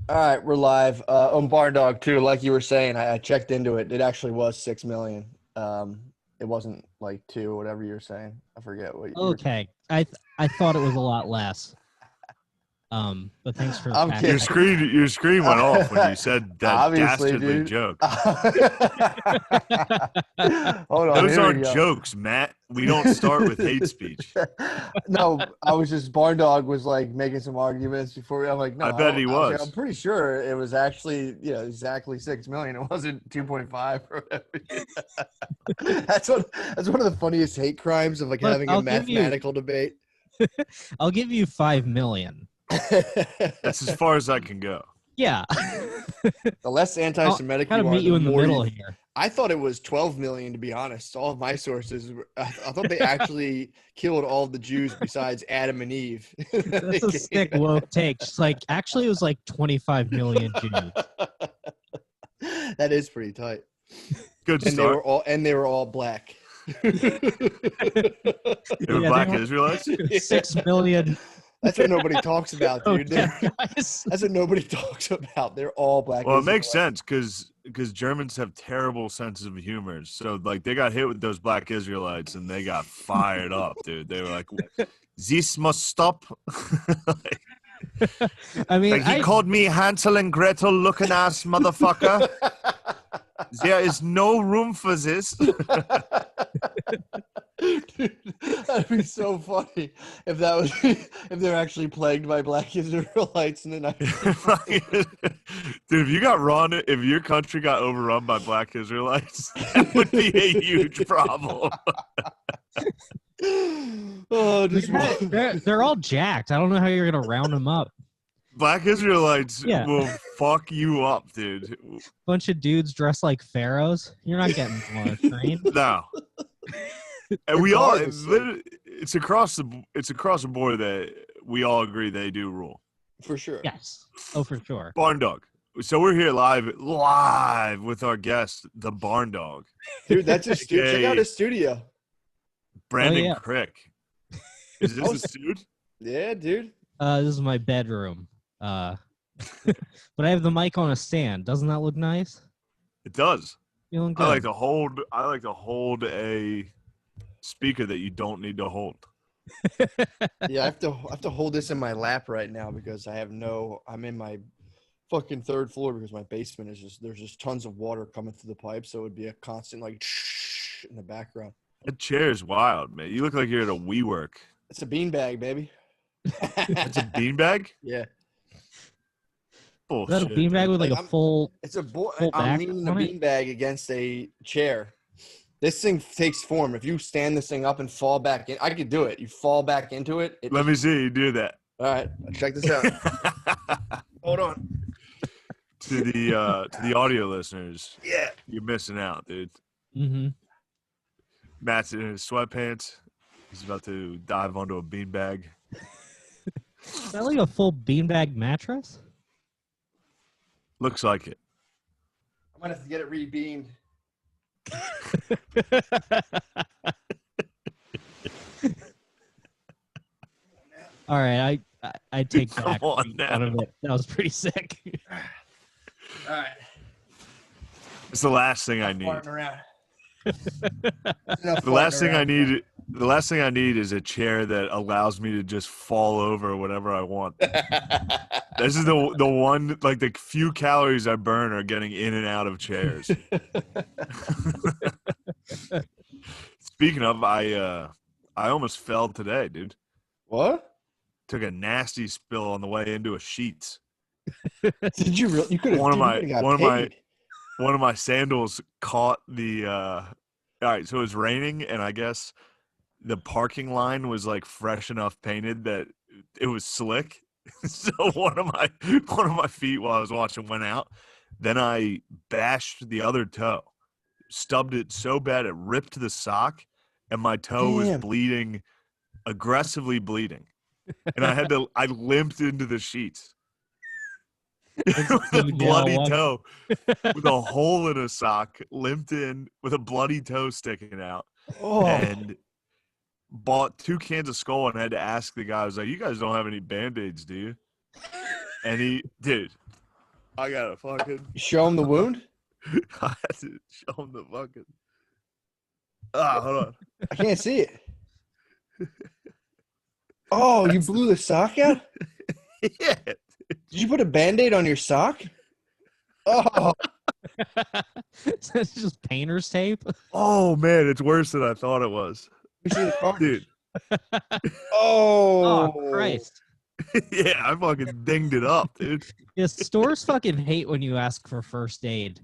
All right, we're live on Barn Dog too. Like you were saying, I checked into it. It actually was 6 million. It wasn't like two or whatever you were saying. I forget what you were. Okay, I thought it was a lot less. But thanks for I'm fact kidding. checking. Your screen went off when you said that Obviously, dastardly dude. joke. Hold on, Those here we aren't go. jokes, Matt. We don't start with hate speech. No, I was just Barn Dog was like making some arguments before. I'm like, no, I bet don't. he I was like, was. I'm pretty sure it was actually, exactly 6 million. It wasn't 2.5 or whatever. That's one of the funniest hate crimes of like Look, having a mathematical debate. I'll give you 5 million. That's as far as I can go. Yeah. The less anti-Semitic Gotta you are, meet you the in the more middle here. I thought it was 12 million, to be honest. All of my sources, I thought they actually killed all the Jews besides Adam and Eve. That's a sick woke take. Just like, actually, it was like 25 million Jews. That is pretty tight. Good And start. they were all black. They were black they were Israelites? 6 million. That's what nobody talks about, dude. Guys. That's what nobody talks about. They're all black. Well, it makes Israelites. sense because Germans have terrible senses of humor. So, like, they got hit with those black Israelites and they got fired up, dude. They were like, this must stop. I mean, Like, he called me Hansel and Gretel looking ass motherfucker. There is no room for this. Dude, that'd be so funny if that was if they're actually plagued by black Israelites in the night. Dude, if your country got overrun by black Israelites, that would be a huge problem. Oh, they're all jacked. I don't know how you're gonna round them up. Black Israelites Yeah. will fuck you up, dude. Bunch of dudes dressed like pharaohs. You're not getting them on a train. No. And we all Regardless, it's across the board that we all agree they do rule. for sure. Yes. Oh, for sure. Barn Dog. So we're here live with our guest, the Barn Dog. Dude, that's his studio. Check out his studio. Brandon yeah. Crick. Is this a dude? Yeah, dude. This is my bedroom. But I have the mic on a stand. Doesn't that look nice? It does. Feeling good. I like to hold a speaker that you don't need to hold. Yeah, I have to hold this in my lap right now because I'm in my fucking third floor because my basement is there's just tons of water coming through the pipes, so it would be a constant like in the background. That chair is wild, man. You look like you're at a WeWork. It's a beanbag, baby. It's a beanbag? Yeah. Oh, Is that a beanbag with like a full? It's a full I'm back leaning a on it? beanbag against a chair. This thing takes form. If you stand this thing up and fall back in, I could do it. You fall back into it. Let me see you do that. All right, check this out. Hold on. To the audio listeners, Yeah. you're missing out, dude. Mm-hmm. Matt's in his sweatpants. He's about to dive onto a beanbag. Is that like a full beanbag mattress? Looks like it. I'm gonna have to get it re-beamed. All right, I take Come back on out of now. it. That was pretty sick. All right. It's the last thing I need. Farting around. The last thing I need is a chair that allows me to just fall over whenever I want. This is the one, like, the few calories I burn are getting in and out of chairs. Speaking of, I almost fell today, dude. What? Took a nasty spill on the way into a Sheetz. Did you really? You could have. One of my sandals caught the. All right, so it was raining, and I guess the parking line was like fresh enough painted that it was slick. So one of my feet while I was watching went out. Then I bashed the other toe, stubbed it so bad it ripped the sock, and my toe was bleeding, aggressively bleeding, and I limped into the sheets. With a bloody toe, with a hole in a sock, limped in with a bloody toe sticking out, and bought 2 cans of Skull and had to ask the guy. I was like, "You guys don't have any Band-Aids, do you?" And he did. I gotta fucking Show him the wound. I had to show him the fucking. Ah, hold on. I can't see it. Oh, you blew the sock out? Yeah. Did you put a Band-Aid on your sock? Oh, It's just painter's tape. Oh man, it's worse than I thought it was, we see the carnage. dude. Oh, Oh Christ! Yeah, I fucking dinged it up, dude. Yeah, stores fucking hate when you ask for first aid.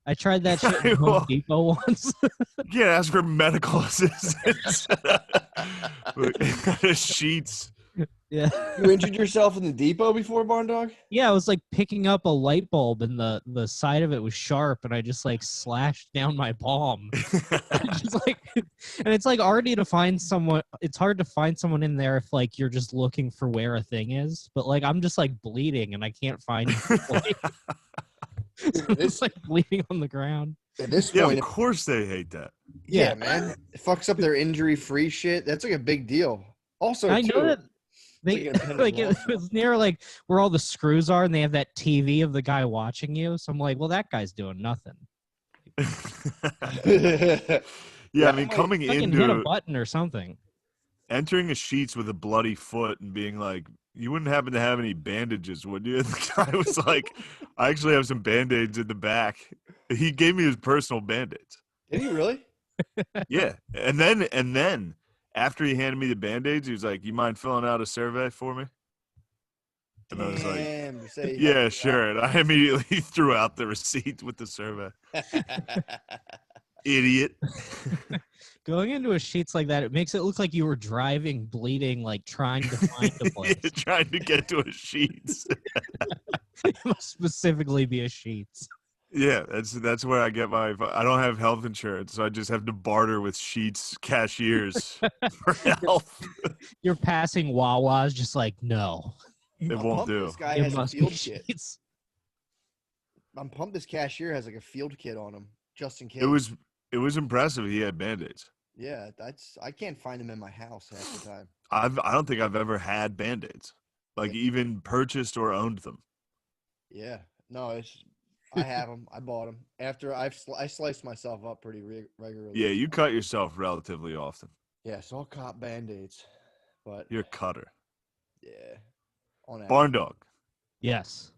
I tried that shit in Home Depot once. You can't ask for medical assistance. Sheets. Yeah. You injured yourself in the depot before, Barn Dog? Yeah, I was like picking up a light bulb and the side of it was sharp and I just like slashed down my palm. Just like, and it's like already to find someone, it's hard to find someone in there if like you're just looking for where a thing is. But like I'm just like bleeding and I can't find it. It's like bleeding on the ground. At this Yeah, point, of course they hate that. yeah, man. It fucks up their injury-free shit. That's like a big deal. Also, I too, know that they It's like like an it was near like where all the screws are and they have that TV of the guy watching you. So I'm like, well, that guy's doing nothing. Yeah, I mean, might coming Fucking hit a into button or something. entering a Sheets with a bloody foot and being like, you wouldn't happen to have any bandages, would you? And the guy was like, I actually have some Band-Aids in the back. He gave me his personal Band-Aids. Did he really? Yeah. And then after he handed me the Band-Aids, he was like, you mind filling out a survey for me? And I was like, Damn, to say yeah, sure. And I immediately threw out the receipt with the survey. Idiot. Going into a Sheets like that, it makes it look like you were driving, bleeding, like trying to find a place. Yeah, trying to get to a Sheets. It must specifically be a Sheets. Yeah, that's where I get my. I don't have health insurance, so I just have to barter with Sheets cashiers for help. You're passing Wawa's, just like no. It I'm won't pumped do. This guy It has a must be field kit. Sheets. I'm pumped. This cashier has like a field kit on him, just in case. It was impressive. He had Band-Aids. Yeah, I can't find them in my house half the time. I don't think I've ever had Band-Aids, like even purchased or owned them. Yeah, no, I have them. I bought them after I sliced myself up pretty regularly. Yeah, you cut yourself relatively often. Yeah, so I'll cop Band-Aids, but You're a cutter. yeah, on average. Barn Dog. Yes.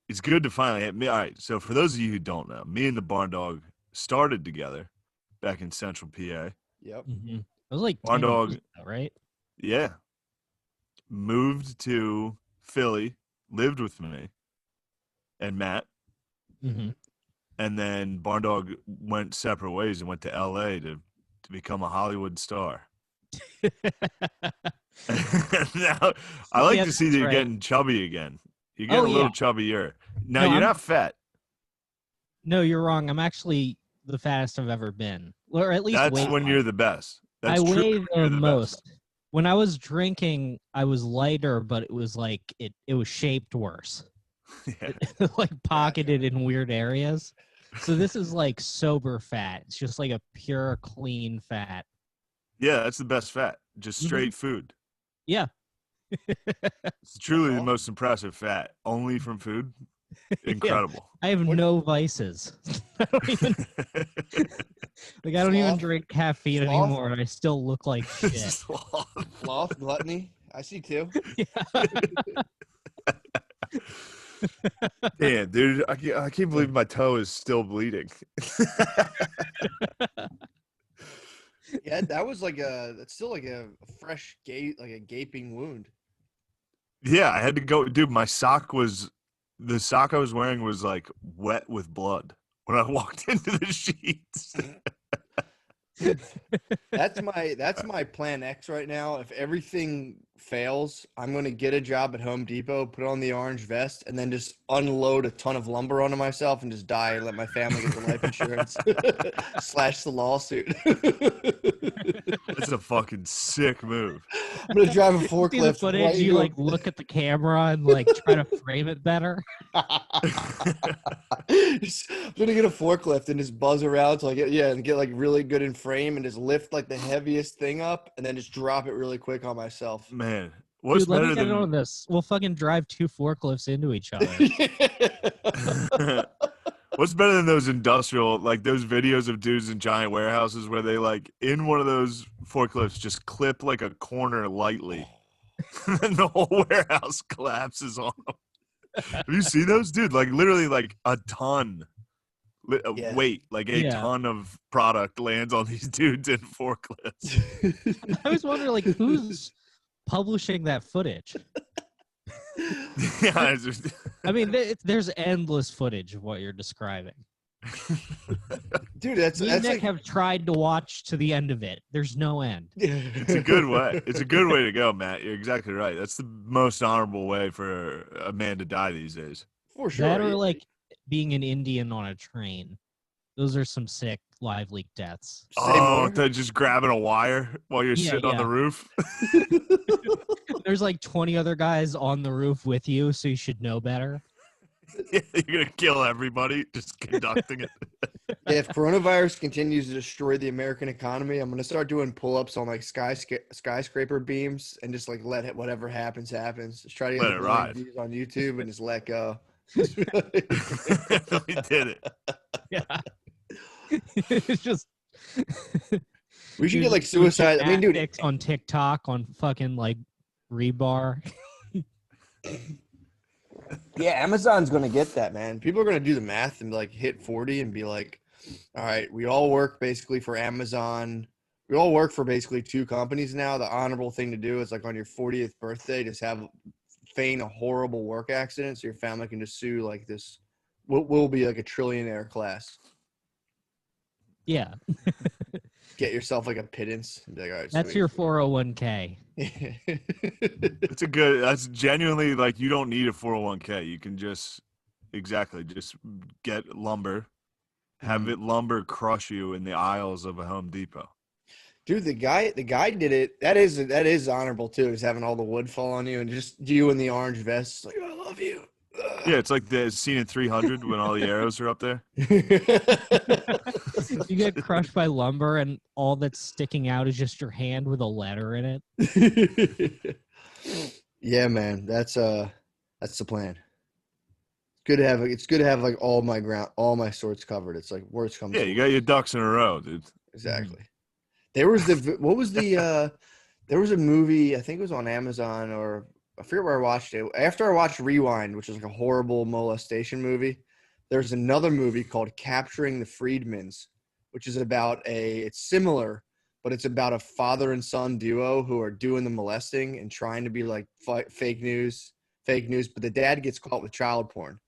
It's good to finally have me. All right, so for those of you who don't know, me and the Barn Dog started together back in Central PA. Yep. Mm-hmm. It was like Barn 10 Dog. years ago, right? Yeah. Moved to Philly, lived with me and Matt. Mm-hmm. And then Barn Dog went separate ways and went to LA to become a Hollywood star. Now, I like Yeah, to see that that's you're right. getting chubby again. You're getting Oh, a little yeah. chubbier. Now, No, you're I'm- not fat. No, you're wrong. I'm actually the fattest I've ever been, or at least That's weight when wise. you're the best. That's I true. weigh when you're the best. most. When I was drinking, I was lighter, but it was like it was shaped worse. Yeah. It, like pocketed in weird areas. So this is like sober fat. It's just like a pure, clean fat. Yeah, that's the best fat. Just Mhm. straight food. Yeah. It's truly the awesome. most impressive fat. Only from food. Incredible. I have What- no vices. I don't even like. I don't even Sloth? drink caffeine Sloth? anymore, and I still look like shit. Sloth. Sloth, gluttony. I see two. Damn, dude, I can't believe my toe is still bleeding. Yeah, that was like that's still like a fresh like a gaping wound. Yeah, I had to go, dude. The sock I was wearing was like wet with blood when I walked into the sheets. That's my plan X right now. If everything fails, I'm gonna get a job at Home Depot, put on the orange vest, and then just unload a ton of lumber onto myself and just die and let my family get the life insurance / the lawsuit. That's a fucking sick move. I'm gonna drive a See the forklift. footage, right you into a- like look at the camera and like try to frame it better. I'm gonna get a forklift and just buzz around till I get like really good in frame and just lift like the heaviest thing up and then just drop it really quick on myself. Man, What's Dude, let me better get in on than this. We'll fucking drive 2 forklifts into each other. what's better than those industrial, like those videos of dudes in giant warehouses where they like in one of those forklifts just clip like a corner lightly, and the whole warehouse collapses on them. Have you seen those, dude? Like literally, like a ton Yeah. weight, like a Yeah. ton of product lands on these dudes in forklifts. I was wondering, like, who's publishing that footage? Yeah, it's just- I mean, there's endless footage of what you're describing. Dude, that's Me and Nick like have tried to watch to the end of it. There's no end. it's a good way. It's a good way to go, Matt. You're exactly right. That's the most honorable way for a man to die these days. For sure. That or yeah. like being an Indian on a train. Those are some sick live leak deaths. Say more. Just grabbing a wire while you're Yeah, sitting on yeah. the roof. There's like 20 other guys on the roof with you, so you should know better. You're gonna kill everybody just conducting it. Yeah, if coronavirus continues to destroy the American economy, I'm gonna start doing pull-ups on like skyscraper beams and just like let it, whatever happens happens. Just try to get Let a it million ride. views on YouTube and just let go. We did it. Yeah. It's just We should Dude, get like do suicide. I mean, dude, gymnastics on TikTok on fucking like rebar. yeah, Amazon's gonna get that, man. People are gonna do the math and like hit 40 and be like, all right, we all work basically for Amazon. We all work for basically 2 companies now. The honorable thing to do is like on your 40th birthday, just feign a horrible work accident so your family can just sue like this. We'll be like a trillionaire class. Yeah. Get yourself like a pittance and be like, all right, That's sweet. your 401k. That's genuinely like you don't need a 401k. You can just get lumber, have it lumber crush you in the aisles of a Home Depot. Dude, the guy did it. That is honorable too, is having all the wood fall on you and just you in the orange vest. Like, I love you. Yeah, it's like the scene in 300 when all the arrows are up there. You get crushed by lumber and all that's sticking out is just your hand with a letter in it. Yeah, man. That's the plan. It's good to have like all my sorts covered. It's like worst comes Yeah, to you got your ducks in a row, dude. exactly. There was there was a movie, I think it was on Amazon or I forget where I watched it. After I watched Rewind, which is like a horrible molestation movie, there's another movie called Capturing the Freedmans, which is it's similar, but it's about a father and son duo who are doing the molesting and trying to be like fake news, but the dad gets caught with child porn.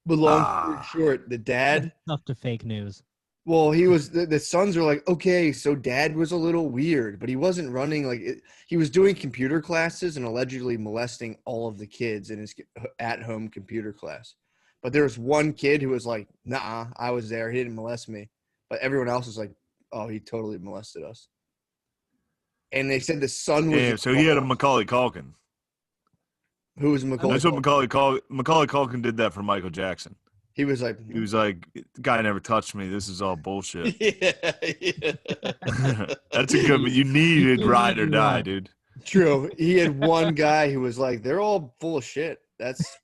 But long story short, the dad Enough to fake news. well, he was the sons are like, okay, so dad was a little weird, but he wasn't running he was doing computer classes and allegedly molesting all of the kids in his at-home computer class. But there was one kid who was like, nah, I was there. He didn't molest me. But everyone else was like, oh, he totally molested us. And they said the son was. Yeah, so he had a Macaulay Culkin. Who was Macaulay That's what Culkin? Macaulay Culkin did that for Michael Jackson. He was like, The guy never touched me. This is all bullshit. yeah. That's a good, but you needed ride or die, dude. True. He had one guy who was like, they're all full of shit. That's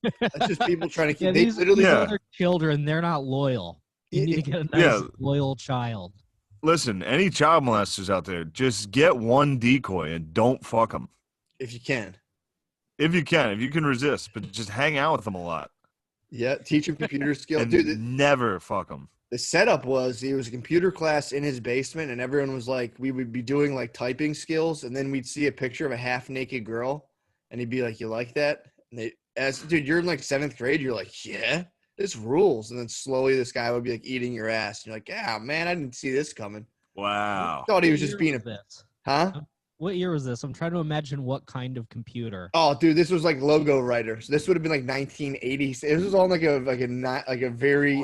just people trying to keep. Yeah, They these literally. are children. They're not loyal. You need to get a nice, loyal child. Listen, any child molesters out there, just get one decoy and don't fuck them. If you can. If you can resist, but just hang out with them a lot. Yeah, teach him computer skills. And Dude, never fuck them. the setup was it was a computer class in his basement, and everyone was like, we would be doing like typing skills, and then we'd see a picture of a half-naked girl, and he'd be like, you like that? And dude, you're in like 7th grade, you're like, yeah, this rules. And then slowly this guy would be like eating your ass. And you're like, yeah, man, I didn't see this coming. Wow. I thought he was just being huh? What year was this? I'm trying to imagine what kind of computer. Oh, dude, this was like logo writer. So this would have been like 1980s. It was all like a very.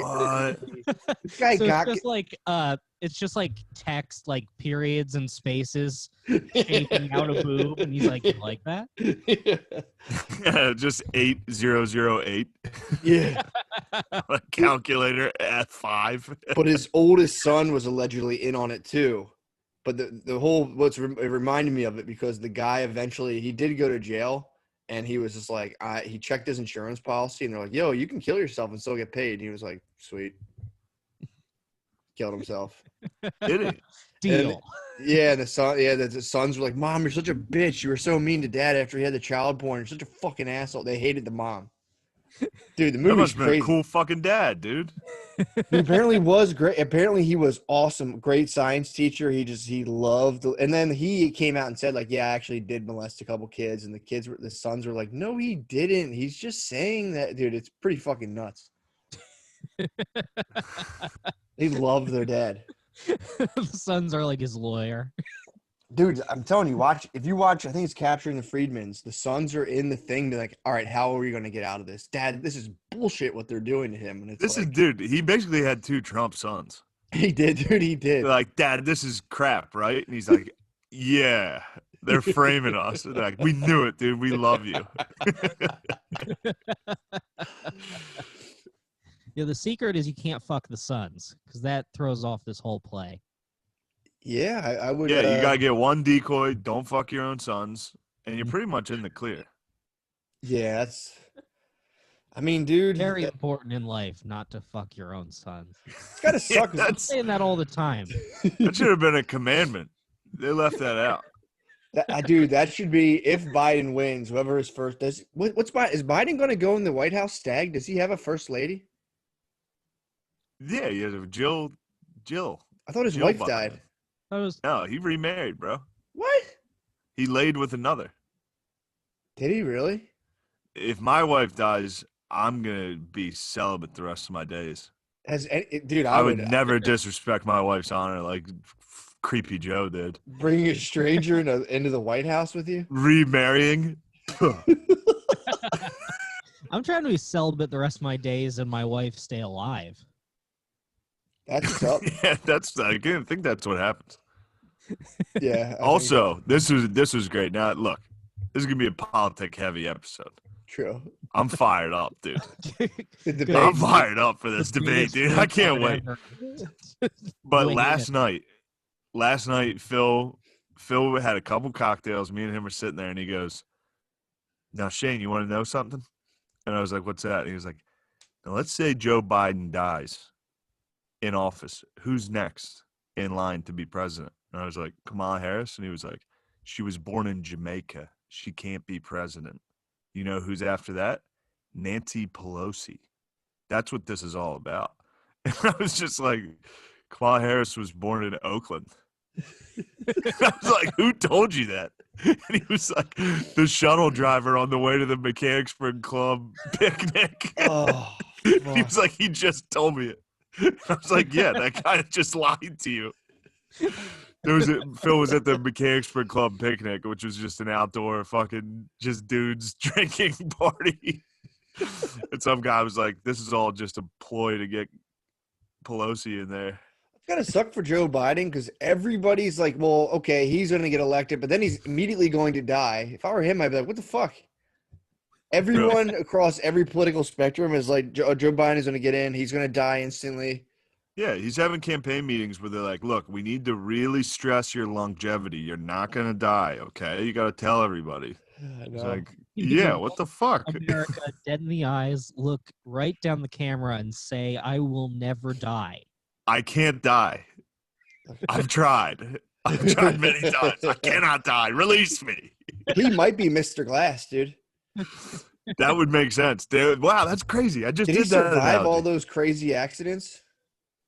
This guy So got. it's just like text, like periods and spaces, shaping out a boob, and he's like, "You like that?" Yeah, just 8008. Yeah. A calculator at 5. But his oldest son was allegedly in on it too. But the whole it reminded me of it because the guy eventually he did go to jail, and he was just like he checked his insurance policy, and they're like, "Yo, you can kill yourself and still get paid." And he was like, "Sweet," killed himself. Did he? Deal. Yeah, the sons were like, "Mom, you're such a bitch. You were so mean to Dad after he had the child porn. You're such a fucking asshole." They hated the mom. Dude, the That movie's must have been crazy. a cool fucking dad, dude. He apparently was great. Apparently he was awesome. Great science teacher. He loved. And then he came out and said like, "Yeah, I actually did molest a couple kids." And the sons were like, "No, he didn't. He's just saying that." Dude, it's pretty fucking nuts. They love their dad. The sons are like his lawyer. Dude, I'm telling you, if you watch, I think it's Capturing the Freedmans. The sons are in the thing. They're like, "All right, how are we going to get out of this? Dad, this is bullshit what they're doing to him." And it's Dude, he basically had 2 Trump sons. He did, dude, he did. They're like, "Dad, this is crap, right?" And he's like, "Yeah, they're framing us." They're like, "We knew it, dude. We love you." Yeah, the secret is you can't fuck the sons because that throws off this whole play. Yeah, I would. Yeah, you got to get one decoy. Don't fuck your own sons. And you're pretty much in the clear. Yeah, I mean, dude. Very important in life not to fuck your own sons. It's got to suck. I'm saying that all the time. That should have been a commandment. They left that out. Dude, that should be if Biden wins, whoever is first. What's Biden? Is Biden going to go in the White House stag? Does he have a first lady? Yeah, you have Jill. I thought his Jill wife Biden. died. No, he remarried, bro. What? He laid with another. Did he really? If my wife dies, I'm going to be celibate the rest of my days. Dude, I would never disrespect my wife's honor like Creepy Joe did. Bringing a stranger into the White House with you? Remarrying? I'm trying to be celibate the rest of my days and my wife stay alive. That's what's up. Yeah, I think that's what happens. Yeah. Also, this was great. Now, look, this is going to be a politic-heavy episode. True. I'm fired up, dude. The debate. I'm fired up for this debate, dude. I can't wait. But last night, Phil had a couple cocktails. Me and him were sitting there, and he goes, "Now, Shane, you want to know something?" And I was like, "What's that?" And he was like, "Now, let's say Joe Biden dies in office. Who's next in line to be president?" And I was like, "Kamala Harris." And he was like, "She was born in Jamaica. She can't be president. You know who's after that? Nancy Pelosi. That's what this is all about." And I was just like, Kamala Harris was born in Oakland. I was like, "Who told you that?" And he was like, "The shuttle driver on the way to the Mechanicsburg Club picnic." Oh, He was like, "He just told me it." I was like, "Yeah, that guy just lied to you." Phil was at the Mechanicsburg Club picnic, which was just an outdoor fucking just dudes drinking party. And some guy was like, "This is all just a ploy to get Pelosi in there." It's gotta suck for Joe Biden because everybody's like, "Well, okay, he's gonna get elected, but then he's immediately going to die." If I were him, I'd be like, "What the fuck?" Everyone across every political spectrum is like, Joe Biden is gonna get in. He's gonna die instantly. Yeah, he's having campaign meetings where they're like, "Look, we need to really stress your longevity. You're not gonna die, okay? You got to tell everybody." It's like, yeah, what the fuck? America, dead in the eyes, look right down the camera and say, "I will never die." I can't die. I've tried. I've tried many times. I cannot die. Release me. He might be Mr. Glass, dude. That would make sense, dude. Wow, that's crazy. I just Did did he that survive all analogy. those crazy accidents?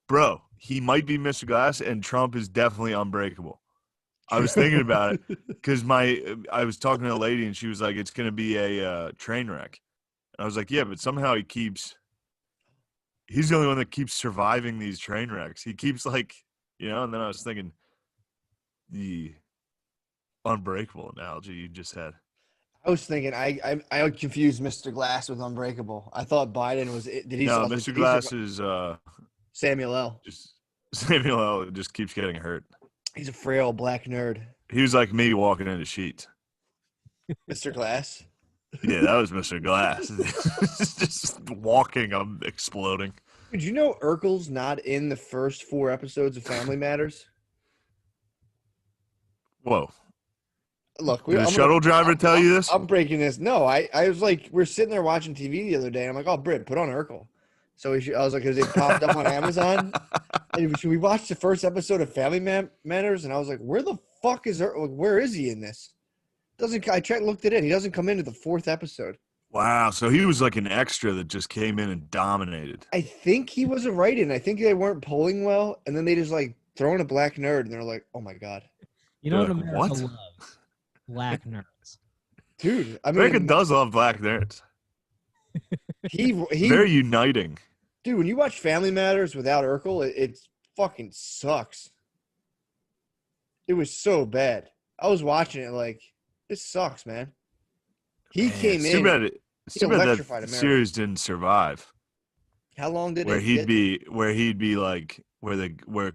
Bro, he might be Mr. Glass, and Trump is definitely unbreakable. I was thinking about it because I was talking to a lady, and she was like, "It's going to be a train wreck." And I was like, "Yeah, but somehow he's the only one that keeps surviving these train wrecks. He keeps like, you know." And then I was thinking, the unbreakable analogy you just had. I was thinking I would confuse Mr. Glass with Unbreakable. I thought Biden was. Did he? No, Mr. Glass is Samuel L. just Samuel L. just keeps getting hurt. He's a frail black nerd. He was like me walking into sheets. Mr. Glass. Yeah, that was Mr. Glass. Just walking, I'm exploding. Did you know Urkel's not in the first 4 episodes of Family Matters? Whoa. Look, Did the shuttle driver tell you this? I'm breaking this. No, I was like, we're sitting there watching TV the other day. And I'm like, oh, Britt, put on Urkel. So I was like, because it popped up on Amazon. And we watched the first episode of Family Matters, and I was like, where the fuck is Urkel? Where is he in this? Looked it in. He doesn't come into the fourth episode. Wow. So he was like an extra that just came in and dominated. I think he was a write-in. I think they weren't polling well, and then they just like throw in a black nerd, and they're like, oh my God. You know what Like, America what? loves? Black nerds. Dude, I mean, America does love black nerds. he Very uniting. Dude, when you watch Family Matters without Urkel, it fucking sucks. It was so bad. I was watching it like, this sucks, man. He came in. It's too bad that America. series didn't survive. How long did where it? he'd be like where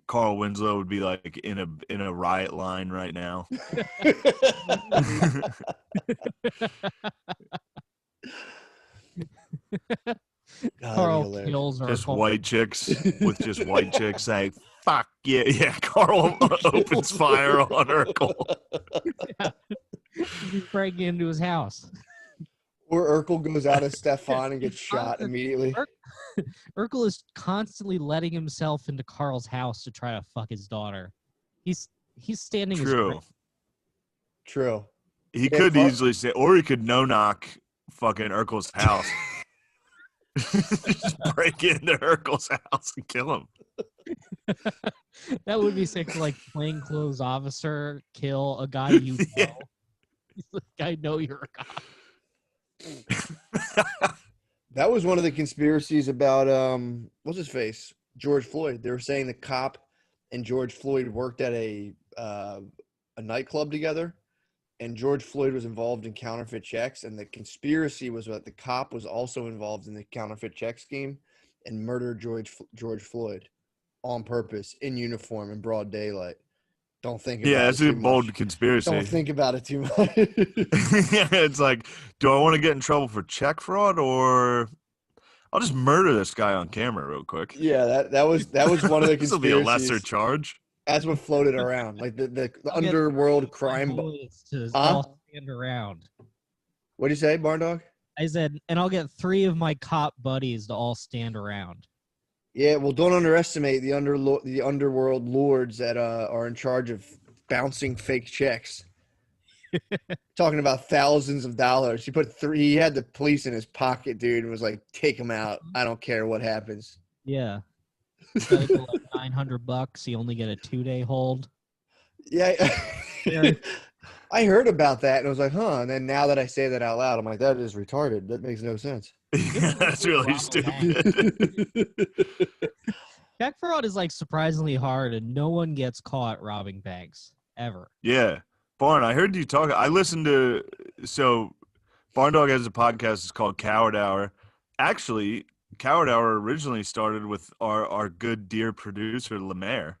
Carl Winslow would be like in a riot line right now. Carl kills just white chicks with just white chicks saying "fuck yeah, yeah." Carl opens fire on Urkel. Yeah. He's breaking into his house. Or Urkel goes out as Stefan and gets shot immediately. Urkel is constantly letting himself into Carl's house to try to fuck his daughter. He's standing True. He could easily say, or he could no-knock fucking Urkel's house. Just break into Urkel's house and kill him. That would be sick to like plainclothes officer kill a guy you know. Yeah. I know you're a cop. That was one of the conspiracies about what's his face? George Floyd. They were saying the cop and George Floyd worked at a nightclub together, and George Floyd was involved in counterfeit checks, and the conspiracy was that the cop was also involved in the counterfeit check scheme and murdered George Floyd on purpose in uniform in broad daylight. Don't think about it. Yeah, that's a bold conspiracy. Don't think about it too much. Yeah, it's like, do I want to get in trouble for check fraud, or I'll just murder this guy on camera real quick? Yeah, that was one of the conspiracies. This will be a lesser charge. That's what floated around, like the underworld crime. All stand around. What'd you say, Barn Dog? I said, and I'll get 3 of my cop buddies to all stand around. Yeah, well, don't underestimate the underworld lords that are in charge of bouncing fake checks. Talking about thousands of dollars. He had the police in his pocket, dude, and was like, "Take him out. I don't care what happens." Yeah. Like $900, you only get a 2-day hold. Yeah. I heard about that and I was like, huh. And then now that I say that out loud, I'm like, that is retarded. That makes no sense. That's really stupid. Check fraud is like surprisingly hard, and no one gets caught robbing banks ever. Yeah. Barn, I heard you talk. I listened to, so Barn Dog has a podcast. It's called Coward Hour. Actually, Coward Hour originally started with our good dear producer, Lemaire,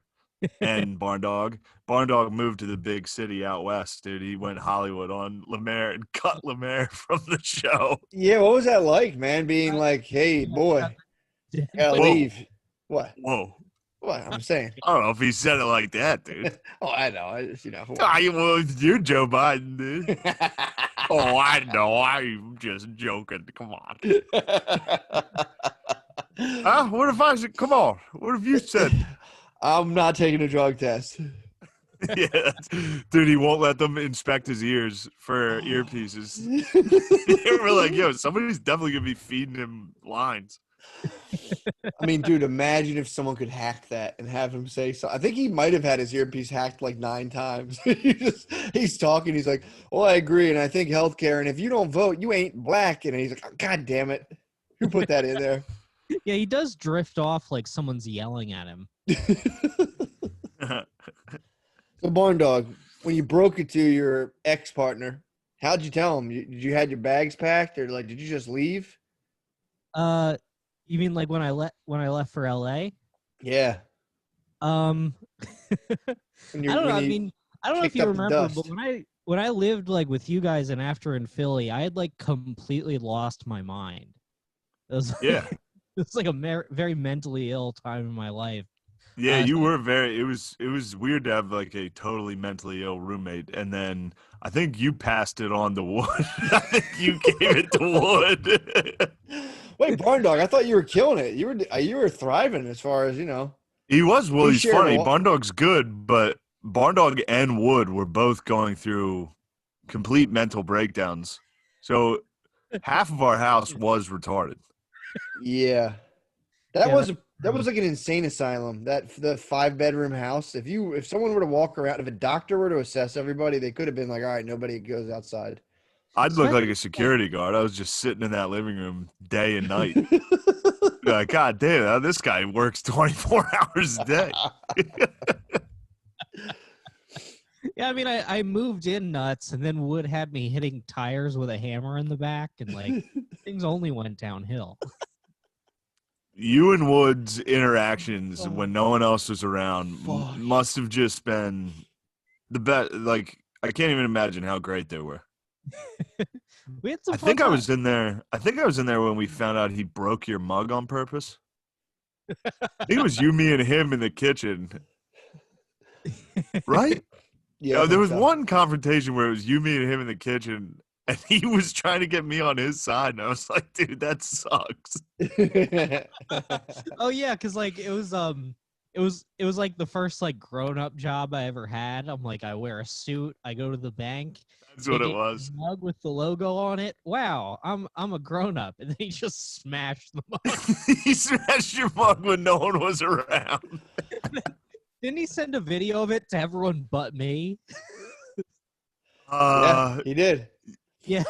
and Barn Dog. Barn Dog moved to the big city out west, dude. He went Hollywood on Lemaire and cut Lemaire from the show. Yeah, what was that like, man? Being like, hey, boy, gotta leave. What? Whoa. What? I'm saying. I don't know if he said it like that, dude. Oh, I know. I just, Well, you're Joe Biden, dude. Oh, I know. I'm just joking. Come on. What if I said, come on? What have you said? I'm not taking a drug test. Yeah, dude, he won't let them inspect his ears for earpieces. We're like, yo, somebody's definitely going to be feeding him lines. I mean, dude, imagine if someone could hack that and have him say so. I think he might have had his earpiece hacked like 9 times. He's talking. He's like, well, I agree. And I think healthcare. And if you don't vote, you ain't black. And he's like, oh, God damn it. Who put that in there? Yeah, he does drift off like someone's yelling at him. So, Barn Dog, when you broke it to your ex-partner, how'd you tell him? Did you have your bags packed, or like did you just leave? You mean like when I left for LA? Yeah. I don't know. I mean, I don't know if you remember, but when I lived like with you guys and after in Philly, I had like completely lost my mind. It was Yeah. It was like a very mentally ill time in my life. Yeah, you So were very. It was weird to have like a totally mentally ill roommate, and then I think you passed it on to Wood. I think you gave it to Wood. Wait, Barn Dog, I thought you were killing it. You were thriving as far as He was. Well, We he's shared funny. all. Barn Dog's good, but Barn Dog and Wood were both going through complete mental breakdowns. So half of our house was retarded. Yeah, that Yeah, was that was like an insane asylum. The 5-bedroom house. If someone were to walk around, if a doctor were to assess everybody, they could have been like, all right, nobody goes outside. I'd look like especially a security guard. I was just sitting in that living room day and night. Be like, God damn, this guy works 24 hours a day. yeah, I mean, I moved in nuts, and then Wood had me hitting tires with a hammer in the back, and like things only went downhill. You and Wood's interactions when no one else was around Fuck. must have just been the best. Like, I can't even imagine how great they were. We had some I fun think I times. was in there. I think I was in there when we found out he broke your mug on purpose. I think it was you, me, and him in the kitchen, right? Yeah, I There think was so. one confrontation where it was you, me, and him in the kitchen, and he was trying to get me on his side, and I was like, "Dude, that sucks." Oh yeah, because like it was like the first like grown up job I ever had. I'm like, I wear a suit, I go to the bank, That's they what it get was. a mug with the logo on it. Wow, I'm a grown up, and then he just smashed the mug. He smashed your mug when no one was around. Didn't he send a video of it to everyone but me? Yeah, he did. Yeah.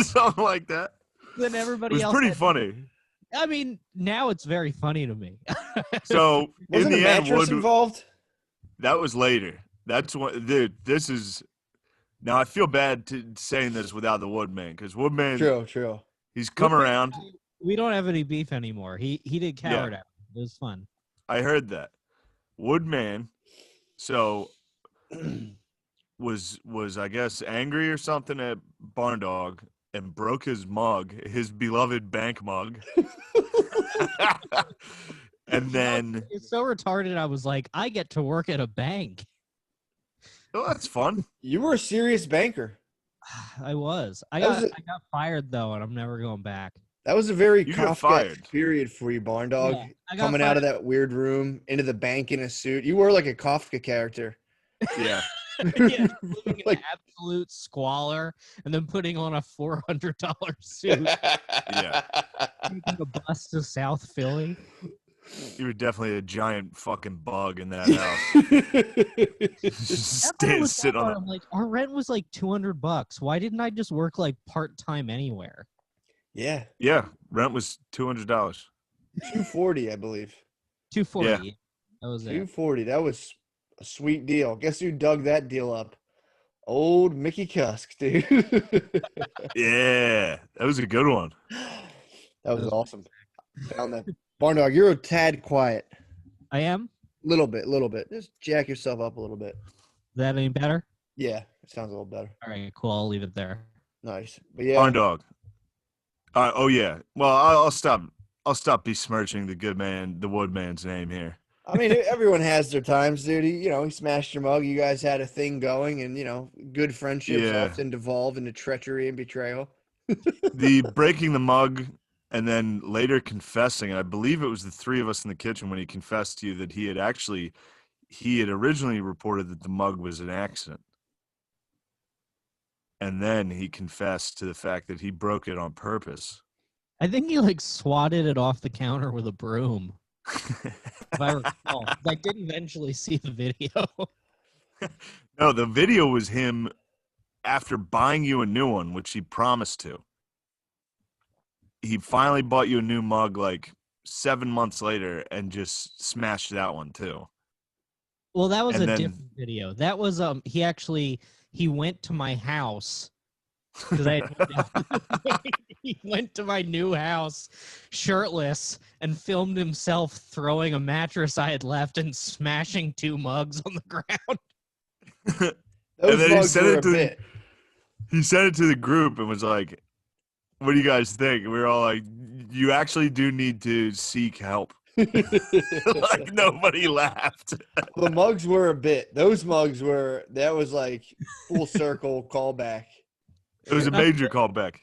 Something like that. Then It everybody was else. pretty funny. I mean, now it's very funny to me. So Wasn't in a the end, mattress Wood, involved? that was later. That's what, dude. This is now. I feel bad saying this without the Woodman because Woodman, True. he's come around. We don't have any beef anymore. He did coward Yeah. out. It was fun. I heard that Woodman. So was I guess angry or something at Barn Dog and broke his mug, his beloved bank mug. And then It's so retarded. I was like, I get to work at a bank. oh, that's fun. You were a serious banker. I was. I That was got fired though, and I'm never going back. That was a very You got Kafka fired. period for you, Barn Dog. Yeah, I got Coming out fired. of that weird room into the bank in a suit. You were like a Kafka character. Yeah. Yeah, living in Like- absolute squalor, and then putting on a $400 suit, Yeah. taking a bus to South Philly. You were definitely a giant fucking bug in that house. Just After it was sit that on hard, it. I'm like, our rent was like $200. Why didn't I just work like part-time anywhere? Yeah, Yeah, rent was $200. $240, I believe. 240. That was it. $240. That was a sweet deal. Guess who dug that deal up? Old Mickey Cusk, dude. Yeah, that was a good one. That was awesome. Found that. Barn Dog, you're a tad quiet. I am. Little bit. Just jack yourself up a little bit. Is that any better? Yeah, it sounds a little better. All right, cool. I'll leave it there. Nice. But yeah, Barn Dog. Oh yeah. Well, I'll stop. I'll stop besmirching the good man, the Woodman's name here. I mean, everyone has their times, dude. He smashed your mug. You guys had a thing going, and good friendships Yeah. often devolve into treachery and betrayal. The breaking the mug and then later confessing. I believe it was the three of us in the kitchen when he confessed to you that he had originally reported that the mug was an accident. And then he confessed to the fact that he broke it on purpose. I think he like swatted it off the counter with a broom. If I recall, I did eventually see the video. No, the video was him after buying you a new one, which he promised to. He finally bought you a new mug like 7 months later and just smashed that one too. Well, that was And a then- different video. That was he went to my house because he went to my new house shirtless and filmed himself throwing a mattress I had left and smashing 2 mugs on the ground. Those then he mugs said were it a to the- bit. He sent it to the group and was like, "What do you guys think?" And we were all like, "You actually do need to seek help." Like nobody laughed. The mugs were a bit. Those mugs were, that was like full circle callback. It was a major callback.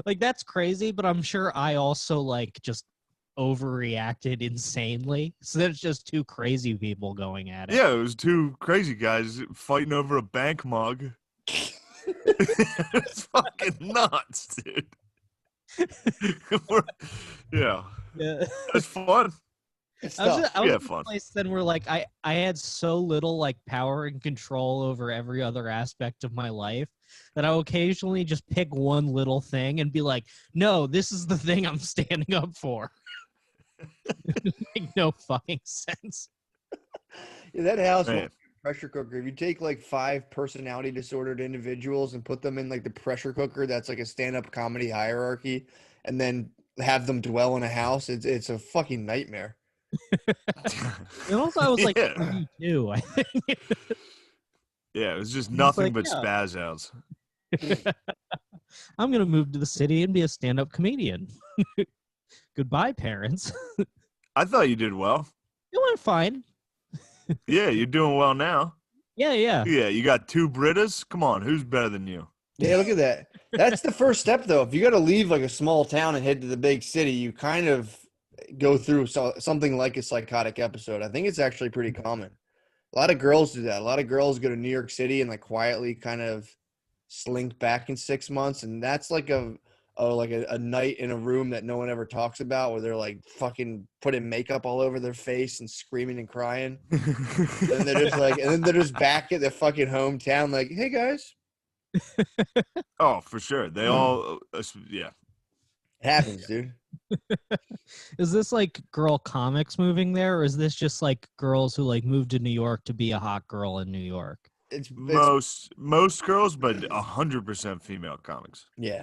Like, that's crazy, but I'm sure I also like just overreacted insanely. So that's just two crazy people going at it. Yeah, it was two crazy guys fighting over a bank mug. It's fucking nuts, dude. Yeah. It's fun. It's I was tough. I was Yeah, in a fun. place then where like I had so little like power and control over every other aspect of my life that I would occasionally just pick one little thing and be like, no, this is the thing I'm standing up for. It make no fucking sense. Yeah, that house Man. pressure cooker. If you take like 5 personality disordered individuals and put them in like the pressure cooker, that's like a stand-up comedy hierarchy, and then have them dwell in a house, it's a fucking nightmare. And also I was like Yeah. 22, I think. Yeah, it was just He's nothing like, but yeah. spaz outs. I'm gonna move to the city and be a stand-up comedian. Goodbye, parents. I thought you did well. It went fine. Yeah, you're doing well now. Yeah. Yeah, you got 2 Britas. Come on, who's better than you? Yeah, look at that. That's the first step, though. If you got to leave like a small town and head to the big city, you kind of go through something like a psychotic episode. I think it's actually pretty common. A lot of girls do that. A lot of girls go to New York City and like quietly kind of slink back in 6 months, and that's like a night in a room that no one ever talks about, where they're like fucking putting makeup all over their face and screaming and crying. And they're just like, and then they're just back at their fucking hometown, like, hey guys. Oh, for sure. They all, yeah. It happens, dude. Is this like girl comics moving there, or is this just like girls who like moved to New York to be a hot girl in New York? It's Most girls, but 100% female comics. yeah,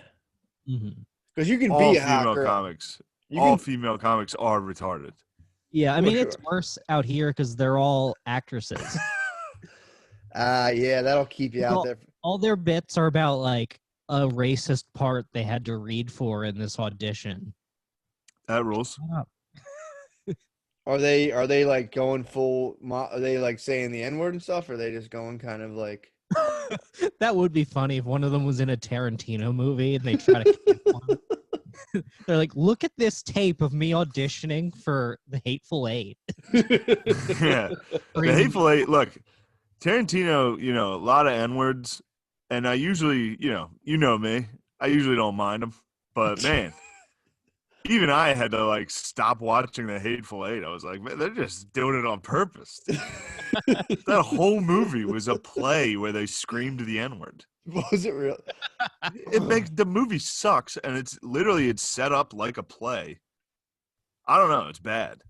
Mm-hmm. because you can All be a hot female girl. comics. You All can, female comics are retarded. Yeah, I mean, it's sure. worse out here because they're all actresses. Yeah, that'll keep you out there. All their bits are about like a racist part they had to read for in this audition. That rules. Shut up. Are they like going full? Are they like saying the N-word and stuff? Or are they just going kind of like? That would be funny if one of them was in a Tarantino movie and they try to cancel him. They're like, look at this tape of me auditioning for The Hateful Eight. Yeah. The Hateful Eight, look, Tarantino, a lot of N-words, and I usually, you know me, I usually don't mind them, but man, even I had to like stop watching The Hateful Eight. I was like, man, they're just doing it on purpose. That whole movie was a play where they screamed the N-word. Was it real? It makes the movie sucks, and it's set up like a play. I don't know, it's bad,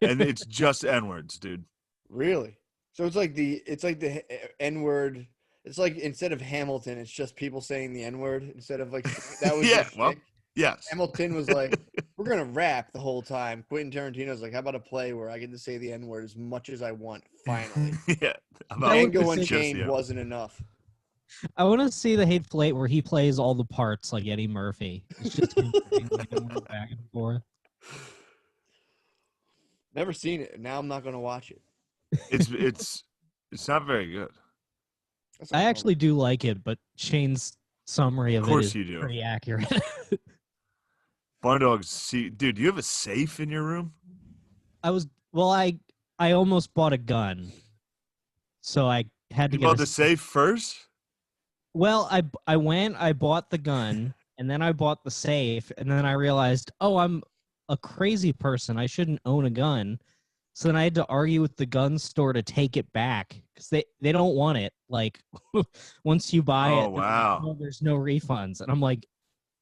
and it's just N-words, dude. Really? So it's like the N-word. It's like instead of Hamilton, it's just people saying the N-word instead of like that was Yeah, the well, shtick. yes. Hamilton was like, we're gonna rap the whole time. Quentin Tarantino's like, how about a play where I get to say the N-word as much as I want? Finally, Yeah. Django just Unchained you. wasn't enough. I want to see The Hateful Eight where he plays all the parts like Eddie Murphy. It's just him back and forth. Never seen it. Now I'm not gonna watch it. It's not very good. That's not I fun. actually do like it, but Shane's summary of it course is you do. pretty accurate. Barn dogs. See, dude, you have a safe in your room? I almost bought a gun, so I had to You get bought the safe first? Well, I bought the gun, and then I bought the safe, and then I realized, oh, I'm a crazy person. I shouldn't own a gun. So then I had to argue with the gun store to take it back because they don't want it. Like, once you buy Oh, it, wow. there's no refunds. And I'm like,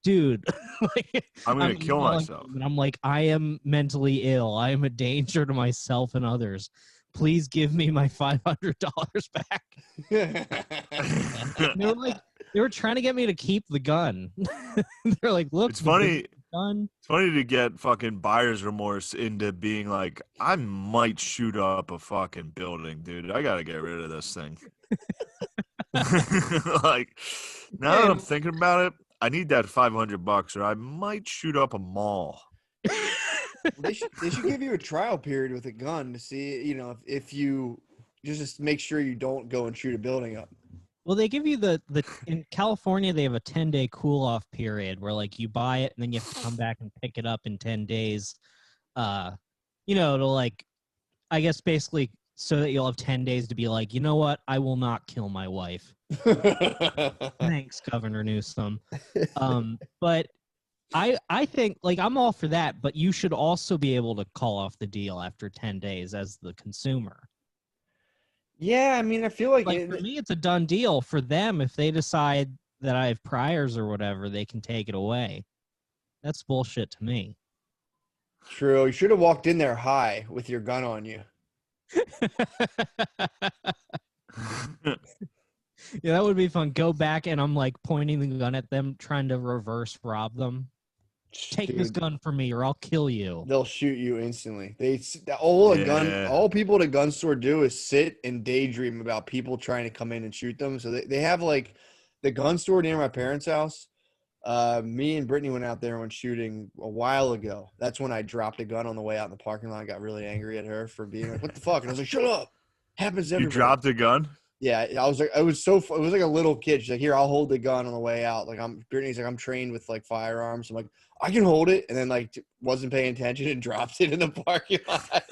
dude, like, I'm going to kill emailing myself. them, and I'm like, I am mentally ill. I am a danger to myself and others. Please give me my $500 back. They were trying to get me to keep the gun. They're like, look, It's funny. gun. It's funny to get fucking buyer's remorse into being like, I might shoot up a fucking building, dude. I got to get rid of this thing. Like, now that I'm thinking about it, I need that $500 or I might shoot up a mall. They should give you a trial period with a gun to see, if you just make sure you don't go and shoot a building up. Well, they give you the in California they have a 10-day cool off period where like you buy it and then you have to come back and pick it up in 10 days. To like, I guess basically so that you'll have 10 days to be like, you know what, I will not kill my wife. Thanks, Governor Newsom. But I think like I'm all for that, but you should also be able to call off the deal after 10 days as the consumer. Yeah, I mean, I feel like for me, it's a done deal. For them, if they decide that I have priors or whatever, they can take it away. That's bullshit to me. True. You should have walked in there high with your gun on you. Yeah, that would be fun. Go back and I'm like pointing the gun at them, trying to reverse rob them. Take this gun from me or I'll kill you. They'll shoot you instantly. All people at a gun store do is sit and daydream about people trying to come in and shoot them. So they have like the gun store near my parents' house. Me and Brittany went out there and went shooting a while ago. That's when I dropped a gun on the way out in the parking lot. I got really angry at her for being like, "What the fuck?" And I was like, "Shut up." Happens to everybody. You dropped a gun? Yeah, I was like, it was like a little kid. She's like, "Here, I'll hold the gun on the way out." Like Brittany's like, "I'm trained with like firearms." I'm like, "I can hold it," and then like wasn't paying attention and dropped it in the parking lot.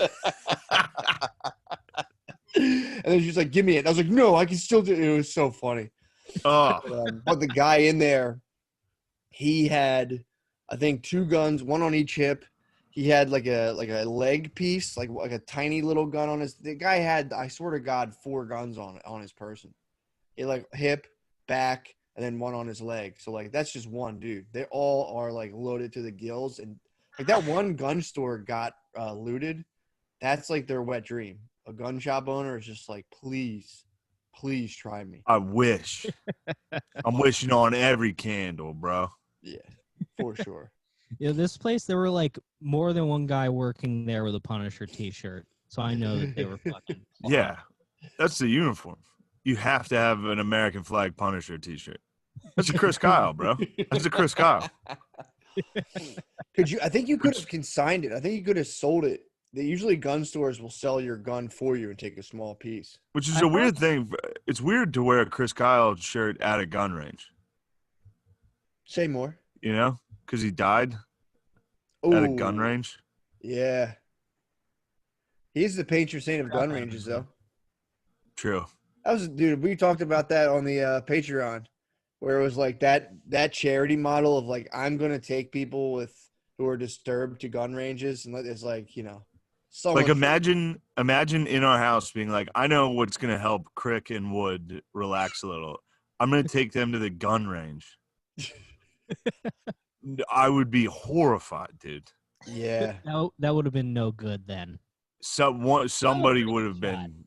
And then she's like, "Give me it." And I was like, "No, I can still do it." It was so funny. Oh, But the guy in there, he had, I think, 2 guns, one on each hip. He had like a leg piece, like a tiny little gun on his. The guy had, I swear to God, 4 guns on his person. He like hip, back, and then one on his leg. So like that's just one dude. They all are like loaded to the gills, and like that one gun store got looted. That's like their wet dream. A gun shop owner is just like, please try me. I wish. I'm wishing on every candle, bro. Yeah, for sure. Yeah, this place, there were like more than one guy working there with a Punisher t-shirt. So I know that they were fucking. Yeah, that's the uniform. You have to have an American flag Punisher t-shirt. That's a Chris Kyle, bro. That's a Chris Kyle. I think you could have consigned it. I think you could have sold it. Usually gun stores will sell your gun for you and take a small piece. Which is a weird thing. It's weird to wear a Chris Kyle shirt at a gun range. Say more. You know? Because he died at a gun range. Yeah. He's the patron saint of gun ranges, though. True. Dude, we talked about that on the Patreon, where it was like that charity model of like, I'm going to take people who are disturbed to gun ranges. And it's like, like imagine in our house being like, I know what's going to help Crick and Wood relax a little. I'm going to take them to the gun range. I would be horrified, dude. Yeah. No, that would have been no good then. Somebody would have been.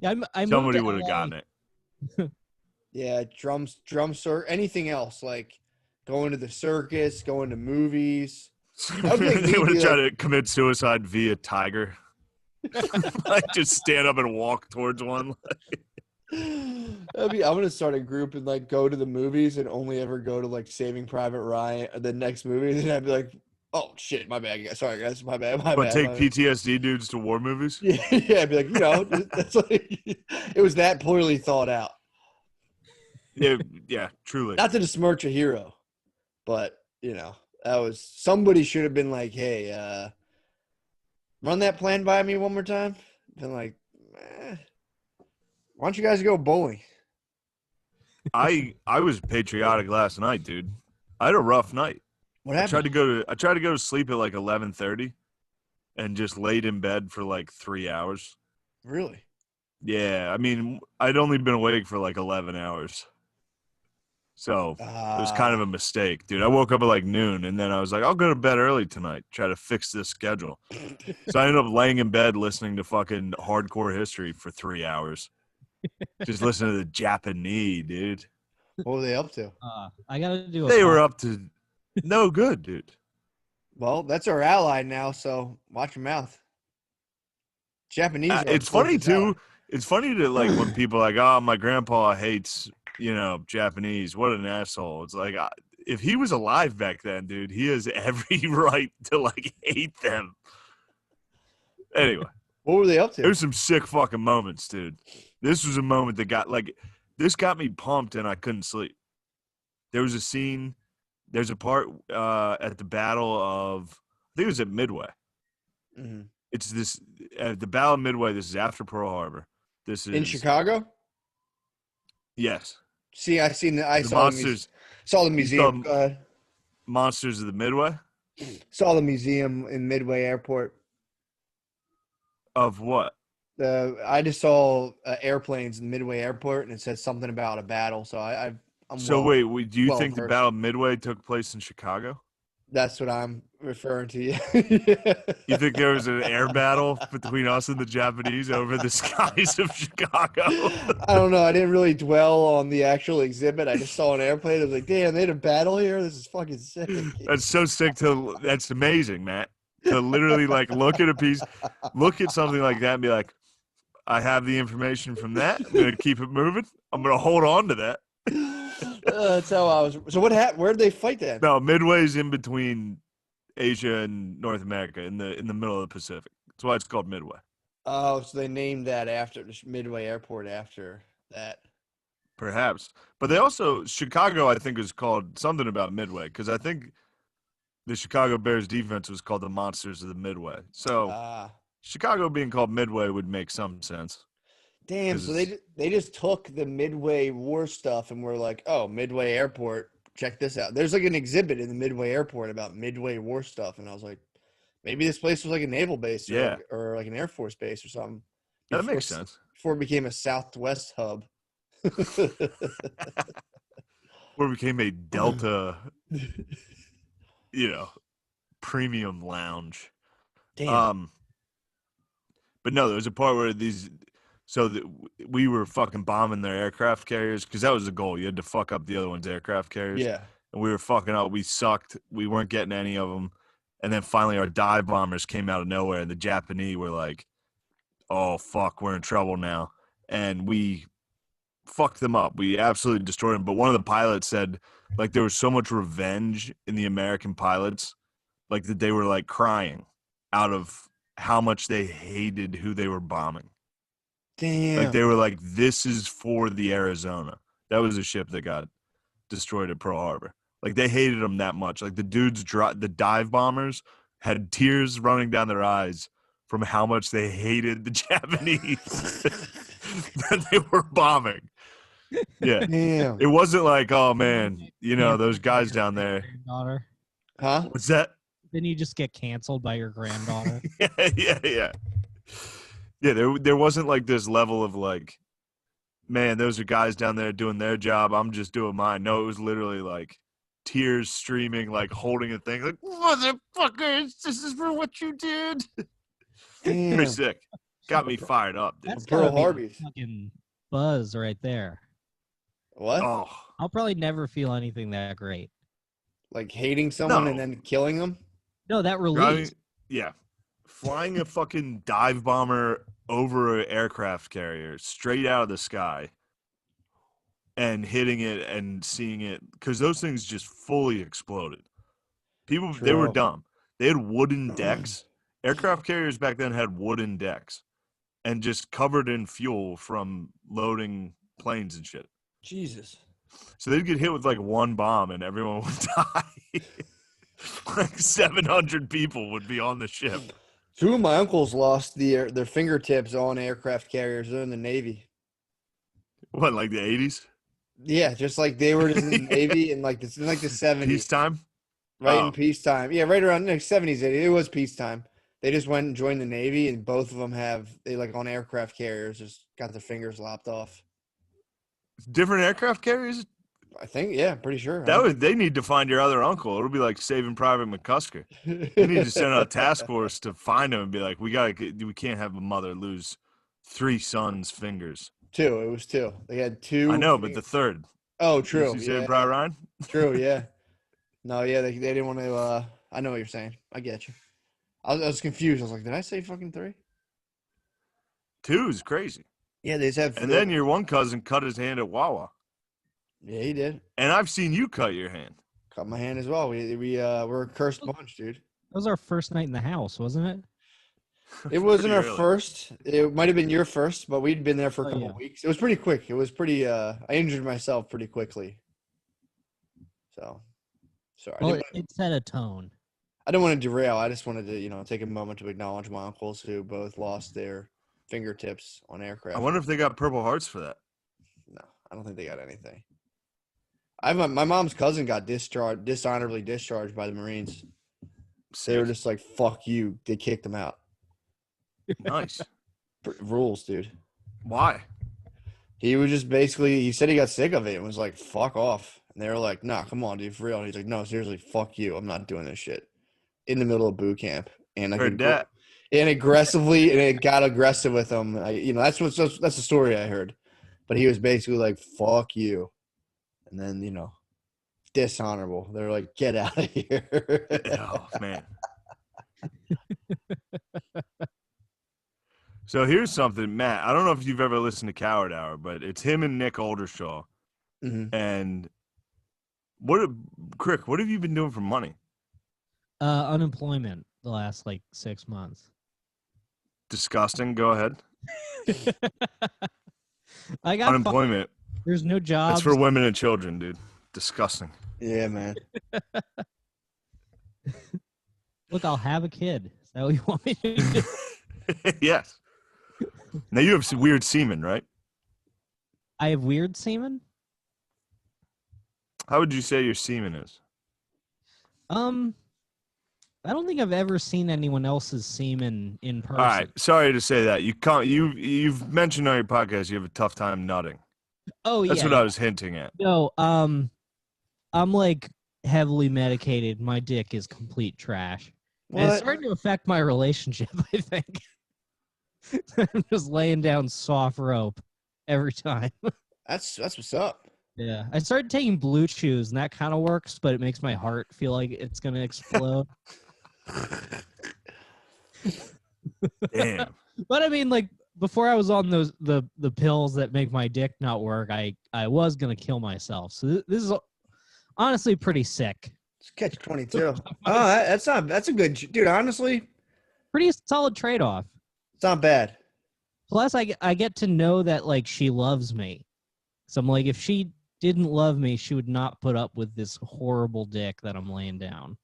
Yeah, somebody would have gotten it. Yeah, or anything else, like going to the circus, going to movies. They would have tried to commit suicide via tiger. Like just stand up and walk towards one. I'm gonna start a group and like go to the movies and only ever go to like Saving Private Ryan or the next movie, and I'd be like, "Oh shit, my bad, sorry guys, my bad." But take PTSD dudes to war movies. Yeah, I'd be like, that's like, it was that poorly thought out. Yeah, truly. Not to besmirch a hero, but somebody should have been like, "Hey, run that plan by me one more time." Been like, why don't you guys go bowling? I was patriotic last night, dude. I had a rough night. What happened? I tried to go to sleep at like 11:30 and just laid in bed for like 3 hours. Really? Yeah, I mean, I'd only been awake for like 11 hours. So it was kind of a mistake, dude. I woke up at like noon, and then I was like, I'll go to bed early tonight, try to fix this schedule. So I ended up laying in bed listening to fucking hardcore history for 3 hours. Just listening to the Japanese, dude. What were they up to? I gotta do. They were up to no good, dude. Well, that's our ally now, so watch your mouth. Japanese. It's funny too. It's funny to like when people are like, oh, my grandpa hates, Japanese. What an asshole. It's like if he was alive back then, dude, he has every right to like hate them. Anyway, What were they up to? there's some sick fucking moments, dude. This was a moment that got me pumped and I couldn't sleep. There was a scene. There's a part at the Battle of, I think it was at Midway. Mm-hmm. It's this at the Battle of Midway. This is after Pearl Harbor. This is In Chicago. Yes. See, I Monsters. Saw the museum. Monsters of the Midway. Saw the museum in Midway Airport. Of what? I just saw airplanes in Midway Airport, and it said something about a battle. So I'm so well, wait, do you well think the versed. Battle of Midway took place in Chicago? That's what I'm referring to. Yeah. You think there was an air battle between us and the Japanese over the skies of Chicago? I don't know. I didn't really dwell on the actual exhibit. I just saw an airplane. I was like, damn, they had a battle here? This is fucking sick. That's so sick. That's amazing, Matt. To literally like look at something like that and be like, I have the information from that. I'm going to keep it moving. I'm going to hold on to that. That's how I was. So what happened? Where did they fight then? No, Midway's in between Asia and North America in the middle of the Pacific. That's why it's called Midway. Oh, so they named that after the Midway Airport after that. Perhaps. But they also, Chicago, I think, is called something about Midway because I think the Chicago Bears defense was called the Monsters of the Midway. So Chicago being called Midway would make some sense. Damn, so they just took the Midway War stuff and were like, oh, Midway Airport, check this out. There's like an exhibit in the Midway Airport about Midway War stuff. And I was like, maybe this place was like a naval base or like an Air Force base or something. That makes sense. Before it became a Southwest hub. Or became a Delta, premium lounge. Damn. But no, there was a part where we were fucking bombing their aircraft carriers because that was the goal. You had to fuck up the other one's aircraft carriers. Yeah. And we were fucking up. We sucked. We weren't getting any of them. And then finally our dive bombers came out of nowhere. And the Japanese were like, oh, fuck, we're in trouble now. And we fucked them up. We absolutely destroyed them. But one of the pilots said, like, there was so much revenge in the American pilots, like, that they were, like, crying out of how much they hated who they were bombing. Damn. Like, they were like, this is for the Arizona. That was a ship that got destroyed at Pearl Harbor. Like, they hated them that much. Like, the dudes, the dive bombers had tears running down their eyes from how much they hated the Japanese that they were bombing. Yeah. Damn. It wasn't like, oh, man, those guys down there. Granddaughter. Huh? What's that? Then you just get canceled by your granddaughter. Yeah. Yeah, there wasn't like this level of like, man, those are guys down there doing their job. I'm just doing mine. No, it was literally like tears streaming, like holding a thing, like, motherfuckers, this is for what you did. You're sick. Got me fired up, dude. That's Pearl gotta be Harbor's. fucking buzz right there. What? Oh, I'll probably never feel anything that great. Like hating someone No. and then killing them? No, that release. yeah. Flying a fucking dive bomber over an aircraft carrier straight out of the sky and hitting it and seeing it, because those things just fully exploded. People, they were dumb. They had wooden decks. Aircraft carriers back then had wooden decks and just covered in fuel from loading planes and shit. Jesus. So they'd get hit with like one bomb and everyone would die. Like 700 people would be on the ship. Two of my uncles lost their fingertips on aircraft carriers. They're in the Navy. What, like the 80s? Yeah, just like they were just in the Navy in like the 70s. Peacetime? Right in peacetime. Yeah, right around the 70s. It was peacetime. They just went and joined the Navy, and both of them they like on aircraft carriers just got their fingers lopped off. Different aircraft carriers? I think, yeah, pretty sure. They need to find your other uncle. It'll be like Saving Private McCusker. They need to send out a task force to find him and be like, we can't have a mother lose 3 sons' fingers. 2. It was 2. They had 2. I know, but the third. Oh, true. You see Saving Private Ryan? True, yeah. No, yeah, they didn't want to. I know what you're saying. I get you. I was confused. I was like, did I say fucking 3? 2 is crazy. Yeah, they just have. And then your one cousin cut his hand at Wawa. Yeah, he did. And I've seen you cut your hand. Cut my hand as well. We're a cursed bunch, dude. That was our first night in the house, wasn't it? It wasn't Pretty our early. first. It might have been your first, but we'd been there for a Oh, couple yeah. weeks. It was pretty quick. It was pretty. I injured myself pretty quickly. So, sorry. Well, it set a tone. I don't want to derail. I just wanted to, take a moment to acknowledge my uncles who both lost their fingertips on aircraft. I wonder if they got Purple Hearts for that. No, I don't think they got anything. My mom's cousin got dishonorably discharged by the Marines. They were Sick. just like, "Fuck you." They kicked him out. Nice. Rules, dude. Why? He was just basically. He said he got sick of it and was like, "Fuck off." And they were like, "Nah, come on, dude, for real." And he's like, "No, seriously, fuck you. I'm not doing this shit." In the middle of boot camp, and like, Heard that. and aggressively, and it got aggressive with him. That's the story I heard. But he was basically like, "Fuck you," and then dishonorable. They're like, "Get out of here." Oh man. So here's something, Matt. I don't know if you've ever listened to Coward Hour, but it's him and Nick Oldershaw. Mhm. And Crick, what have you been doing for money? Unemployment the last 6 months. Disgusting. Go ahead. I got Unemployment. There's no jobs. That's for women and children, dude. Disgusting. Yeah, man. Look, I'll have a kid. Is that what you want me to do? Yes. Now you have some weird semen, right? I have weird semen? How would you say your semen is? I don't think I've ever seen anyone else's semen in person. All right. Sorry to say that. You've mentioned on your podcast you have a tough time nutting. Oh, yeah. That's what I was hinting at. No, I'm heavily medicated. My dick is complete trash. And it's starting to affect my relationship, I think. I'm just laying down soft rope every time. That's what's up. Yeah. I started taking blue chews, and that kind of works, but it makes my heart feel like it's going to explode. Damn. But I mean, before I was on the pills that make my dick not work, I was going to kill myself. So this is honestly pretty sick. It's catch 22. That's a good dude. Honestly, Pretty solid trade-off. it's not bad. Plus, I get to know that she loves me. So I'm like, if she didn't love me, she would not put up with this horrible dick that I'm laying down.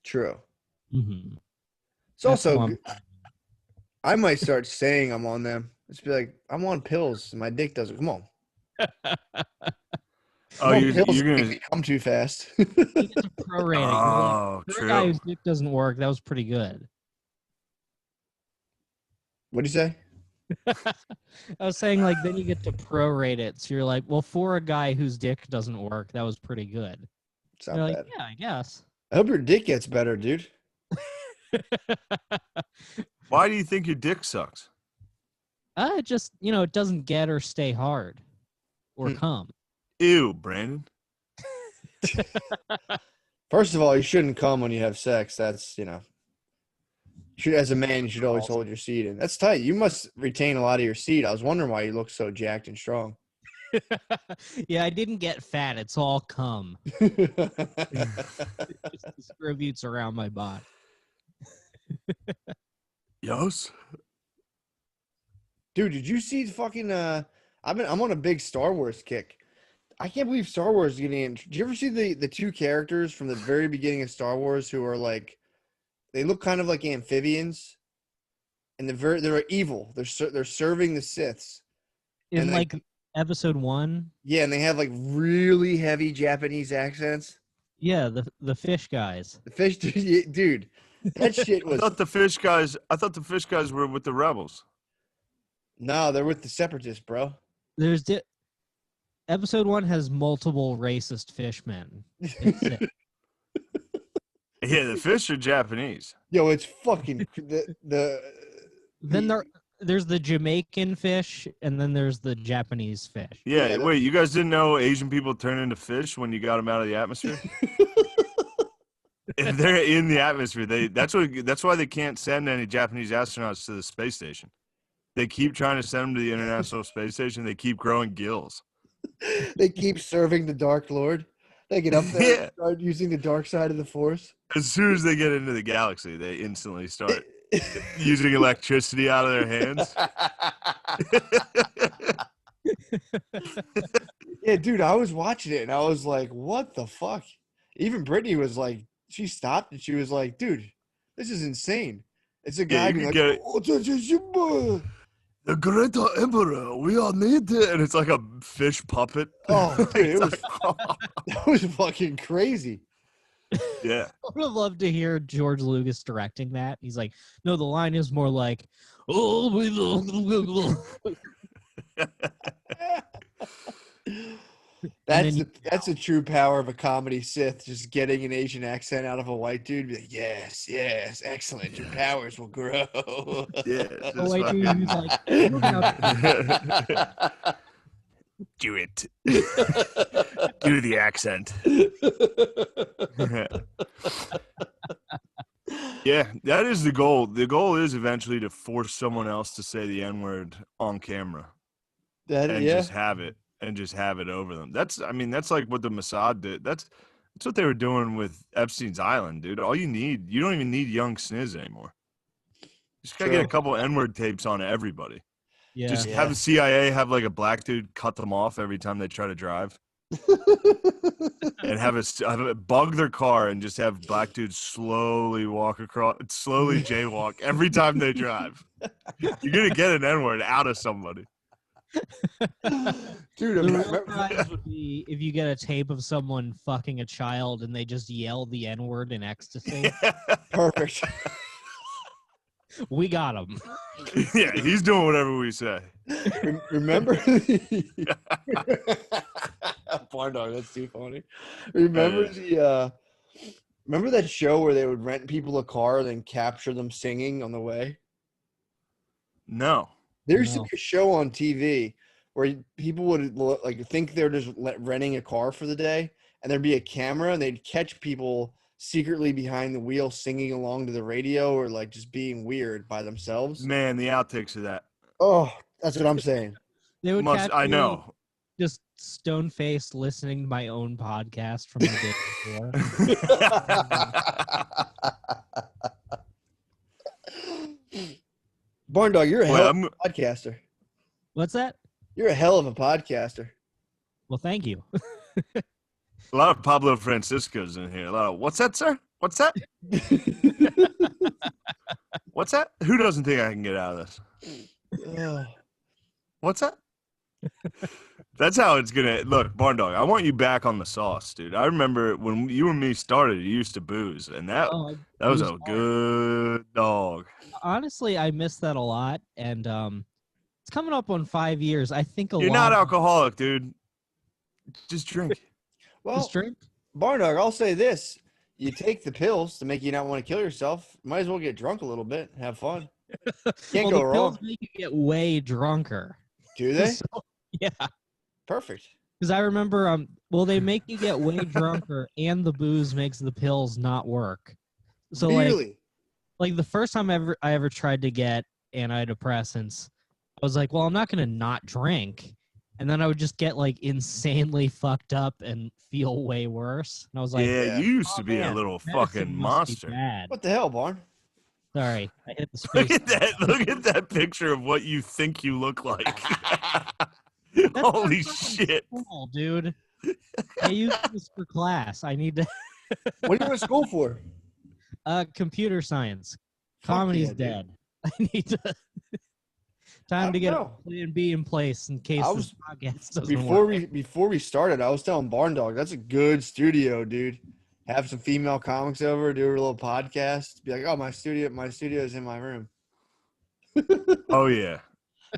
True. Mm-hmm. It's also. I might start saying I'm on them. Just be like, I'm on pills, and my dick doesn't. Come on. You're gonna come too fast. You get to prorate it. Oh, For a guy true. whose dick doesn't work, that was pretty good. What'd you say? I was saying, then you get to prorate it. So you're like, well, for a guy whose dick doesn't work, that was pretty good. It's not You're bad. like, yeah, I guess. I hope your dick gets better, dude. Why do you think your dick sucks? It just, it doesn't get or stay hard or come. Ew, Brandon. First of all, you shouldn't come when you have sex. That's as a man, you should always hold your seed in. That's tight. You must retain a lot of your seed. I was wondering why you look so jacked and strong. Yeah, I didn't get fat. It's all cum. It just distributes around my body. Yes. Dude, did you see fucking I'm on a big Star Wars kick. I can't believe Star Wars is getting in. Did you ever see the two characters from the very beginning of Star Wars who are they look kind of like amphibians, and they're evil. They're serving the Siths. In and episode 1? Yeah, and they have really heavy Japanese accents. Yeah, the fish guys. The fish dude. That shit was I thought the fish guys were with the rebels. No, they're with the separatists, bro. There's episode 1 has multiple racist fishmen. It's sick. Yeah, the fish are Japanese. Yo, it's fucking Then there's the Jamaican fish, and then there's the Japanese fish. Yeah, wait, you guys didn't know Asian people turn into fish when you got them out of the atmosphere? If they're in the atmosphere, that's why they can't send any Japanese astronauts to the space station. They keep trying to send them to the International Space Station. They keep growing gills. They keep serving the Dark Lord. They get up there Yeah. and start using the dark side of the force. As soon as they get into the galaxy, they instantly start using electricity out of their hands. Yeah, dude, I was watching it and I was like, what the fuck? Even Brittany was like, she stopped and she was like, dude, this is insane. It's a guy you being could like, get it. oh, The great emperor, we all need it. And it's like a fish puppet. oh, dude, it was, like, that was fucking crazy. yeah. I would have loved to hear George Lucas directing that. He's like, no, the line is more like, oh, we That's a true power of a comedy Sith, just getting an Asian accent out of a white dude. Be like, yes, excellent. Your powers will grow. Yeah. oh, wait, dude, he's like, Do it. Do the accent. Yeah, that is the goal. The goal is eventually to force someone else to say the N-word on camera and just have it over them. That's like what the Mossad did. That's what they were doing with Epstein's Island, dude. You don't even need young sniz anymore. You just gotta get a couple N-word tapes on everybody. yeah. Just have the CIA have like a black dude cut them off every time they try to drive. And have it bug their car and just have black dudes slowly jaywalk every time they drive. You're gonna get an N-word out of somebody. Dude, The real prize would be if you get a tape of someone fucking a child and they just yell the N-word in ecstasy. perfect. We got him. Yeah, he's doing whatever we say. Remember? Barn dog, that's too funny. Remember remember that show where they would rent people a car and then capture them singing on the way? No. There used to be a show on TV where people would like think they're just renting a car for the day, and there'd be a camera and they'd catch people secretly behind the wheel singing along to the radio or like just being weird by themselves. Man, the outtakes of that. Oh, that's what I'm saying. They would catch I me know. just stone-faced listening to my own podcast from the day before. Barn dog, you're a hell of a podcaster. What's that? You're a hell of a podcaster. Well, thank you. A lot of Pablo Francisco's in here. A lot of, what's that, sir? What's that? What's that? Who doesn't think I can get out of this? What's that? That's how it's gonna look, Barn Dog. I want you back on the sauce, dude. I remember when you and me started, you used to booze, and that was a good dog. Honestly, I miss that a lot, and it's coming up on 5 years. I think you're not alcoholic, dude. Just drink. Well, just drink. Barn Dog, I'll say this: you take the pills to make you not want to kill yourself. Might as well get drunk a little bit, have fun. Can't go the wrong. pills make you get way drunker. Do they? So, yeah. Perfect. Because I remember, they make you get way drunker, and the booze makes the pills not work. So really? like the first time I ever tried to get antidepressants, I was like, well, I'm not gonna not drink, and then I would just get like insanely fucked up and feel way worse. And I was like, yeah, you used to be a little fucking monster. What the hell, Barn? Sorry, I hit the space. Look at that picture of what you think you look like. Holy shit, cool, dude! I use this for class. I need to. What are you in school for? Computer science. Comedy's dead. I need to. Time to get a plan B in place in case this podcast doesn't work. Before we started, I was telling Barn Dog that's a good studio, dude. Have some female comics over, do a little podcast. Be like, oh, my studio is in my room. Oh yeah.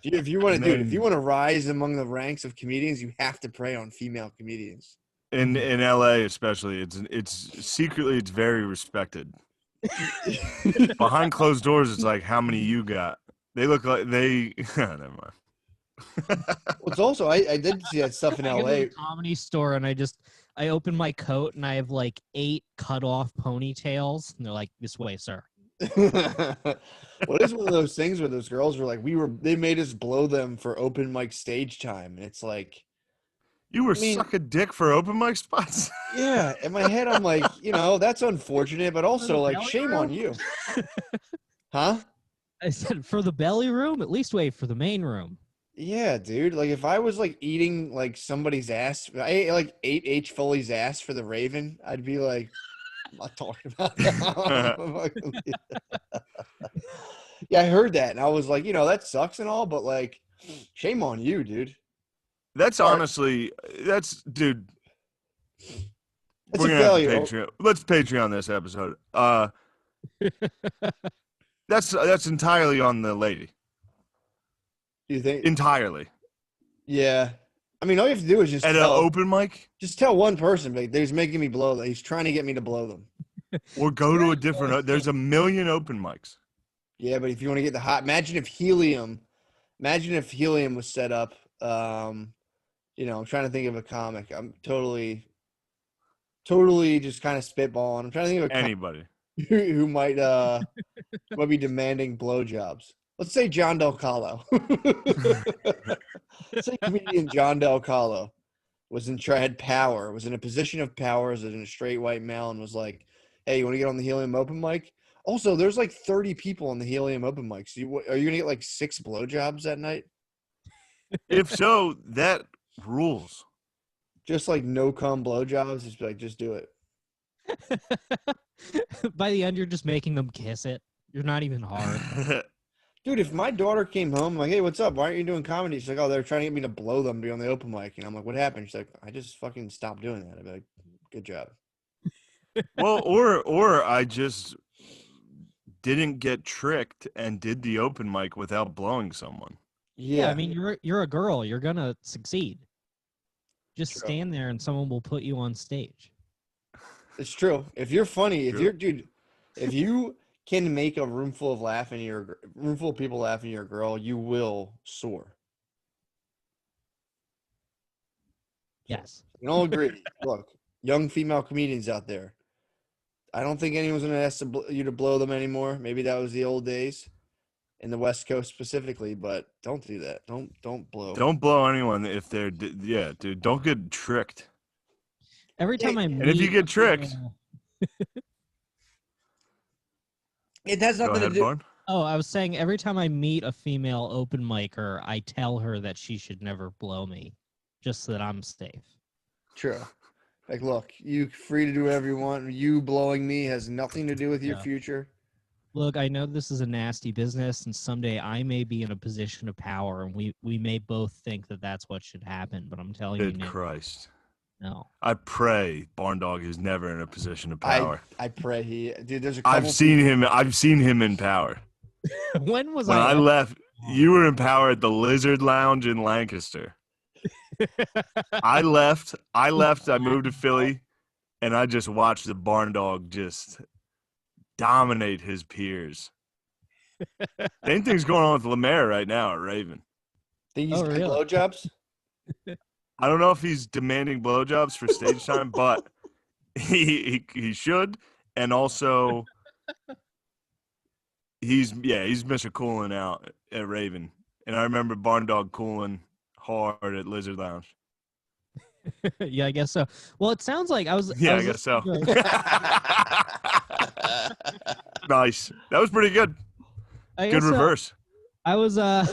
If you want to rise among the ranks of comedians, you have to prey on female comedians. In LA especially, it's secretly it's very respected. Behind closed doors, it's like, how many you got? They look like they. Never mind. Well, it's also I did see that stuff in I LA. go to the comedy store and I open my coat and I have like 8 cut off ponytails and they're like, this way, sir. What is one of those things where those girls were like, they made us blow them for open mic stage time, and it's like, You were I mean- sucking dick for open mic spots? Yeah, in my head, I'm like, that's unfortunate, but also like, belly shame room? on you. Huh? I said for the belly room, at least wait for the main room. Yeah, dude. Like if I was like eating like somebody's ass, I ate H. Foley's ass for the Raven, I'd be like, I'm not talking about that. Yeah, I heard that, and I was like, that sucks and all, but like, shame on you, dude. That's Sorry. honestly, dude. It's We're a gonna have to failure. Patreon. Let's Patreon this episode. That's entirely on the lady. Do you think? Entirely. Yeah. I mean, all you have to do is just At an open mic, just tell one person, like, he's making me blow them. He's trying to get me to blow them. or go to a different. There's a million open mics. Yeah, but if you want to get the hot, imagine if helium was set up. I'm trying to think of a comic. I'm totally just kind of spitballing. I'm trying to think of a comic Anybody. who might be demanding blowjobs. Let's say John Del Calo. Let's say comedian John Del Calo had power, was in a position of power as a straight white male, and was like, "Hey, you want to get on the Helium open mic?" Also, there's like 30 people on the Helium open mic. So are you gonna get like 6 blowjobs that night? If so, that rules. Just like no cum blowjobs. Just be like, just do it. By the end, you're just making them kiss it. You're not even hard. Dude, if my daughter came home, I'm like, hey, what's up? Why aren't you doing comedy? She's like, oh, they're trying to get me to blow them to be on the open mic. And I'm like, what happened? She's like, I just fucking stopped doing that. I'd be like, good job. Well, or I just didn't get tricked and did the open mic without blowing someone. Yeah, I mean, you're a girl. You're gonna succeed. Just True. stand there, and someone will put you on stage. It's true. If you're funny, True. if you can make a room full of people laughing at your girl, you will soar. Yes. We all agree. Look, young female comedians out there. I don't think anyone's going to ask you to blow them anymore. Maybe that was the old days in the West Coast specifically, but don't do that. Don't blow. Don't blow anyone if they're dude. Don't get tricked. Every time I meet, and if you get tricked, it has go nothing ahead, to do. Barn. Oh, I was saying every time I meet a female open micer, I tell her that she should never blow me, just so that I'm safe. True. Like, look, you free to do whatever you want. You blowing me has nothing to do with your future. Look, I know this is a nasty business, and someday I may be in a position of power, and we may both think that that's what should happen. But I'm telling you Good now, Christ. no. I pray Barn Dog is never in a position of power. I pray dude. There's a couple I've seen him in power. When was When I ever- left, you were in power at the Lizard Lounge in Lancaster. I left. I moved to Philly, and I just watched the Barn Dog just dominate his peers. Same thing's going on with Lemaire right now at Raven. Think he's getting really? blowjobs? I don't know if he's demanding blowjobs for stage time, but he should, and also he's Mr. Cooling out at Raven, and I remember Barn Dog cooling hard at Lizard Lounge. Yeah, I guess so. Well, it sounds like I guess so. Nice. That was pretty good. Good reverse. I was I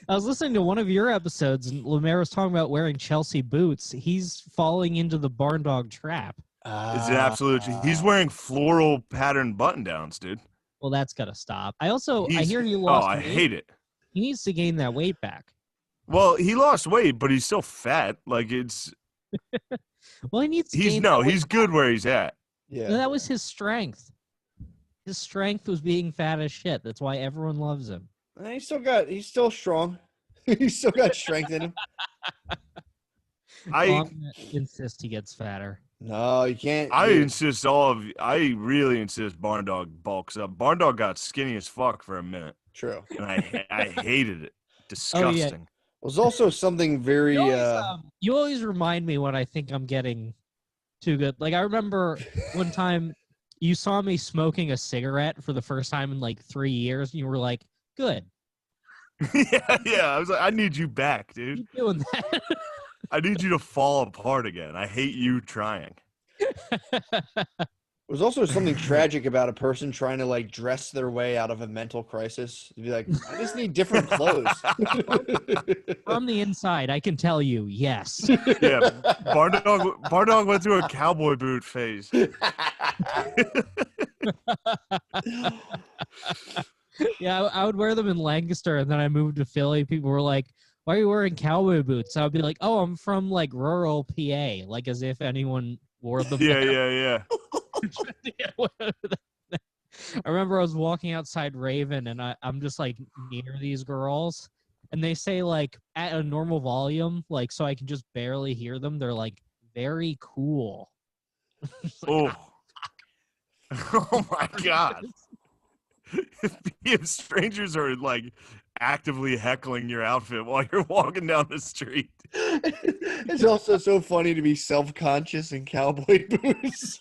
was listening to one of your episodes, and Lemaire was talking about wearing Chelsea boots. He's falling into the Barn Dog trap. It's an absolute. He's wearing floral pattern button downs, dude. Well, that's gotta stop. I hear he lost. I weight. hate it. He needs to gain that weight back. Well, he lost weight, but he's still fat. Like it's. Well, he needs. To He's gain that weight he's good where he's at. Yeah. That was his strength. His strength was being fat as shit. That's why everyone loves him. He's still strong. He's still got strength in him. I'm gonna insist he gets fatter. No, you can't. I really insist Barn Dog bulks up. Barn Dog got skinny as fuck for a minute. True. And I hated it. Disgusting. It was also something very. You always remind me when I think I'm getting too good. Like I remember one time you saw me smoking a cigarette for the first time in like 3 years, and you were like, "Good." yeah. I was like, I need you back, dude. Keep doing that. I need you to fall apart again. I hate you trying. There's also something tragic about a person trying to like dress their way out of a mental crisis. To be like, I just need different clothes. From the inside, I can tell you, yes. Yeah, Barn Dog went through a cowboy boot phase. Yeah, I would wear them in Lancaster, and then I moved to Philly. People were like, "Why are you wearing cowboy boots?" I would be like, "Oh, I'm from like rural PA," like as if anyone wore them. Yeah. I remember I was walking outside Raven, and I'm just like near these girls, and they say like at a normal volume, like so I can just barely hear them. They're like very cool. Oh. Oh my God. If strangers are like actively heckling your outfit while you're walking down the street. It's also so funny to be self-conscious in cowboy boots.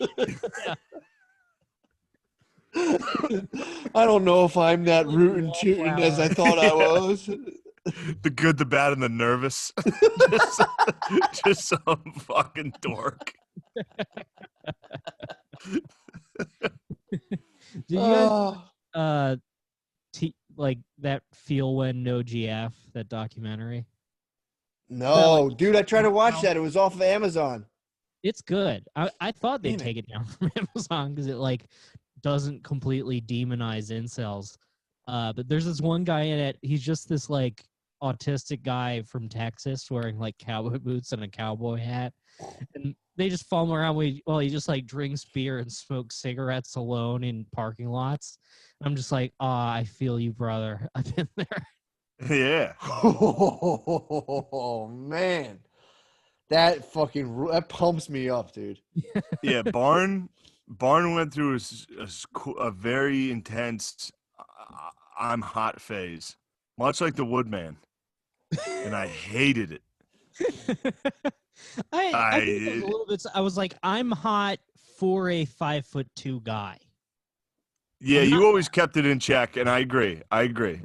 I don't know if I'm that rootin' tootin' as I thought I was. The good, the bad, and the nervous. just some fucking dork. Did you guys like that Feel When No GF, that documentary? No, dude, I tried to watch that. It was off of Amazon. It's good. I thought they'd Damn it. take it down from Amazon because it like doesn't completely demonize incels. But there's this one guy in it. He's just this like autistic guy from Texas wearing like cowboy boots and a cowboy hat, and they just follow him around while he just like drinks beer and smokes cigarettes alone in parking lots. And I'm just like, I feel you, brother. I've been there. Yeah. Oh man, that pumps me up, dude. Yeah, Barn went through a very intense I'm hot phase, much like the Woodman, and I hated it. I think it was a little bit. I was like, I'm hot for a 5'2" guy. Yeah, you always kept it in check, and I agree. You're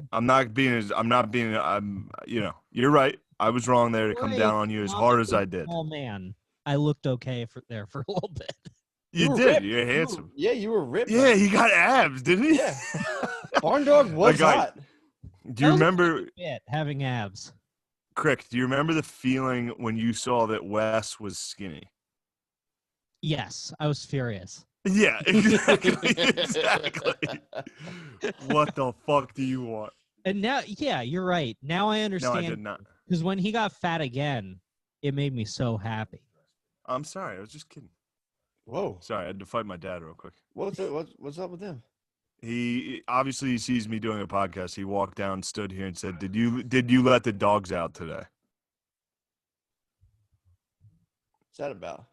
right. I was wrong there to come down on you as hard as I did. Oh man, I looked okay for a little bit. You did. Ripped. You're handsome. You were ripped. Yeah, he got abs, didn't he? Yeah. Barn Dog was hot. Do you remember having abs? Crick, do you remember the feeling when you saw that Wes was skinny? Yes, I was furious. Yeah, exactly. What the fuck do you want? And now, yeah, you're right. Now I understand. No, I did not. Because when he got fat again, it made me so happy. I'm sorry. I was just kidding. Whoa. Sorry, I had to fight my dad real quick. What's up with him? He obviously sees me doing a podcast. He walked down, stood here, and said, "Did you let the dogs out today?" What's that about?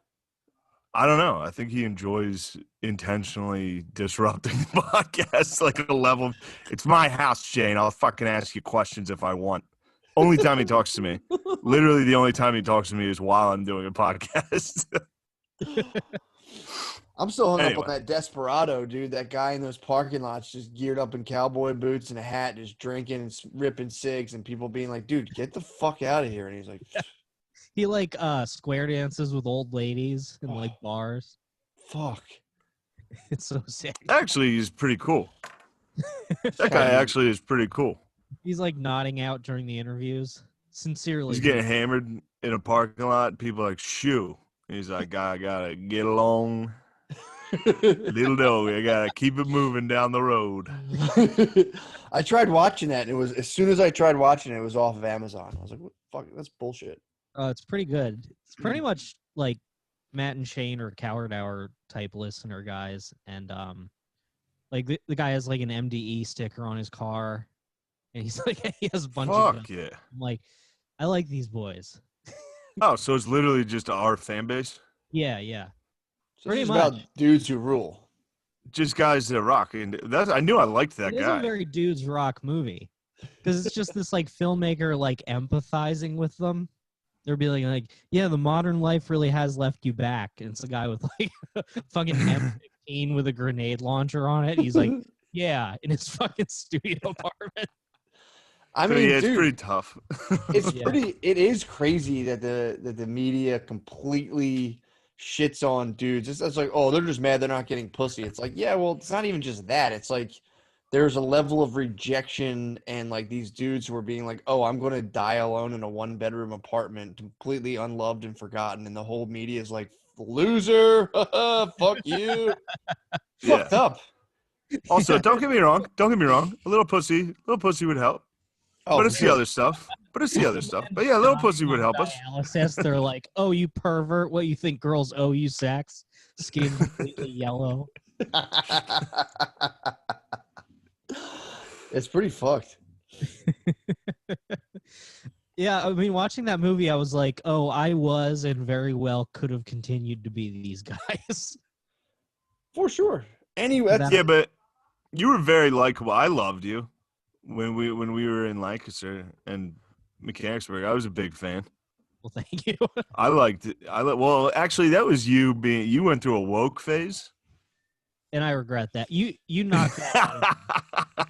I don't know. I think he enjoys intentionally disrupting the podcast, like a level. It's my house, Shane. I'll fucking ask you questions if I want. Only time he talks to me. Literally the only time he talks to me is while I'm doing a podcast. I'm still hung up on that Desperado, dude. That guy in those parking lots just geared up in cowboy boots and a hat, just drinking and ripping cigs, and people being like, dude, get the fuck out of here. And he's like... He like square dances with old ladies in like bars. Fuck. It's so sick. Actually, he's pretty cool. That guy actually is pretty cool. He's like nodding out during the interviews. Sincerely. He's getting hammered in a parking lot. People are like, shoo. He's like, I gotta get along. Little dog, I gotta keep it moving down the road. I tried watching that, and it was as soon as I tried watching it, it was off of Amazon. I was like, what the fuck? That's bullshit. It's pretty good. It's pretty much like Matt and Shane or Coward Hour type listener guys, and like the guy has like an MDE sticker on his car, and he's like he has a bunch of them. Yeah. I'm like, I like these boys. Oh, so it's literally just our fan base? Yeah. So pretty much about dudes who rule. Just guys that rock, and I knew I liked that guy. It's a very dudes rock movie because it's just this like filmmaker like empathizing with them. They're being like, yeah, the modern life really has left you back. And it's a guy with like a fucking M15 with a grenade launcher on it. He's like, yeah, in his fucking studio apartment. I So mean, yeah, it's dude, pretty tough. Yeah. it is crazy that the media completely shits on dudes. It's like, oh, they're just mad they're not getting pussy. It's like, yeah, well, it's not even just that. It's like there's a level of rejection and like these dudes who are being like, oh, I'm gonna die alone in a 1-bedroom apartment, completely unloved and forgotten, and the whole media is like, loser, fuck you, Yeah. fucked up. Also, don't get me wrong. Don't get me wrong. A little pussy would help. Oh, But for it's the sure. other stuff. But yeah, a little pussy would help us. Dialysis. They're like, oh, you pervert. What, you think girls owe you sex? Skin completely yellow. It's pretty fucked. Yeah, I mean, watching that movie, I was like, oh, I was and very well could have continued to be these guys. For sure. Anyway, That- Yeah, but you were very likable. I loved you when we were in Lancaster and Mechanicsburg. I was a big fan. Well, thank you. I liked it. Well, actually, that was you went through a woke phase. And I regret that. You knocked that out.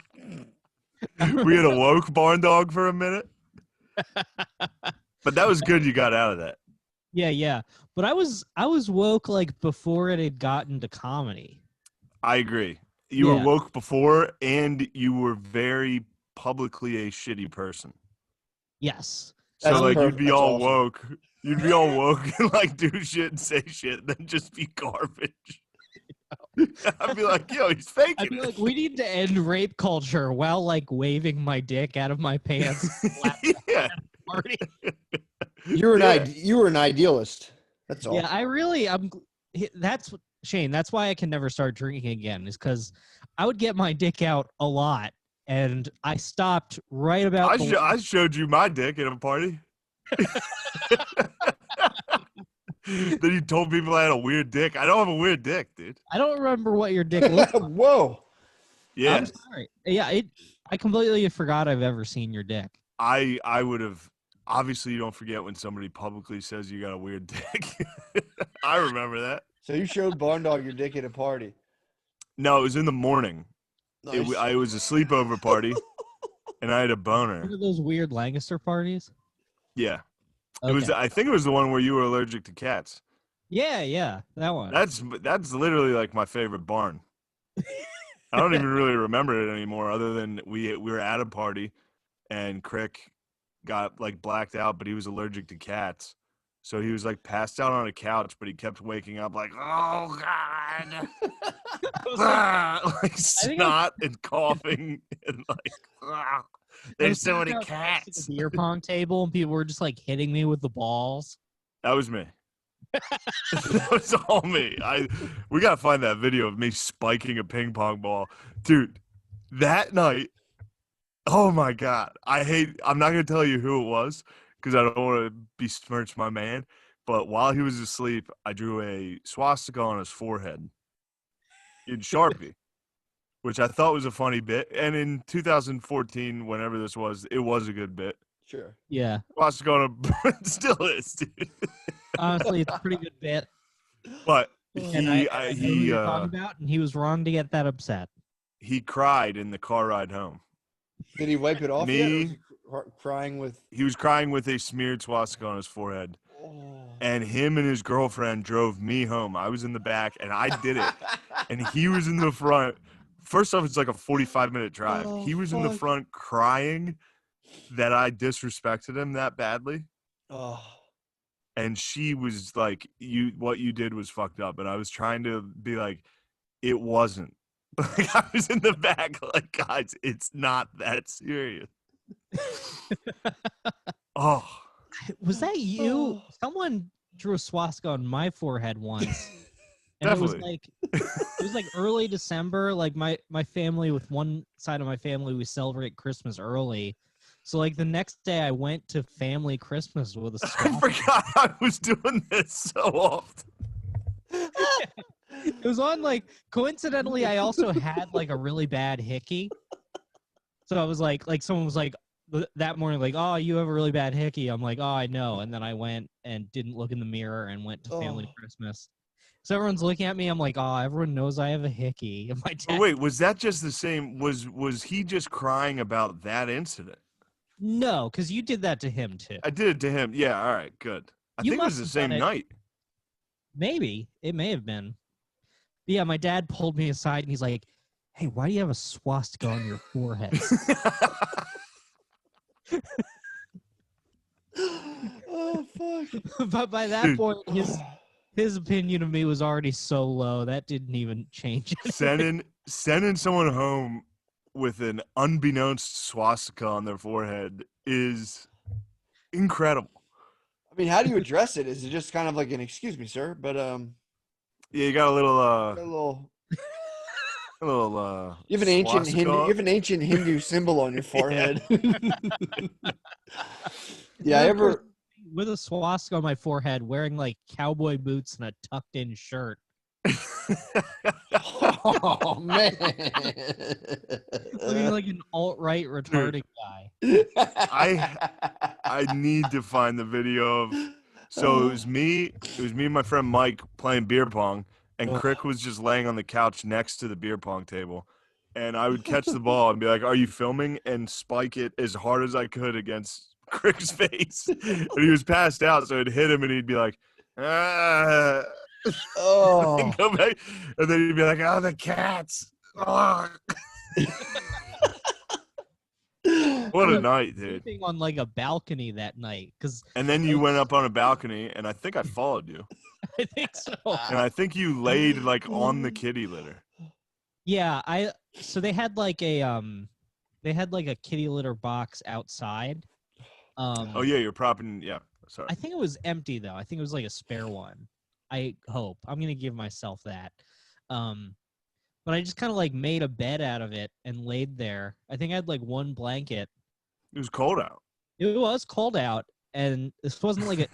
We had a woke barn dog for a minute. But that was good you got out of that. Yeah. But I was woke like before it had gotten to comedy. I agree. You were Yeah. woke before, and you were very publicly a shitty person. Yes. So That's like perfect. you'd be That's all awesome. woke. You'd be all woke and like do shit and say shit, and then just be garbage. I'd be like, yo, he's faking I'd be it. like, we need to end rape culture while like waving my dick out of my pants. Yeah. Party. You were Yeah. you were an idealist. That's all. Yeah, that's Shane, that's why I can never start drinking again, is because I would get my dick out a lot, and I stopped right about I showed you my dick at a party. Then you told people I had a weird dick. I don't have a weird dick, dude. I don't remember what your dick looked like. Whoa. Yeah. I'm sorry. Yeah, I completely forgot I've ever seen your dick. I would have. Obviously, you don't forget when somebody publicly says you got a weird dick. I remember that. So you showed Barn Dog your dick at a party. No, it was in the morning. Nice. It was a sleepover party, and I had a One boner. of those weird Lancaster parties. Yeah, Okay. it was. I think it was the one where you were allergic to cats. Yeah, that one. That's literally like my favorite barn. I don't even really remember it anymore, other than we were at a party, and Crick got like blacked out, but he was allergic to cats. So he was like passed out on a couch, but he kept waking up like, oh God. Like snot and coughing and like, there's so many cats. The beer pong table, and people were just like hitting me with the balls. That was me. That was all me. We gotta find that video of me spiking a ping pong ball. Dude, that night, oh my God. I'm not gonna tell you who it was because I don't want to besmirch my man. But while he was asleep, I drew a swastika on his forehead in Sharpie, which I thought was a funny bit. And in 2014, whenever this was, it was a good bit. Sure. Yeah, Swastika on a still is, dude. honestly, it's a pretty good bit. But And I know who you're talking about, and he was wrong to get that upset. he cried in the car ride home. Did he wipe it off? Me? Yet, or was he crying with? He was crying with a smeared swastika on his forehead. Oh. And him and his girlfriend drove me home. I was in the back, and I did it. And he was in the front. First off, it's like a 45-minute drive. Oh, He was in the fuck. front crying that I disrespected him that badly. Oh. And she was like, what you did was fucked up. And I was trying to be like, it wasn't. Like, I was in the back like, guys, it's not that serious. Oh. Was that you? Oh. Someone drew a swastika on my forehead once. And Definitely. it was like early December. Like my family, with one side of my family, we celebrate Christmas early. So like the next day I went to family Christmas with a I swastika. forgot I was doing this so often. It was on like, coincidentally, I also had like a really bad hickey. So I was like someone was like that morning, like, oh, you have a really bad hickey. I'm like, oh, I know. And then I went and didn't look in the mirror and went to family Christmas. So everyone's looking at me. I'm like, oh, everyone knows I have a hickey. And my dad, Oh, wait, was that just the same? Was he just crying about that incident? No, because you did that to him too. I did it to him. Yeah, all right, good. I You think it was must the have same done it. night. Maybe. It may have been. But yeah, my dad pulled me aside and he's like, hey, why do you have a swastika on your forehead? Oh fuck! But by that Dude. point, his opinion of me was already so low that didn't even change anything. Sending someone home with an unbeknownst swastika on their forehead is incredible. I mean, how do you address it? Is it just kind of like an "excuse me, sir"? But Yeah, you got a little a little. You have an ancient Hindu symbol on your forehead. Yeah, And of course, with a swastika on my forehead, wearing like cowboy boots and a tucked in shirt. Oh man, Looking like an alt-right retarded guy. I need to find the video of. So it was me and my friend Mike playing beer pong, and Crick was just laying on the couch next to the beer pong table, and I would catch the ball and be like, "Are you filming?" and spike it as hard as I could against Crick's face, and he was passed out, so it'd hit him, and he'd be like, "Ah." Oh. And go back, and then he'd be like, "Oh, the cats." Oh. What a night, dude. Sleeping on like a balcony that night. And then you went up on a balcony, and I think I followed you. I think so. And I think you laid like on the kitty litter. Yeah, so they had like a kitty litter box outside. Oh yeah, you're propping. Yeah, sorry. I think it was empty though. I think it was like a spare one. I hope. I'm gonna give myself that. But I just kind of like made a bed out of it and laid there. I think I had like one blanket. It was cold out. It was cold out, and this wasn't like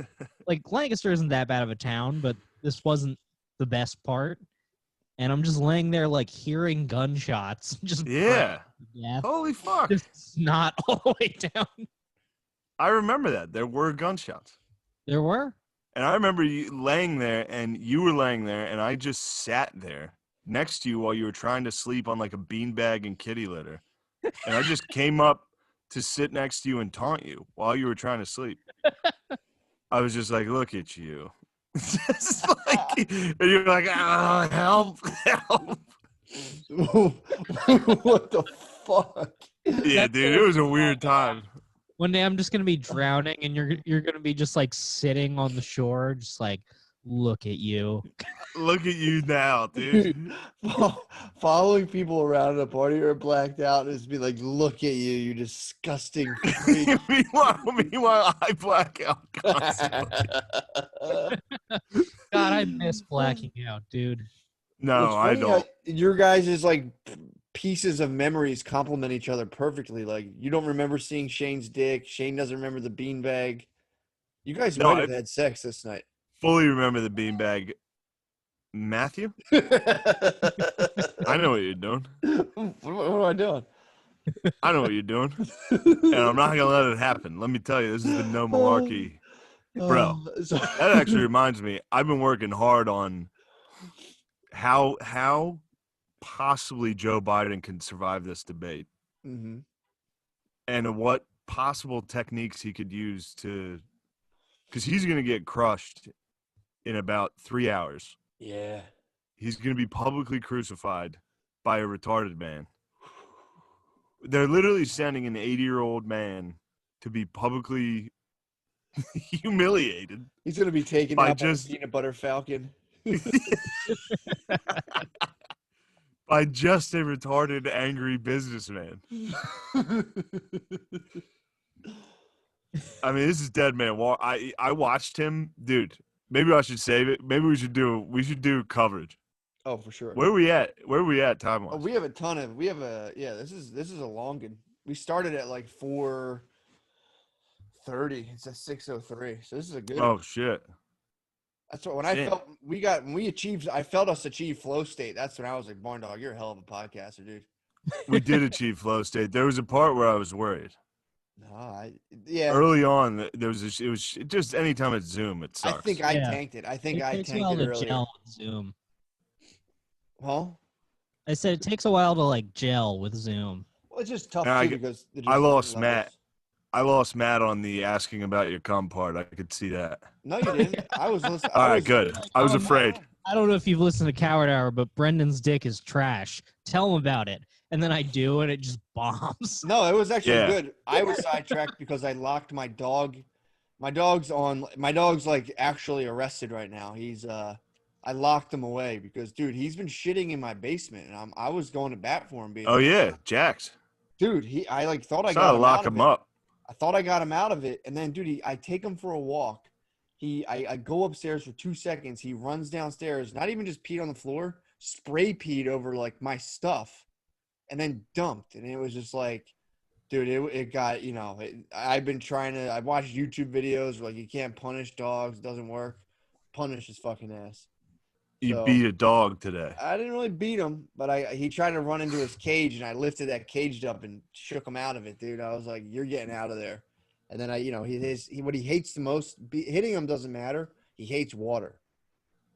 like Lancaster isn't that bad of a town, but this wasn't the best part. And I'm just laying there like hearing gunshots. Just Yeah. Yeah. Holy fuck. Just not all the way down. I remember that. There were gunshots. There were? And I remember you laying there, and you were laying there, and I just sat there next to you while you were trying to sleep on like a beanbag and kitty litter. And I just came up to sit next to you and taunt you while you were trying to sleep. I was just like, look at you. Just like, and you're like, oh, help. What the fuck? Yeah, dude, it was a weird time. One day I'm just gonna be drowning, and you're gonna be just like sitting on the shore, just like, look at you. Look at you now, dude. Following people around at a party or blacked out is be like, look at you, you disgusting freak. meanwhile, I black out constantly. God, I miss blacking out, dude. No, I don't. Your guys is like pieces of memories complement each other perfectly. Like, you don't remember seeing Shane's dick. Shane doesn't remember the beanbag. You guys might have had sex this night. Fully remember the beanbag. Matthew? I know what you're doing. What am I doing? I know what you're doing. And I'm not going to let it happen. Let me tell you, this has been no malarkey. Bro, that actually reminds me, I've been working hard on how possibly Joe Biden can survive this debate. Mm-hmm. And what possible techniques he could use to, because he's going to get crushed in about 3 hours. Yeah. He's going to be publicly crucified by a retarded man. They're literally sending an 80-year-old man to be publicly humiliated. He's going to be taken out by a peanut butter falcon. By just a retarded, angry businessman. I mean, this is Dead Man Walk. I watched him, dude. Maybe I should save it. Maybe we should do coverage. Oh, for sure. Where are we at time wise? Oh, we have this is a long one. We started at like 4:30. It's at 6:03. So this is a good. Oh shit. That's what I felt us achieve flow state. That's when I was like, Barn Dog, you're a hell of a podcaster, dude. We did achieve flow state. There was a part where I was worried. No, Early on, it was just anytime it's Zoom, it sucks. I think I tanked it. I tanked it earlier. Gel with Zoom. Huh? I said it takes a while to like gel with Zoom. Well, it's just tough because because I lost Matt. I lost Matt on the asking about your cum part. I could see that. No, you didn't. I was listening. All right, good. I was afraid. I don't know if you've listened to Coward Hour, but Brendan's dick is trash. Tell him about it. And then I do, and it just bombs. No, it was actually Yeah. good. I was sidetracked because I locked my dog. My dog's like actually arrested right now. I locked him away because, dude, he's been shitting in my basement, and I was going to bat for him. Oh yeah, Jax. Dude, I like thought I Try got to him lock out of him it. up. I thought I got him out of it, and then, dude, I take him for a walk. I go upstairs for 2 seconds. He runs downstairs, not even just peed on the floor, spray peed over like my stuff, and then dumped. And it was just like, dude, it got, I've watched YouTube videos where like you can't punish dogs, it doesn't work. Punish his fucking ass. You So, beat a dog today. I didn't really beat him, but he tried to run into his cage, and I lifted that cage up and shook him out of it, dude. I was like, "You're getting out of there." And then what he hates the most, hitting him doesn't matter. He hates water.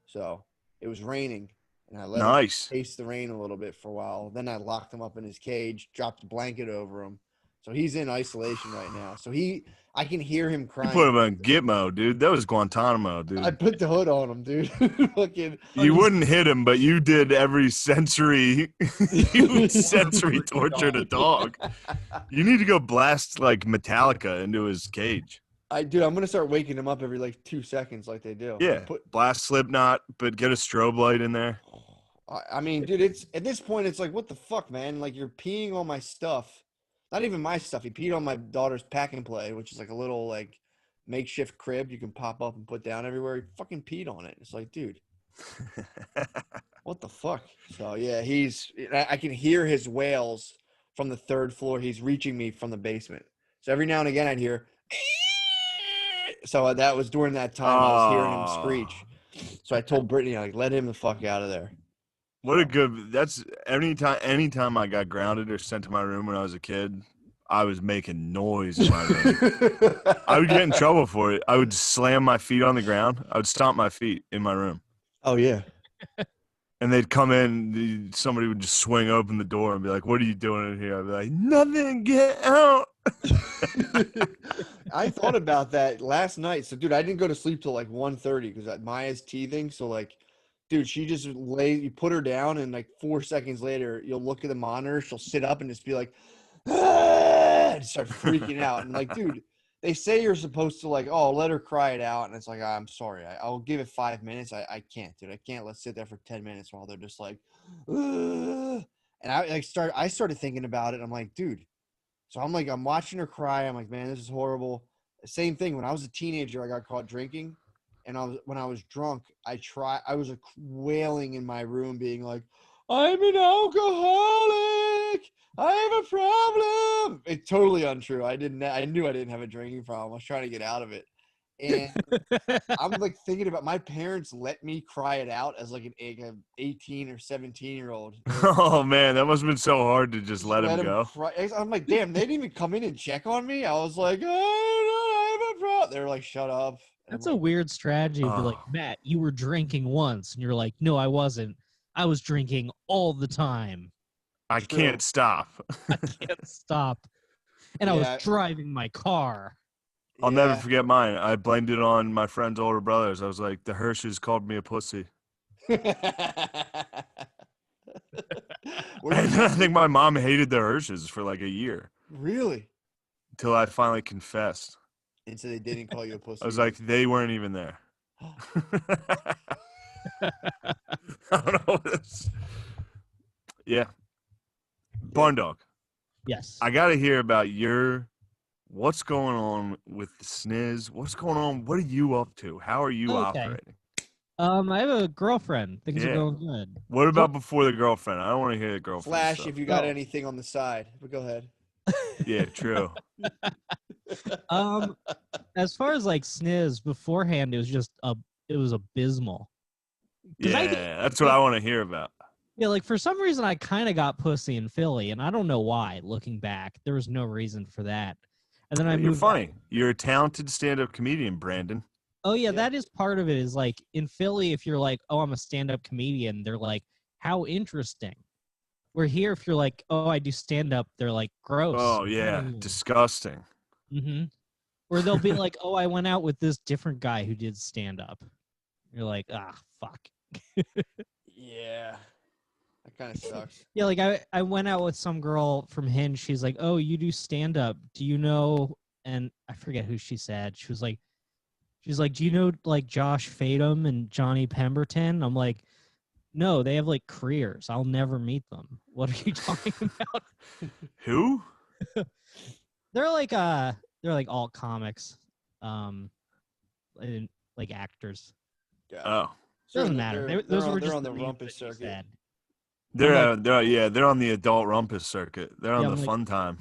So it was raining, and I let him taste the rain a little bit for a while. Then I locked him up in his cage, dropped a blanket over him. So he's in isolation right now. So I can hear him You crying. put him on Gitmo, dude. That was Guantanamo, dude. I put the hood on him, dude. Fucking. You wouldn't hit him, but you did every sensory. You sensory tortured a dog. You need to go blast like Metallica into his cage. I'm gonna start waking him up every like 2 seconds, like they do. Yeah, blast Slipknot, but get a strobe light in there. I mean, dude, it's at this point, it's like, what the fuck, man? Like, you're peeing on my stuff. Not even my stuff. He peed on my daughter's pack and play, which is like a little like makeshift crib you can pop up and put down everywhere. He fucking peed on it. It's like, dude, what the fuck? So yeah, I can hear his wails from the 3rd floor. He's reaching me from the basement. So every now and again I'd hear. So that was during that time I was hearing him screech. So I told Brittany, like, let him the fuck out of there. What a good. That's anytime I got grounded or sent to my room when I was a kid, I was making noise in my room. I would get in trouble for it. I would slam my feet on the ground. I would stomp my feet in my room. Oh yeah. And they'd come in. Somebody would just swing open the door and be like, "What are you doing in here?" I'd be like, "Nothing. Get out." I thought about that last night. So, dude, I didn't go to sleep till like 1:30 because Maya's teething. So, like, dude, she just you put her down, and like 4 seconds later, you'll look at the monitor. She'll sit up and just be like, and start freaking out. And like, dude, they say you're supposed to like, oh, let her cry it out. And it's like, I'm sorry. I'll give it 5 minutes. I can't, dude. I can't. Let's sit there for 10 minutes while they're just like, and I started thinking about it. I'm like, dude. So I'm watching her cry. I'm like, man, this is horrible. Same thing. When I was a teenager, I got caught drinking. And when I was drunk, I was like wailing in my room being like, I'm an alcoholic. I have a problem. It's totally untrue. I knew I didn't have a drinking problem. I was trying to get out of it. And I'm like thinking about my parents let me cry it out as like an 18 or 17-year-old. Oh man, that must have been so hard to just let him go. Cry. I'm like, damn, they didn't even come in and check on me. I was like, oh, no, I have a problem. They're like, shut up. That's a weird strategy. Be like, Matt, you were drinking once, and you're like, no, I wasn't. I was drinking all the time. I can't stop. I can't stop. And I was driving my car. I'll never forget mine. I blamed it on my friend's older brothers. I was like, the Hershes called me a pussy. I think my mom hated the Hershes for like a year. Really? Until I finally confessed. And so they didn't call you a pussy. I was like, they weren't even there. I don't know this. Yeah. Barn Dog. Yes. I got to hear about what's going on with the sniz. What's going on? What are you up to? How are you operating? I have a girlfriend. Things are going good. What about before the girlfriend? I don't want to hear the girlfriend Flash stuff. if you got anything on the side. But go ahead. Yeah, true. As far as like sniz beforehand, it was abysmal. Yeah, that's what I want to hear about. Yeah, like for some reason I kind of got pussy in Philly, and I don't know why. Looking back, there was no reason for that. And then You're funny. You're a talented stand-up comedian, Brandon. Oh yeah, that is part of it. Is like in Philly, if you're like, oh, I'm a stand-up comedian, they're like, how interesting. Where here, if you're like, oh, I do stand-up, they're like, gross. Oh yeah, disgusting. Mm-hmm. Or they'll be like, "Oh, I went out with this different guy who did stand up." You're like, "Ah, fuck." Yeah, that kind of sucks. Yeah, like I went out with some girl from Hinge. She's like, "Oh, you do stand up? Do you know?" And I forget who she said. She's like, "Do you know like Josh Fadum and Johnny Pemberton?" I'm like, "No, they have like careers. I'll never meet them. What are you talking about?" Who? They're like alt comics, um, and, like actors. Yeah. Oh, So Doesn't matter. Those were they're just on the the names rumpus that she circuit. said. they're I'm like, they're on the adult rumpus circuit. They're on yeah, the I'm like, fun time.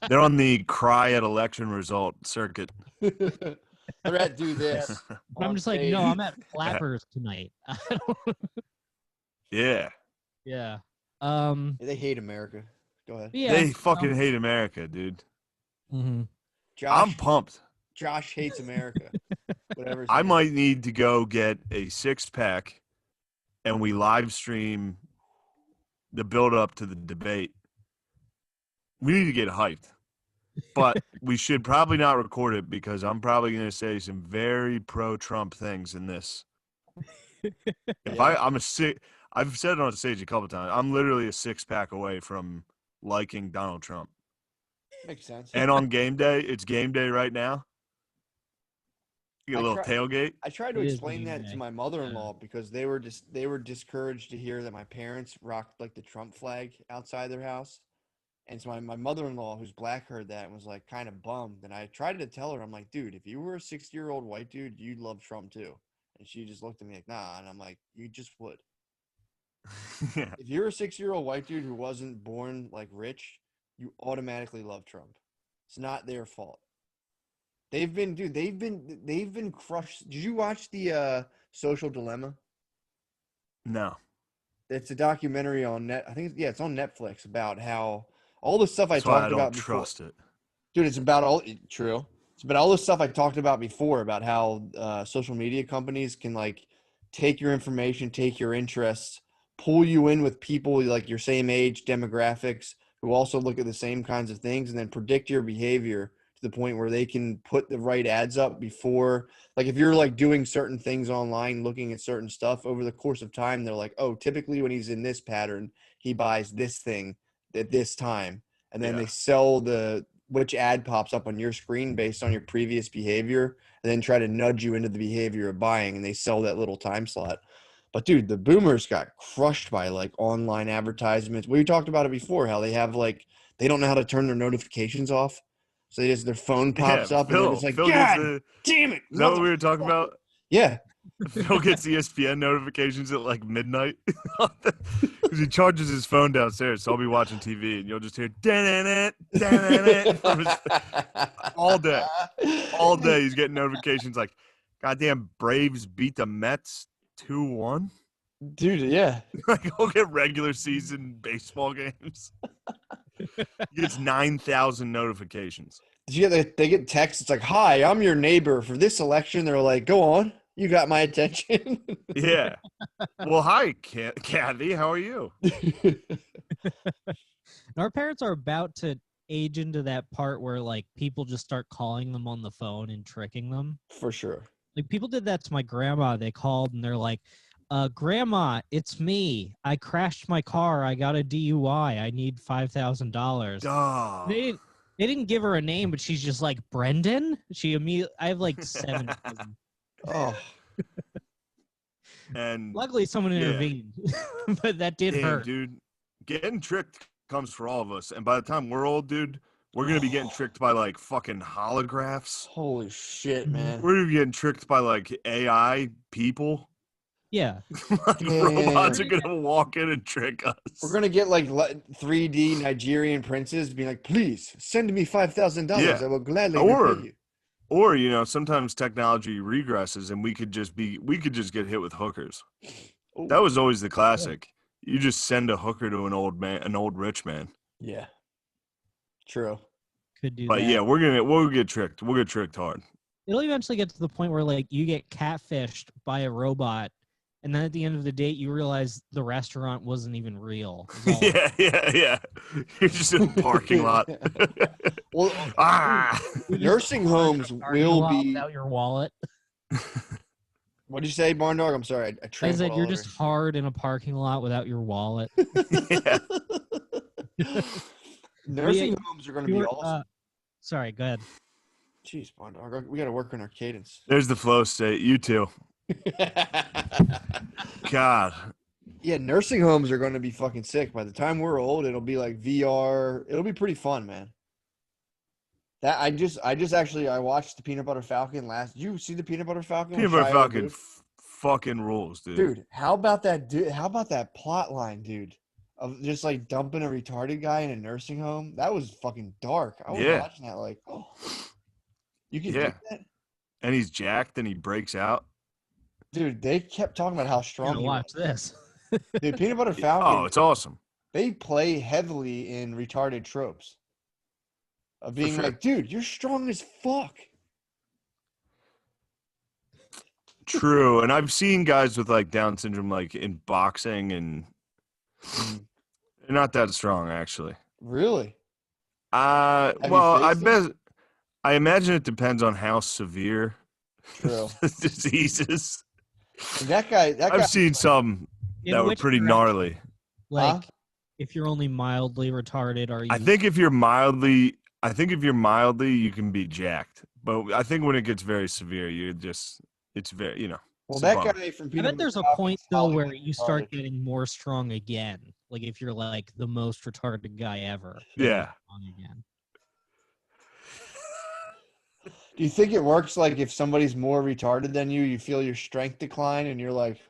They're on the cry at election result circuit. They're at do this I'm on just like, no, stage. I'm at Flappers tonight. Yeah, Yeah. They hate America. Go ahead. Yeah. they fucking hate America, dude. Mhm. I'm Josh pumped. Josh hates America. Whatever his I name is. might need to go get a 6-pack and we live stream the build up to the debate. We need to get hyped. But we should probably not record it because I'm probably going to say some very pro-Trump things in this. If Yeah. I've said it on stage a couple times. I'm literally a 6-pack away from liking Donald Trump. Makes sense. And on game day, it's game day right now. You get a little tailgate. I tried to It is explain game that to day. my mother-in-law because they were discouraged to hear that my parents rocked like the Trump flag outside their house. And so my mother-in-law, who's black, heard that and was like kind of bummed. And I tried to tell her, I'm like, dude, if you were a 60-year-old white dude, you'd love Trump too. And she just looked at me like, nah. And I'm like, you just would. Yeah. If you're a 60-year-old white dude who wasn't born like rich, you automatically love Trump. It's not their fault. They've been crushed. Did you watch the Social Dilemma? No. It's a documentary on net. I think yeah, it's on Netflix about how all the stuff I That's why I talked don't about before. trust it. Dude, it's about all true. It's about all the stuff I talked about before about how social media companies can like take your information, take your interests, pull you in with people like your same age demographics who also look at the same kinds of things, and then predict your behavior to the point where they can put the right ads up before. Like if you're like doing certain things online, looking at certain stuff over the course of time, they're like, oh, typically when he's in this pattern, he buys this thing at this time, and then Yeah. they sell the which ad pops up on your screen based on your previous behavior and then try to nudge you into the behavior of buying, and they sell that little time slot. But dude, the boomers got crushed by like online advertisements. We talked about it before, how they have like they don't know how to turn their notifications off. So they just their phone Yeah. pops up and they're just like, Phil gets God the. damn it, Is that what we were talking motherfucker. about? Yeah. Phil gets ESPN notifications at like midnight because he charges his phone downstairs. So I'll be watching TV and you'll just hear from his all day. All day he's getting notifications like, "Goddamn Braves beat the Mets 2-1." Dude, yeah. Like he'll get regular season baseball games. He gets 9,000 notifications. Did you get they get texts? It's like, "Hi, I'm your neighbor for this election." They're like, "Go on, you got my attention." Yeah. Well, hi, Kathy. How are you? Our parents are about to age into that part where like people just start calling them on the phone and tricking them. For sure. Like people did that to my grandma. They called and they're like, Grandma, it's me. I crashed my car. I got a DUI. I need $5,000. Oh. They didn't give her a name, but she's just like, Brendan? She immediately, I have like 7 cousins. Oh, And Luckily, someone intervened, but that did damn, hurt. dude, getting tricked comes for all of us. And by the time we're old, dude, we're gonna be getting tricked by like fucking holographs. holy shit, man. We're gonna be getting tricked by like AI people. Yeah. Like robots are Damn. gonna walk in and trick us. We're gonna get like 3D Nigerian princes being like, "Please send me $5,000. Yeah. I will gladly Or- repay you." Or sometimes technology regresses and we could just get hit with hookers. Ooh, That was always the classic. You just send a hooker to an old rich man. yeah, true. Could do But that. yeah, we'll get tricked. We'll get tricked hard. It'll eventually get to the point where like you get catfished by a robot and then at the end of the date, you realize the restaurant wasn't even real. It was all Yeah. You're just in a parking lot. Well, You're just nursing hard in a homes parking will lot be. without your wallet. What'd you say, Barn Dog? I'm sorry, I I trampled said all you're over. just hard in a parking lot without your wallet. Yeah. Nursing homes are going to be awesome. Sorry, go ahead. Jeez, Barn Dog, we got to work on our cadence. There's the flow state. You too. God. Yeah, nursing homes are going to be fucking sick. By the time we're old, it'll be like VR. It'll be pretty fun, man. That I watched the Peanut Butter Falcon last. Did you see the Peanut Butter Falcon? Peanut with Butter Shia Falcon LaBeouf? fucking rules, dude. Dude, how about that? Dude, how about that plot line, dude? Of just like dumping a retarded guy in a nursing home. That was fucking dark. I was watching that like, oh, you can do that, And he's jacked and he breaks out. dude. They kept talking about how strong he Watch was. this. Dude, Peanut Butter Falcon. Oh, it's awesome. They play heavily in retarded tropes of being like, dude, you're strong as fuck. True. And I've seen guys with like Down syndrome, like in boxing, and they're not that strong, actually. Really? Well, I imagine it depends on how severe the disease is. And that guy, I've seen some that were pretty gnarly. Like, if you're only mildly retarded, are you? I think if you're mildly, you can be jacked. But I think when it gets very severe, it's very, Well, that guy from I bet there's a point though where you start getting more strong again. Like if you're like the most retarded guy ever. Yeah. Again. Do you think it works like if somebody's more retarded than you, you feel your strength decline and you're like,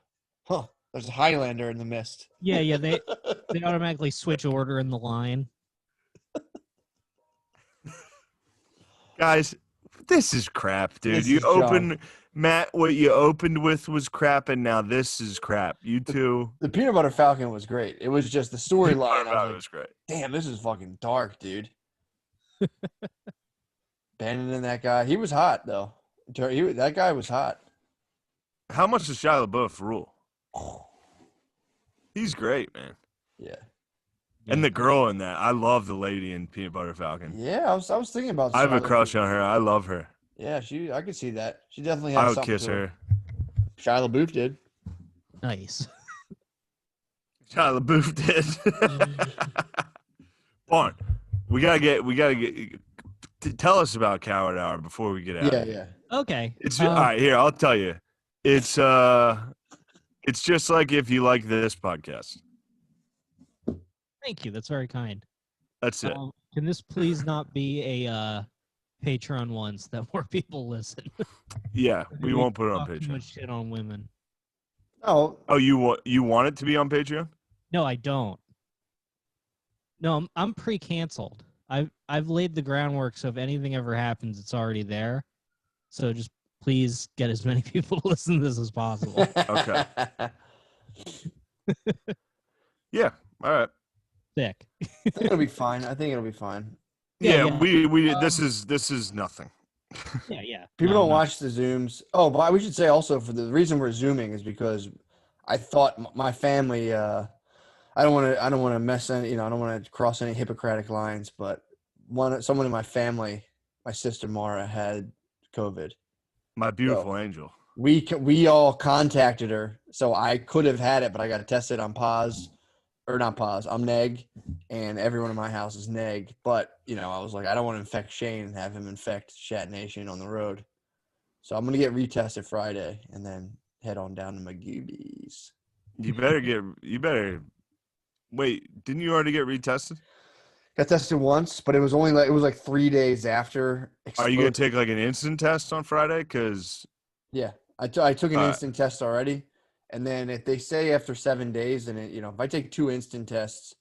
huh, there's a Highlander in the mist. Yeah, they automatically switch order in the line. Guys, this is crap, dude. Matt, what you opened with was crap, and now this is crap. You too. The Peanut Butter Falcon was great. It was just the storyline. Was great. Damn, this is fucking dark, dude. Bannon and that guy. He was hot, though. That guy was hot. How much does Shia LaBeouf rule? He's great, man. Yeah. And the girl in that. I love the lady in Peanut Butter Falcon. Yeah, I was thinking about I have a crush on her. I love her. Yeah, I could see that. She definitely had something. I would kiss her. Shia LaBeouf did. Nice. Shia LaBeouf did. Barn, we gotta get. Tell us about Coward Hour before we get out. Yeah. Okay. All right. Here, I'll tell you. It's just like if you like this podcast. Thank you. That's very kind. That's it. Can this please not be a Patreon once that more people listen? Yeah, we won't put it on Patreon. Too much shit on women. Oh, you want it to be on Patreon? No, I don't. No, I'm pre-canceled. I've laid the groundwork, so if anything ever happens, it's already there. So just please get as many people to listen to this as possible. Okay. Yeah. All right. Sick. I think it'll be fine. Yeah. We this is nothing. Yeah. People don't watch the Zooms. Oh, but we should say also for the reason we're Zooming is because I thought my family. I don't want to mess any. I don't want to cross any Hippocratic lines. But someone in my family, my sister Mara, had COVID. My beautiful angel. We all contacted her, so I could have had it, but I got tested on I'm neg, and everyone in my house is neg. But I was like, I don't want to infect Shane and have him infect Shat Nation on the road. So I'm gonna get retested Friday and then head on down to McGeebee's. You better. Wait, didn't you already get retested? Got tested once, but it was only like 3 days after. Are you gonna take like an instant test on Friday? Because yeah, I took an instant test already. And then if they say after 7 days, then if I take 2 instant tests,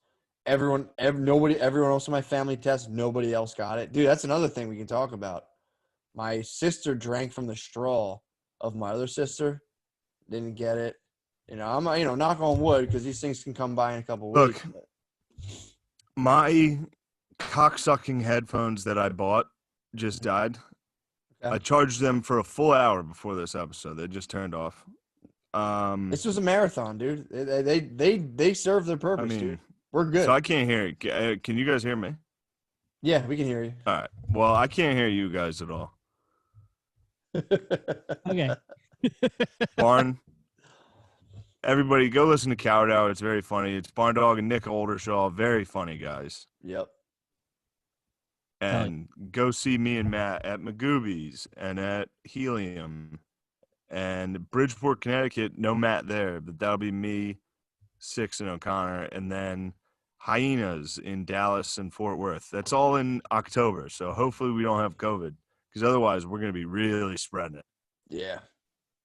everyone else in my family tests, nobody else got it. Dude, that's another thing we can talk about. My sister drank from the straw of my other sister, didn't get it. I'm knock on wood because these things can come by in a couple weeks. Look, my cocksucking headphones that I bought just died. Okay. I charged them for a full hour before this episode. They just turned off. This was a marathon, dude. They serve their purpose, dude. We're good. So I can't hear it. Can you guys hear me? Yeah, we can hear you. All right. Well, I can't hear you guys at all. Okay. Barn. Everybody, go listen to Coward Hour. It's very funny. It's Barn Dog and Nick Oldershaw. Very funny guys. Yep. And go see me and Matt at Magoobies and at Helium and Bridgeport, Connecticut. No Matt there, but that'll be me, Six, and O'Connor, and then Hyenas in Dallas and Fort Worth. That's all in October. So hopefully we don't have COVID, because otherwise we're going to be really spreading it. Yeah.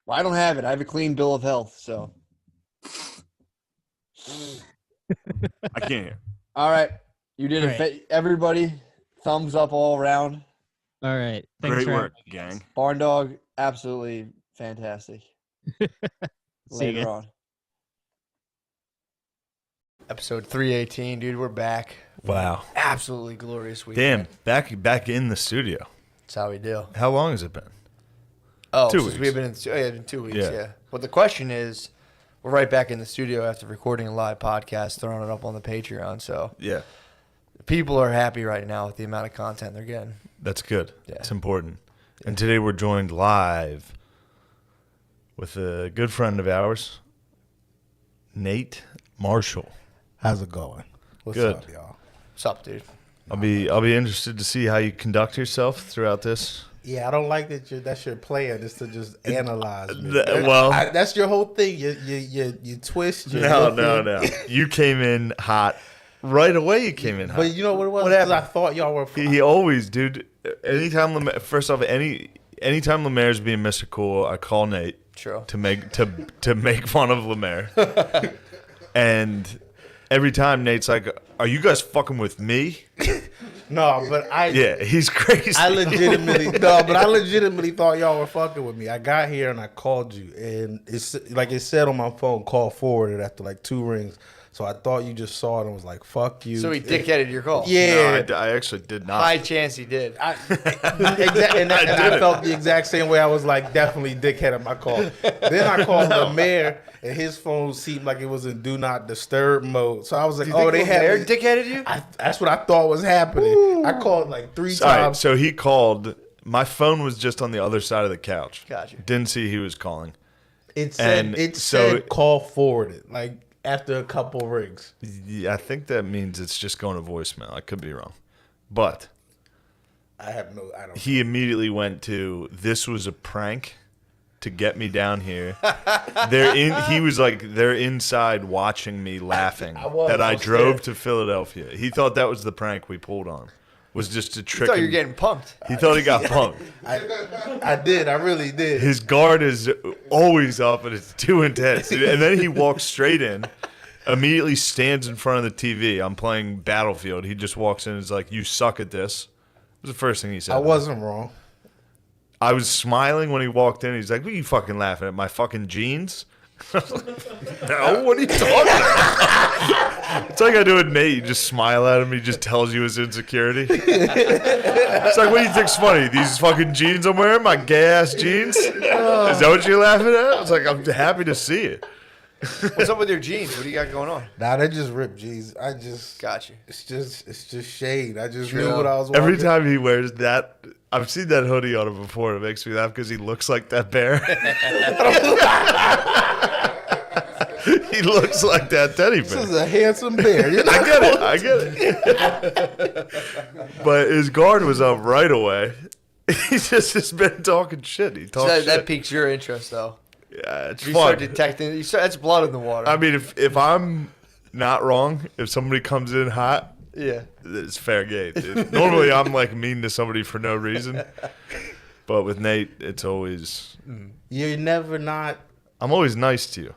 Well, I don't have it. I have a clean bill of health, so. I can't hear. All right. You did it. Everybody, thumbs up all around. All right. Thanks Great work, gang. Barn Dog, absolutely fantastic. Later on. Episode 318, dude. We're back. Wow. Absolutely glorious week. Damn, back in the studio. That's how we do. How long has it been? Oh, 2 since weeks. we've been in 2 weeks, yeah. But the question is, we're right back in the studio after recording a live podcast, throwing it up on the Patreon. So Yeah. people are happy right now with the amount of content they're getting. That's good. Yeah. It's important. And today we're joined live with a good friend of ours, Nate Marshall. How's it going? What's Good. up, y'all? What's up, dude? I'll be interested to see how you conduct yourself throughout this. Yeah, I don't like that's your plan is to just analyze me. That's your whole thing. You twist. No. You came in hot. Right away you came in hot. But you know what it was? Because I thought y'all were. He always, dude. Anytime anytime Lemaire's being Mr. Cool, I call Nate to make fun of Lemaire. And every time Nate's like, "Are you guys fucking with me?" No, but he's crazy. I legitimately thought y'all were fucking with me. I got here and I called you, and it's like it said on my phone, call forwarded after like 2 rings. So I thought you just saw it and was like, "Fuck you." So he dickheaded your call. Yeah, no, I actually did not. High chance he did. I felt the exact same way. I was like, definitely dickheaded my call. Then I called the mayor, and his phone seemed like it was in do not disturb mode. So I was like, they had dickheaded you? That's what I thought was happening. Ooh. I called like 3 times. Right, so he called. My phone was just on the other side of the couch. Gotcha. Didn't see he was calling. It said call forwarded, like after a couple rings. Yeah, I think that means it's just going to voicemail. I could be wrong. But I don't he immediately went to, this was a prank to get me down here. He was like, they're inside watching me laughing I drove to Philadelphia. He thought that was the prank we pulled on. Was just to trick him. He thought you were getting pumped. He thought he got pumped. I did. I really did. His guard is always up, and it's too intense. And then he walks straight in, immediately stands in front of the TV. I'm playing Battlefield. He just walks in and is like, "You suck at this." It was the first thing he said. I wasn't wrong. I was smiling when he walked in. He's like, "What are you fucking laughing at? My fucking jeans?" No, what are you talking about? It's like I do with Nate. You just smile at him. He just tells you his insecurity. It's like, what do you think's funny? These fucking jeans I'm wearing? My gay-ass jeans? Is that what you're laughing at? It's like, I'm happy to see it. What's up with your jeans? What do you got going on? Nah, they just ripped jeans. I just got you. It's just shade. I just knew what I was Every walking. time he wears that, I've seen that hoodie on him before. It makes me laugh because he looks like that bear. He looks like that teddy bear. This is a handsome bear. You know? I get it. But his guard was up right away. He just has been talking shit. He talks shit. That piques your interest, though. Yeah, it's you fun. Start detecting. That's blood in the water. I mean, if I'm not wrong, if somebody comes in hot, yeah, it's fair game. Normally, I'm like mean to somebody for no reason, but with Nate, it's always. You're never not. I'm always nice to you.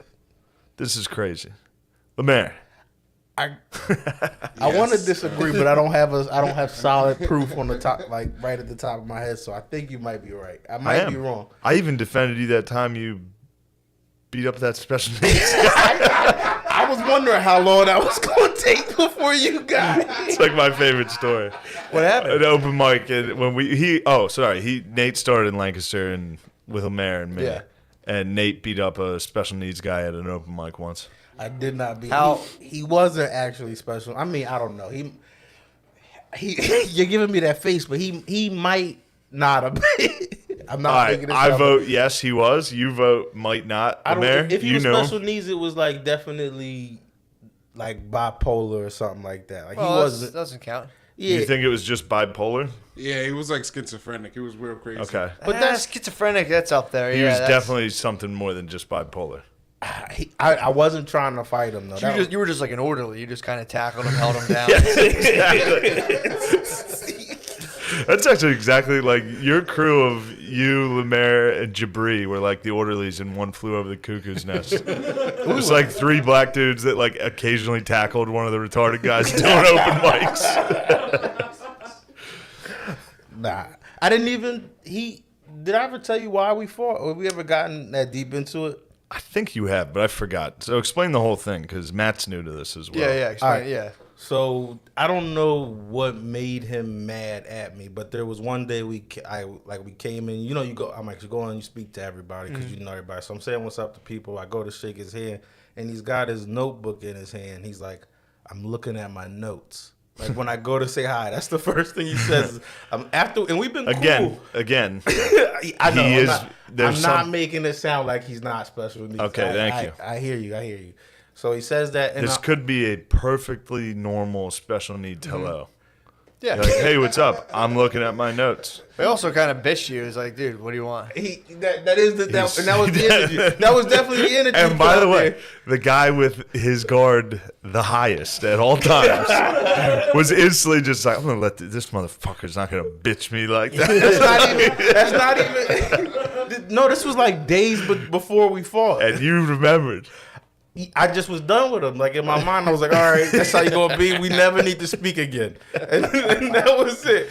This is crazy, Lemaire. I want to disagree, but I don't have solid proof on the top, like right at the top of my head. So I think you might be right. I might be wrong. I even defended you that time you beat up that special needs guy. I was wondering how long that was going to take before you got it. It's like my favorite story. What happened? An open mic, and when Nate started in Lancaster and with Lemaire and me. Yeah. And Nate beat up a special needs guy at an open mic once. I did not beat. How- He wasn't actually special. I mean, I don't know. He you're giving me that face, but he might not have been. I'm not All right, thinking this I out. vote yes, he was. You vote might not. I don't. Mayor, If he you was know. special needs, it was like definitely like bipolar or something like that. Like he Well, that wasn't. doesn't count. Yeah, You think it was just bipolar? Yeah, he was like schizophrenic. He was real crazy. Okay. But that's schizophrenic. That's up there. He yeah, was that's- definitely something more than just bipolar. I wasn't trying to fight him though. That was- You were just like an orderly. You just kind of tackled him, held him down. That's actually exactly like your crew of you, Lemaire, and Jabri were like the orderlies in One Flew Over the Cuckoo's Nest. It was like 3 black dudes that like occasionally tackled one of the retarded guys doing open mics. Nah, I didn't even. Did I ever tell you why we fought? Or we ever gotten that deep into it? I think you have, but I forgot. So explain the whole thing because Matt's new to this as well. Yeah, explain. Alright. Yeah. So I don't know what made him mad at me, but there was one day we came in. You know, you go. I'm like, you go and you speak to everybody because you know everybody. So I'm saying what's up to people. I go to shake his hand, and he's got his notebook in his hand. He's like, I'm looking at my notes. Like when I go to say hi, that's the first thing he says. And we've been Again, cool. I know. he I'm is- not, there's I'm not some- making it sound like he's not special needs. Okay, thank you. I hear you. So he says that, and This could be a perfectly normal special needs hello. Yeah. You're like, hey, what's up? I'm looking at my notes. They also kind of bitch you. It's like, dude, what do you want? that is the that, and that was the energy. That was definitely the energy. And he by put the out way, there. the guy with his guard the highest at all times was instantly just like, I'm gonna let this motherfucker's not gonna bitch me like that. That's not even. No, this was like days before we fought. And you remembered. I just was done with him. Like in my mind, I was like, all right, that's how you gonna be. We never need to speak again. And that was it.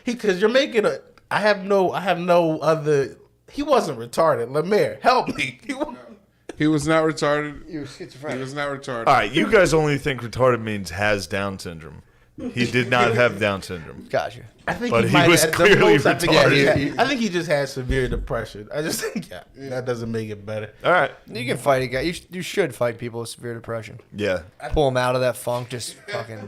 Because you're making a. I have no other. He wasn't retarded. Lemaire, help me. He was not retarded. You were schizophrenic. He was not retarded. All right, you guys only think retarded means has Down syndrome. He did not have Down syndrome. Got you. I think But he he might was have, the clearly most, I think retarded. I think he just had severe depression. I just think that doesn't make it better. All right. You can fight a guy. You should fight people with severe depression. Yeah. Pull them out of that funk. Just fucking.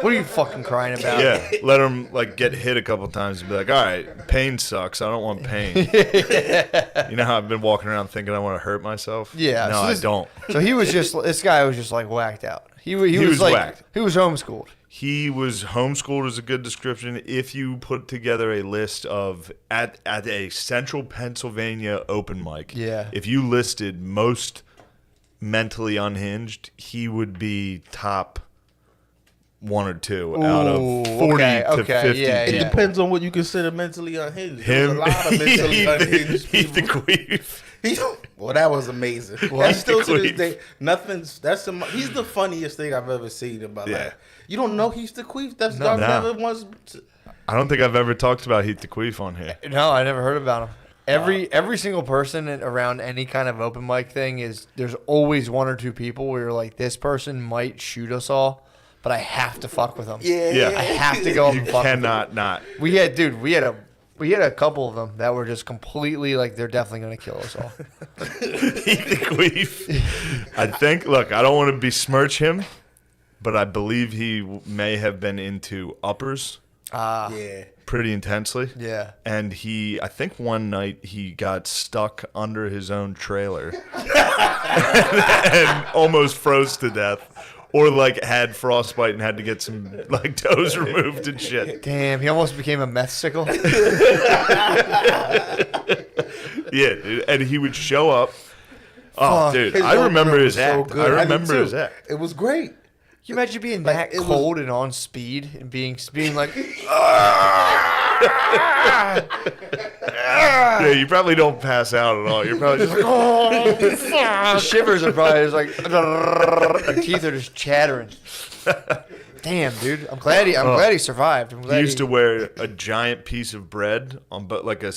What are you fucking crying about? Yeah. Let him like get hit a couple times and be like, all right, pain sucks. I don't want pain. You know how I've been walking around thinking I want to hurt myself? Yeah. No, so I this- don't. So he was just. This guy was just like whacked out. He was like whacked. he was homeschooled. He was homeschooled is a good description. If you put together a list of at a central Pennsylvania open mic, Yeah. if you listed most mentally unhinged, he would be top 1 or 2 out of Ooh, 40 okay, to okay, 50. yeah, It yeah. depends on what you consider mentally unhinged. There's Him, a lot of mentally unhinged Heath the people. Queef. Well, that was amazing. Heath That's still the to this Queef. day. He's the funniest thing I've ever seen in my Yeah. life. You don't know Heath the Queef? That's No. y'all No. never once. I don't think I've ever talked about Heath the Queef on here. No, I never heard about him. Every single person around any kind of open mic thing is there's always 1 or 2 people where you're like, this person might shoot us all, but I have to fuck with them. Yeah. I have to go up You and fuck with them. cannot not. We had a couple of them that were just completely like they're definitely gonna kill us all. Heath the Queef. I think, look, I don't want to besmirch him, but I believe he may have been into uppers Yeah. pretty intensely. Yeah. And I think one night he got stuck under his own trailer and almost froze to death. Or like had frostbite and had to get some like toes removed and shit. Damn, he almost became a meth sickle. Yeah, dude. And he would show up. Oh, Fuck. dude, His I remember opener his was so act. good. I did remember too. his act. It was great. You imagine being Like, that it was- cold and on speed and being like, Yeah, you probably don't pass out at all. You're probably just like, oh, the shivers are probably just like, your teeth are just chattering. Damn, dude, I'm glad he survived. I'm glad he used to wear a giant piece of bread on, but like a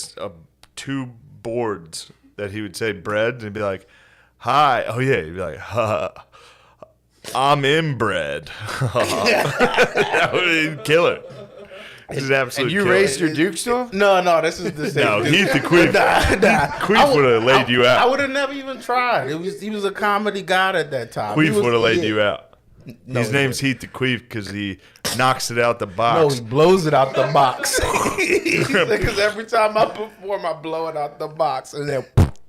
2 boards that he would say bread and be like, hi. Oh yeah, he'd be like, I'm inbred. That would kill it. This is absolute. And you killer. raised your Dukes to him? No, this is the same. No, dude. Heath the Queef. Queef would have laid you I out. would have never even tried. He was a comedy god at that time. Queef would have laid you out. No, His he name's didn't. Heath the Queef because he knocks it out the No, box. he blows it out the box. Because every time I perform, I blow it out the box, and then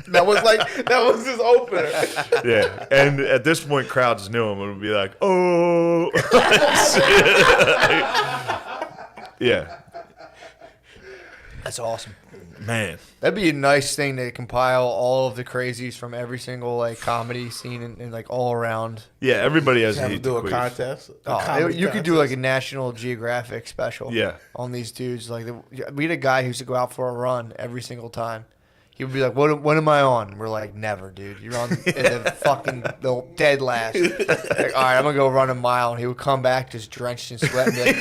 that was his opener. Yeah, and at this point, crowds knew him and would be like, "Oh, yeah, That's awesome. man." That'd be a nice thing to compile all of the crazies from every single like comedy scene and like all around. Yeah, everybody has a Have to Heath the do a Queef. contest. You could do like a National Geographic special. Yeah. On these dudes, like we had a guy who used to go out for a run every single time. He would be like, "What am I on?" We're like, "Never, dude. You're on the dead last." Like, all right, I'm gonna go run a mile, and he would come back just drenched in sweat and be like,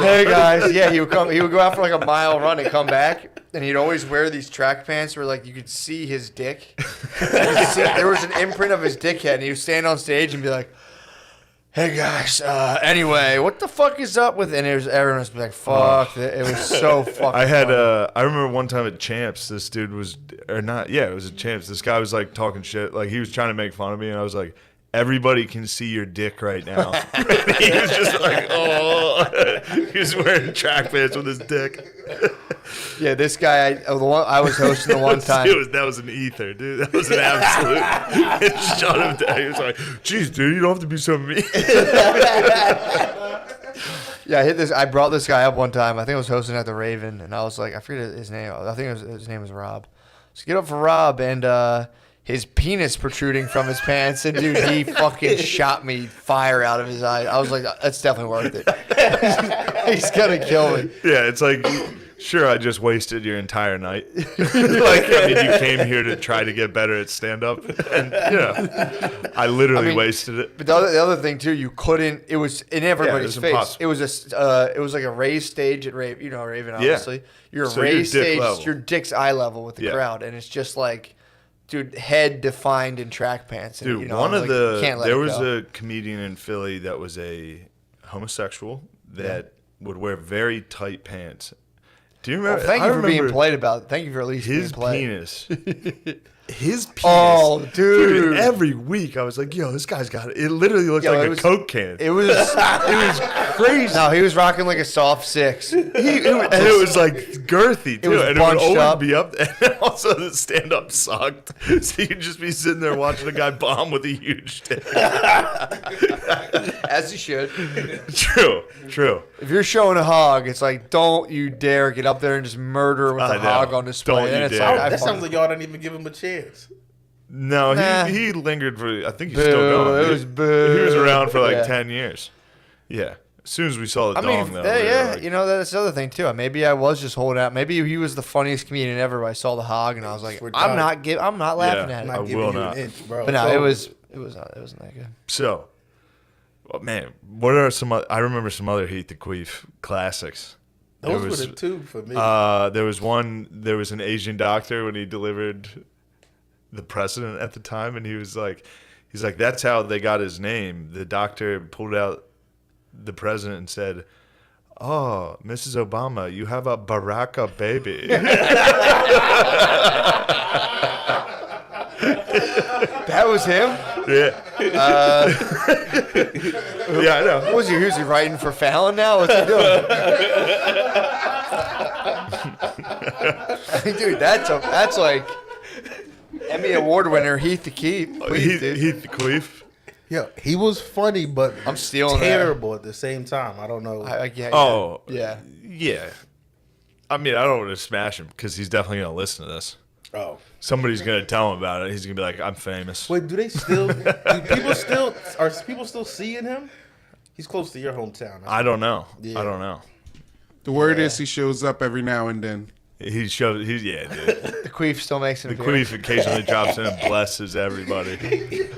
"Hey guys, yeah." He would go out for like a mile run and come back, and he'd always wear these track pants where like you could see his dick. There was an imprint of his dick head, and he would stand on stage and be like, "Hey guys, anyway, what the fuck is up with?" And everyone was like, "Fuck!" It was so fucking. I had funny. I remember one time at Champs, this dude was or not. Yeah, it was at Champs. This guy was like talking shit, like he was trying to make fun of me, and I was like, "Everybody can see your dick right now." He was just like, "Oh," he was wearing track pants with his dick. Yeah, this guy, the one I was hosting the one time. That was an ether, dude. That was an absolute. It shut him down. He was like, "Geez, dude, you don't have to be so mean." Yeah, I brought this guy up one time. I think I was hosting at the Raven, and I was like, I forget his name. I think his name was Rob. So get up for Rob, and his penis protruding from his pants, and dude, he fucking shot me fire out of his eye. I was like, that's definitely worth it. He's gonna kill me. Yeah, it's like, sure, I just wasted your entire night. Like, I mean, you came here to try to get better at stand-up, and I literally wasted it. But the other thing too, you couldn't. It was in everybody's it was face. impossible. It was like a raised stage at Raven. You know Raven, obviously. You're So a you're raised dick stage. level. Your dick's eye level with the Yeah. crowd, and it's just like, dude, head defined in track pants. And, Dude, you know, one I of was the like, can't let there it was go. a comedian in Philly that was a homosexual that would wear very tight pants. Do you remember? Well, thank I you for being remember polite about it. Thank you for at least his being polite. penis. His penis. Oh, dude. Every week I was like, "Yo, this guy's got it." It literally looked Yo, like it a was- Coke can. It was crazy. No, he was rocking like a soft 6. And it was like girthy too, was and it would bunched always up. be up there. And also the stand up sucked, so you'd just be sitting there watching a guy bomb with a huge dick. As he should. True. If you're showing a hog, it's like, don't you dare get up there and just murder with I a hog know. on display. Don't you Then it's dare. like, That I sounds fucking- like y'all didn't even give him a chance. No, Nah. he lingered for. I think he's Boo, still going. it dude. was boo. He was around for like Yeah. 10 years. Yeah. As soon as we saw the I dong, mean, though, yeah, we were yeah, like, you know, that's the other thing too. Maybe I was just holding out. Maybe he was the funniest comedian ever. But I saw the hog and I was like, We're I'm done. not laughing Yeah. at I'm it. I not giving will you not. an inch, bro. But no, So- it wasn't that good. So, well, man, what are some? I remember some other Heath the Queef classics. Those There was, were the two for me. There was one. There was an Asian doctor when he delivered the president at the time, and he's like, "That's how they got his name." The doctor pulled out the president and said, "Oh, Mrs. Obama, you have a Baraka baby." That was him. Yeah. Yeah, I know. What was he? Who's he writing for Fallon now? What's he doing? Dude, that's like Emmy Award winner Heath the Queef. Heath dude. the Queef. Yeah, he was funny, but I'm stealing that. terrible at the same time. I don't know. I get Oh, yeah. yeah. I mean, I don't want to smash him because he's definitely going to listen to this. Oh, Somebody's going to tell him about it. He's going to be like, "I'm famous." wait, do people still seeing him? He's close to your hometown. I don't know. Yeah. I don't know. The word is he shows up every now and then. He shows. Yeah, dude. The Queef still makes an The appearance. Queef occasionally drops in and blesses everybody.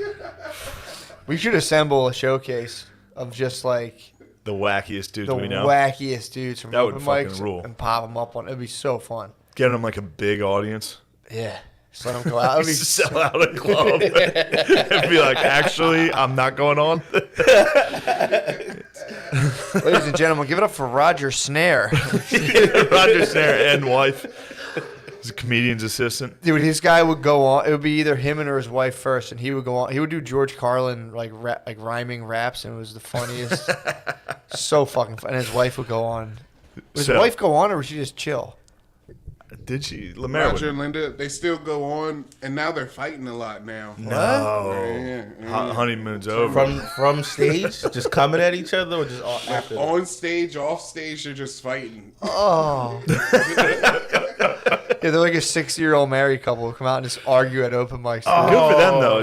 We should assemble a showcase of just like The wackiest dudes the we know. wackiest dudes from That would open fucking mics rule. and pop them up on. It'd be so fun. Get him like a big audience. Yeah, just let them go out. It'd be Sell out a club. And be like, "Actually, I'm not going on." Ladies and gentlemen, give it up for Roger Snare. Roger Snare and wife. He's a comedian's assistant. Dude, his guy would go on. It would be either him or his wife first, and he would go on. He would do George Carlin like rhyming raps, and it was the funniest. So fucking fun. And his wife would go on. Would his wife go on, or would she just chill? Did she? Lemaire Roger and Linda, they still go on, and now they're fighting a lot now. No. Honeymoon's over. From stage, just coming at each other, or just after? On stage, off stage, they're just fighting. Oh. Yeah, they're like a 60-year-old married couple who come out and just argue at open mics. Oh, good for them though.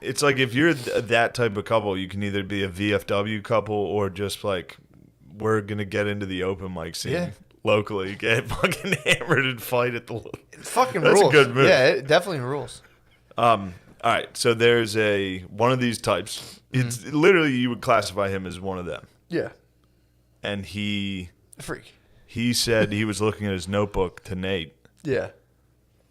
It's like if you're that type of couple, you can either be a VFW couple or just like we're gonna get into the open mic scene locally, get fucking hammered and fight at the. It fucking That's rules. a good move. Yeah, it definitely rules. All right, so there's one of these types. It's literally you would classify him as one of them. Yeah, And freak. he said he was looking at his notebook to Nate. Yeah.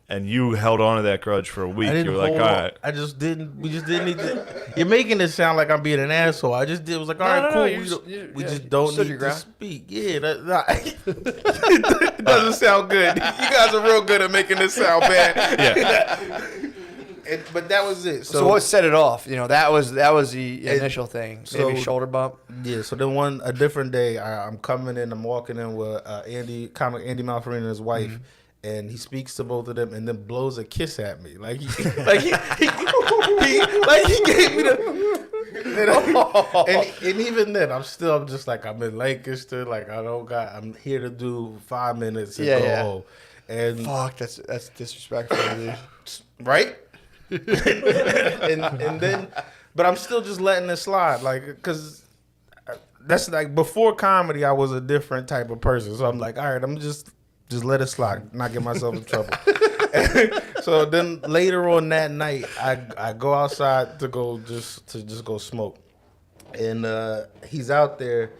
And you held on to that grudge for a week. I You didn't were like, all hold on. right. I just didn't. We just didn't need to. You're making it sound like I'm being an asshole. I just did. It was like, all right, cool. We just don't need to speak. Yeah, it doesn't sound good. You guys are real good at making this sound bad. Yeah. But that was it. So what set it off? You know, that was the initial thing. Maybe shoulder bump. Yeah. So then a different day, I'm coming in. I'm walking in with Andy Malfarina and his wife. And he speaks to both of them, and then blows a kiss at me, like he gave me the. And even then, I'm just like I'm in Lancaster, like I'm here to do 5 minutes and go home. And fuck, that's disrespectful, dude. Right? and then, but I'm still just letting it slide, like because. That's like before comedy, I was a different type of person. So I'm like, all right, I'm just let it slide, not get myself in trouble. So then later on that night, I go outside to go go smoke, and he's out there,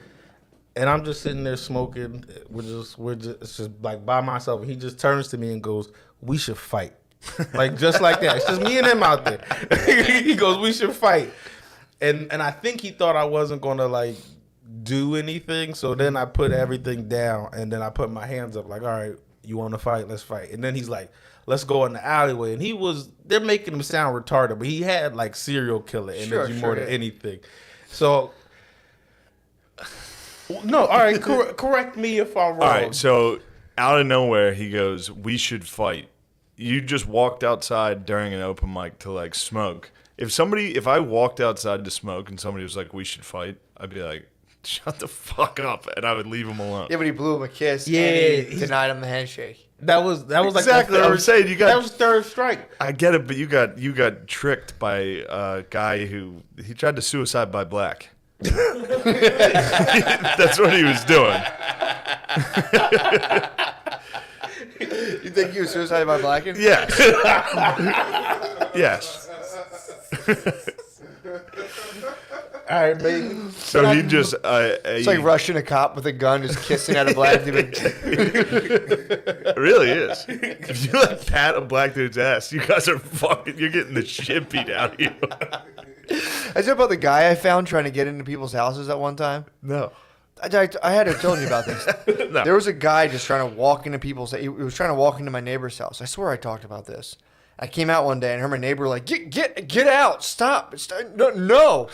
and I'm just sitting there smoking. We're just like by myself. And he just turns to me and goes, "We should fight," like just like that. It's just me and him out there. He goes, "We should fight," and I think he thought I wasn't gonna like do anything, so then I put everything down and then I put my hands up like, all right, you want to fight, let's fight. And then he's like, let's go in the alleyway, and they're making him sound retarded, but he had like serial killer energy more than anything. So no, all right, correct me if I'm wrong. All right, so out of nowhere he goes, we should fight. You just walked outside during an open mic to like smoke. If I walked outside to smoke and somebody was like, we should fight, I'd be like, shut the fuck up, and I would leave him alone. Yeah, but he blew him a kiss. Yeah, and he denied him the handshake. That was like exactly. I'm saying that was third strike. I get it, but you got tricked by a guy who he tried to suicide by black. That's what he was doing. You think he was suicided by blacking? Yes. Yes. All right, baby. So he just it's like rushing a cop with a gun, just kissing at a black dude. It really is. If you like pat a black dude's ass, you guys are you're getting the shit beat out of you. I said about the guy I found trying to get into people's houses at one time. No. I had to tell you about this. No. There was a guy just trying to walk into he was trying to walk into my neighbor's house. I swear I talked about this. I came out one day and heard my neighbor like, get out, stop, no.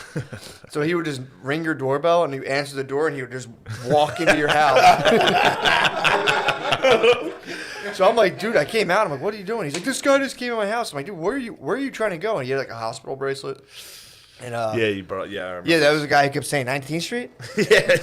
So he would just ring your doorbell and he'd answer the door and he would just walk into your house. So I'm like, dude, I came out. I'm like, what are you doing? He's like, this guy just came in my house. I'm like, dude, where are you trying to go? And he had like a hospital bracelet. And you brought I remember. Yeah, that was a guy who kept saying 19th Street. yeah.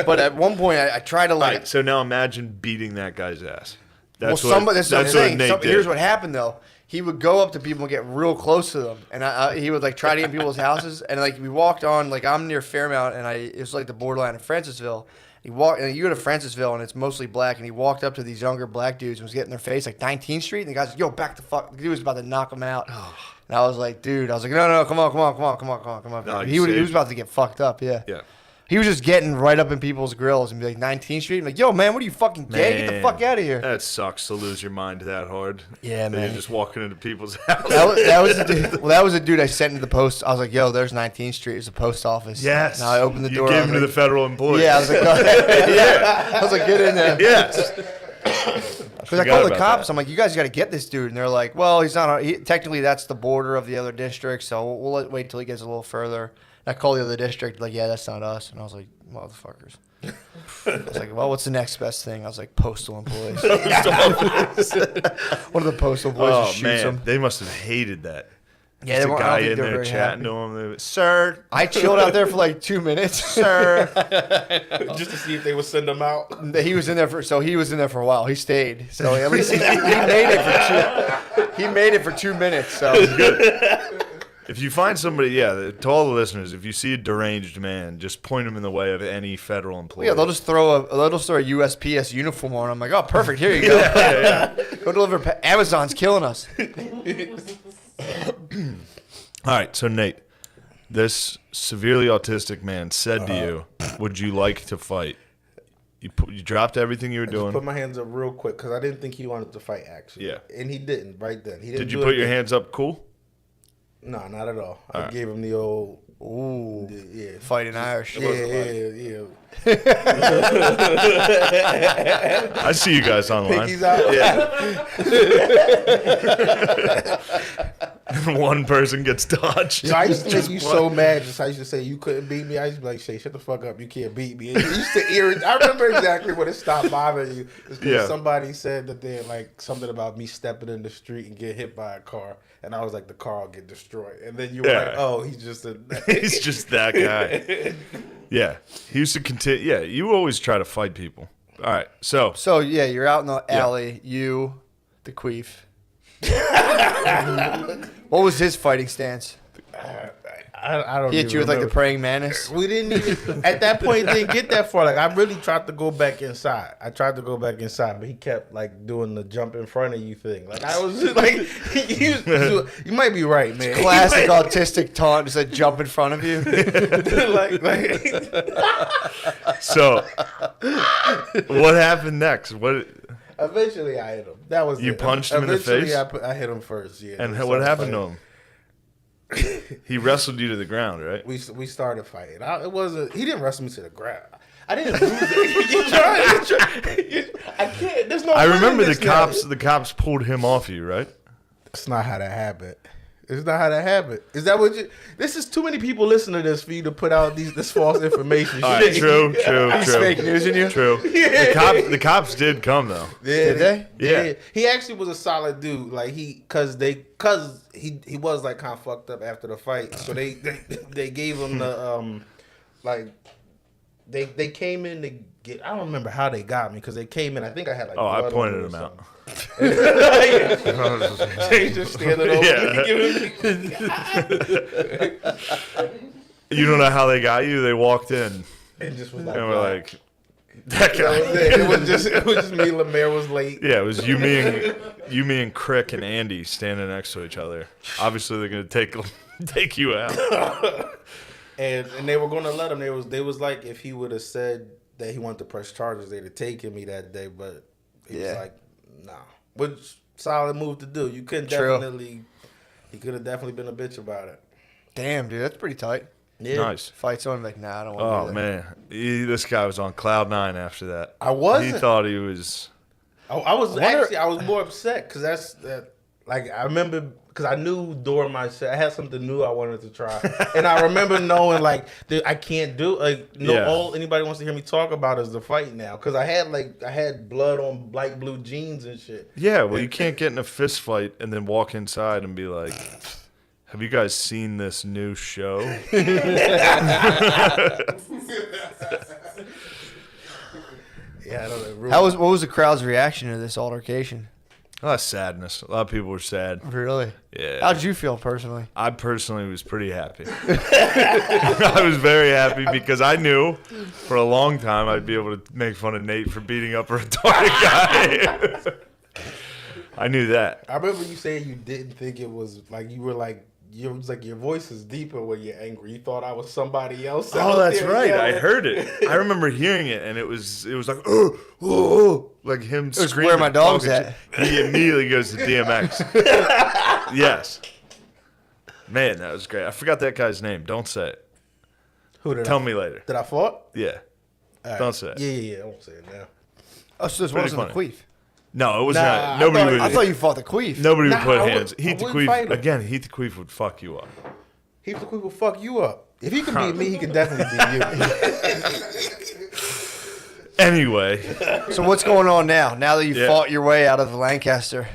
But at one point I tried to like. Right, so now imagine beating that guy's ass. That's what I'm saying. Here's what happened though. He would go up to people and get real close to them, and he would like try to get in people's houses. And like we walked on, like I'm near Fairmount, and it was like the borderline of Francisville. You go to Francisville, and it's mostly black. And he walked up to these younger black dudes and was getting their face like 19th Street, and the guy's like, "Yo, back the fuck!" The dude was about to knock him out. And I was like, "Dude," I was like, "No, come on." No, He was about to get fucked up. Yeah. Yeah. He was just getting right up in people's grills and be like, 19th Street? I'm like, yo, man, what are you, fucking gay? Get the fuck out of here. That sucks to lose your mind that hard. Yeah, That man. You're just walking into people's houses. That was a dude I sent into the post. I was like, yo, there's 19th Street. It's a post office. Yes. Now I opened the door. You gave him to the federal employees. Yeah, I was like, go ahead. Yeah. I was like, get in there. Yes. Because I called the cops. I'm like, you guys got to get this dude. And they're like, well, he's not. Technically, that's the border of the other district. So we'll wait till he gets a little further. And I called the other district. Like, yeah, that's not us. And I was like, motherfuckers. I was like, well, what's the next best thing? I was like, postal employees. One of the postal employees just shoots him. They must have hated that. Yeah, Just they a were guy in there chatting to him. They were, sir. I chilled out there for like 2 minutes, sir. Just to see if they would send him out. He was in there for a while. He stayed. So at least he made it for 2 minutes. So If you find somebody, to all the listeners, if you see a deranged man, just point him in the way of any federal employee. yeah, they'll just throw a USPS uniform on. I'm like, oh, perfect. Here you go. Go deliver. Amazon's killing us. All right, so Nate, this severely autistic man said to you, "Would you like to fight?" You dropped everything you were doing. Put my hands up real quick because I didn't think he wanted to fight. Actually, Yeah. and he didn't right then. He didn't. Did you put your hands up? Cool. No, not at all. I right. gave him the old. Ooh, Yeah. fighting Irish. Yeah. I see you guys online. Pinkies out. One person gets dodged. So I used to make you so mad. Just I used to say you couldn't beat me. I used to be like, Shay, shut the fuck up. You can't beat me. And it used to irritate. I remember exactly when it stopped bothering you. It's because somebody said that they like something about me stepping in the street and get hit by a car, and I was like, the car will get destroyed. And then you were like, oh, he's just a. He's just that guy. Yeah, he used to continue. Yeah, you always try to fight people. All right, so yeah, you're out in the alley. You, the queef. What was his fighting stance? I don't. He hit you with like the praying mantis. We didn't even at that point. Didn't get that far. Like I really tried to go back inside. But he kept like doing the jump in front of you thing. Like I was just, like, you might be right, man. Classic autistic taunt. Just a jump in front of you. So what happened next? What? Eventually, I hit him. That was You it. punched him in the face? I hit him first. Yeah. And what happened to him? He wrestled you to the ground, right? We started fighting. It wasn't. He didn't wrestle me to the ground. I didn't lose it. I can't. There's no. I remember this the now. cops pulled him off you, right? That's not how that happened. It's not how that happened. Is that what you? This is too many people listening to this for you to put out this false information. All right, true. He's fake news in you. True. The cops did come though. Yeah, Did they? Yeah. He actually was a solid dude. Like he was like kind of fucked up after the fight. So they gave him the like they came in to get. I don't remember how they got me because they came in. I think I had like. Oh, I blood pointed on me him or out. They just standing over. You don't know how they got you? They walked in And just was like, and we're like, that guy. It was just me. Lemaire was late. Yeah, it was you, me, and Crick and Andy standing next to each other. Obviously, they're gonna take you out. And they were gonna let him. They was like, if he would have said that he wanted to press charges, they'd have taken me that day. But he was like, nah. Which solid move to do. You couldn't definitely. He could have definitely been a bitch about it. Damn, dude, that's pretty tight. Yeah. Nice. Fight someone like, nah, I don't want to. Oh man, this guy was on cloud 9 after that. I wasn't. He thought he was. I was more upset because like I remember because I knew during my set I had something new I wanted to try, and I remember knowing like I can't do all anybody wants to hear me talk about is the fight now because I had blood on light blue jeans and shit. Yeah, well, you can't get in a fist fight and then walk inside and be like, "Have you guys seen this new show?" Yeah, I don't know. What was the crowd's reaction to this altercation? A lot of sadness. A lot of people were sad. Really? Yeah. How did you feel personally? I personally was pretty happy. I was very happy because I knew for a long time I'd be able to make fun of Nate for beating up a retarded guy. I knew that. I remember you saying you didn't think it was like you were like it was like your voice is deeper when you're angry. You thought I was somebody else. Oh, out that's there right. I yelling. heard it. I remember hearing it, and it was like, like him was screaming. where my dog's talking at. He immediately goes to DMX. Yes. Man, that was great. I forgot that guy's name. Don't say it. Who did Tell me later. Did I fought? Yeah. All right. Don't say it. Yeah. I won't say it now. Oh, so this Pretty wasn't funny. the queef. No, it was Nah, not. Nobody I would. I thought you fought the queef. Nobody would Nah, put I hands. would- Heath I the wouldn't fight Queef him. again. Heath the Queef would fuck you up. He will fuck you up. If he can beat me, he can definitely beat you. Anyway, So what's going on now? Now that you Yeah. fought your way out of Lancaster,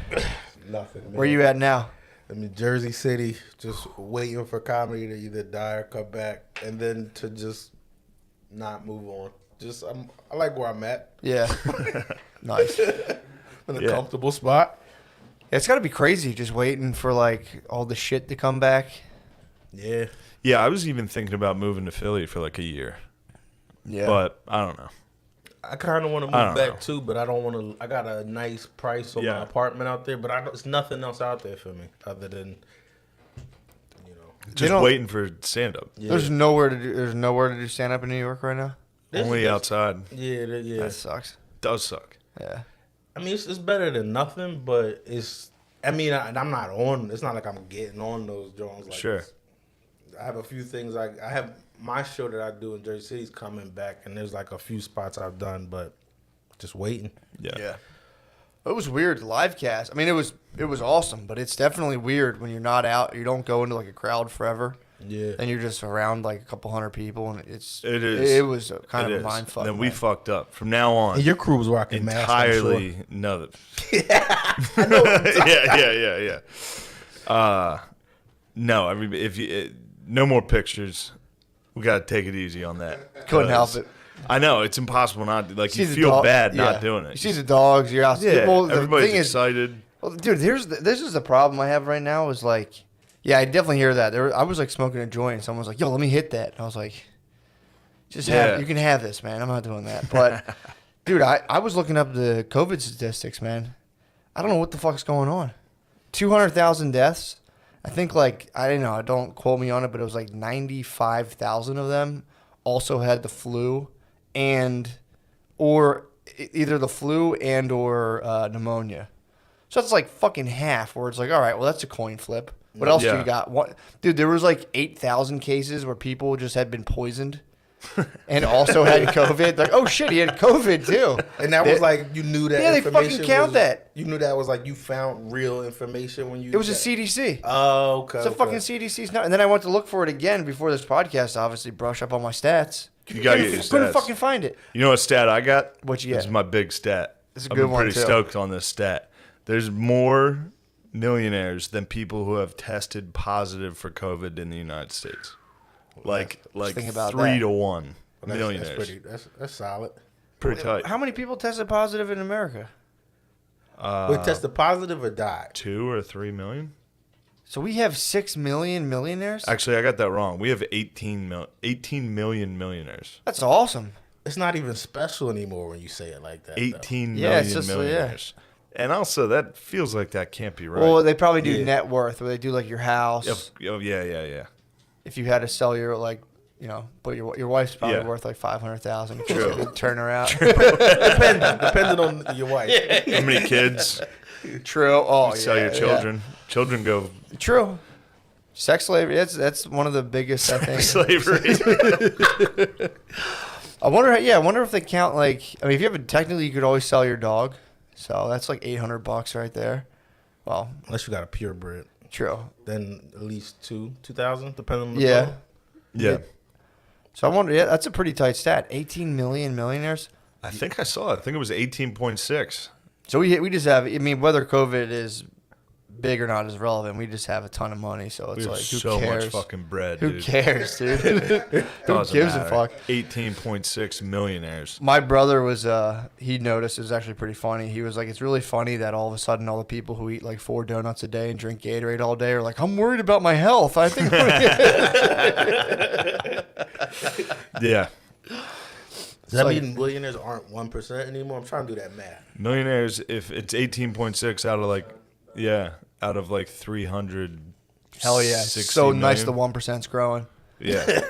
Nothing. Man. where you at now? I'm in Jersey City, just waiting for comedy to either die or come back, and then to just not move on. I like where I'm at. Yeah. Nice. In a Yeah. comfortable spot. It's got to be crazy just waiting for like all the shit to come back. Yeah. yeah, I was even thinking about moving to Philly for like a year, Yeah. but I don't know. I kind of want to I move don't back know. too, but I don't want to. I got a nice price on Yeah. my apartment out there, but it's nothing else out there for me other than, Just don't- waiting for stand up. yeah. There's nowhere to do stand up in New York right now. Only outside. Yeah. That sucks. Does suck. Yeah. I mean, it's better than nothing, but it's. I mean, I'm not on. It's not like I'm getting on those joints. Like Sure. I have a few things. I have my show that I do in Jersey City's coming back, and there's like a few spots I've done, but just waiting. Yeah. Yeah. It was weird live cast. I mean, it was awesome, but it's definitely weird when you're not out. You don't go into like a crowd forever, Yeah. and you're just around like a couple hundred people, and It is. It was a kind It of is. a mind fuck. Then we man. fucked up. From now on, And your crew was rocking masks. I'm sure. entirely no. Yeah. No, I mean, if you no more pictures, we got to take it easy on that. Couldn't help 'Cause it. I know it's impossible not to, like you See the feel dog- bad yeah. not doing it. You see the dogs. You're out. yeah, Well, the everybody's thing is, excited. well, dude, this is the problem I have right now. Is like, yeah, I definitely hear that. I was like smoking a joint, and someone was like, "Yo, let me hit that." And I was like, "Just Yeah. you can have this, man. I'm not doing that." But, dude, I was looking up the COVID statistics, man. I don't know what the fuck's going on. 200,000 deaths. I think like I don't know. Don't quote me on it, but it was like 95,000 of them also had the flu, or either the flu or pneumonia. So that's like fucking half. Where it's like, all right, well that's a coin flip. What else do Yeah. you got? What, dude? There was like 8,000 cases where people just had been poisoned, and also had COVID. Like, oh shit, he had COVID too. And that They- was like you knew that. Yeah, they information fucking count was- that. You knew that was like you found real information when you. It was a CDC. Oh, okay. It's a fucking CDC's not. And then I went to look for it again before this podcast. Obviously, brush up on my stats. You gotta get your Couldn't stats. fucking find it. You know what stat I got? What you This got? is my big stat. It's a I've good been one, pretty too. stoked on this stat. There's more millionaires than people who have tested positive for COVID in the United States. Like think about 3 that. to 1 That's millionaires. pretty. That's solid. Pretty tight. How many people tested positive in America? Wait, tested positive or died? 2 or 3 million? So we have 6 million millionaires. Actually, I got that wrong. We have 18 million millionaires. That's awesome. It's not even special anymore when you say it like that. though. 18 Yeah, million it's just- yeah. millionaires. And also, that feels like that can't be right. Well, they probably do Yeah. net worth, where they do like your house. Oh, yeah. If you had to sell your but your wife's probably Yeah. worth like 500,000. True. Turn her out. Depending on your wife. How many kids? True. Oh, Sell yeah, your children. Children go Yeah. True. Sex slavery. That's one of the biggest. I think. slavery. I wonder. I wonder if they count like. I mean, if you have technically, you could always sell your dog. So that's like $800 right there. Well, Unless you got a purebred, true. then at least 2,000, depending on the Yeah. dog. Yeah. So I wonder. Yeah, that's a pretty tight stat. 18 million millionaires. I think I saw it. I think it was 18.6. So we just have. I mean, whether COVID is big or not is relevant. We just have a ton of money. So We it's have like, who so cares? much fucking bread, Who dude. cares, dude? Who Doesn't gives a matter. fuck? 18.6 millionaires. My brother was, he noticed, it was actually pretty funny. He was like, it's really funny that all of a sudden all the people who eat like 4 donuts a day and drink Gatorade all day are like, I'm worried about my health. I think. Yeah. Does that like- mean millionaires aren't 1% anymore? I'm trying to do that math. Millionaires, if it's 18.6 out of like 300 Hell yeah. 60 So nice the million. 1%'s growing. Yeah.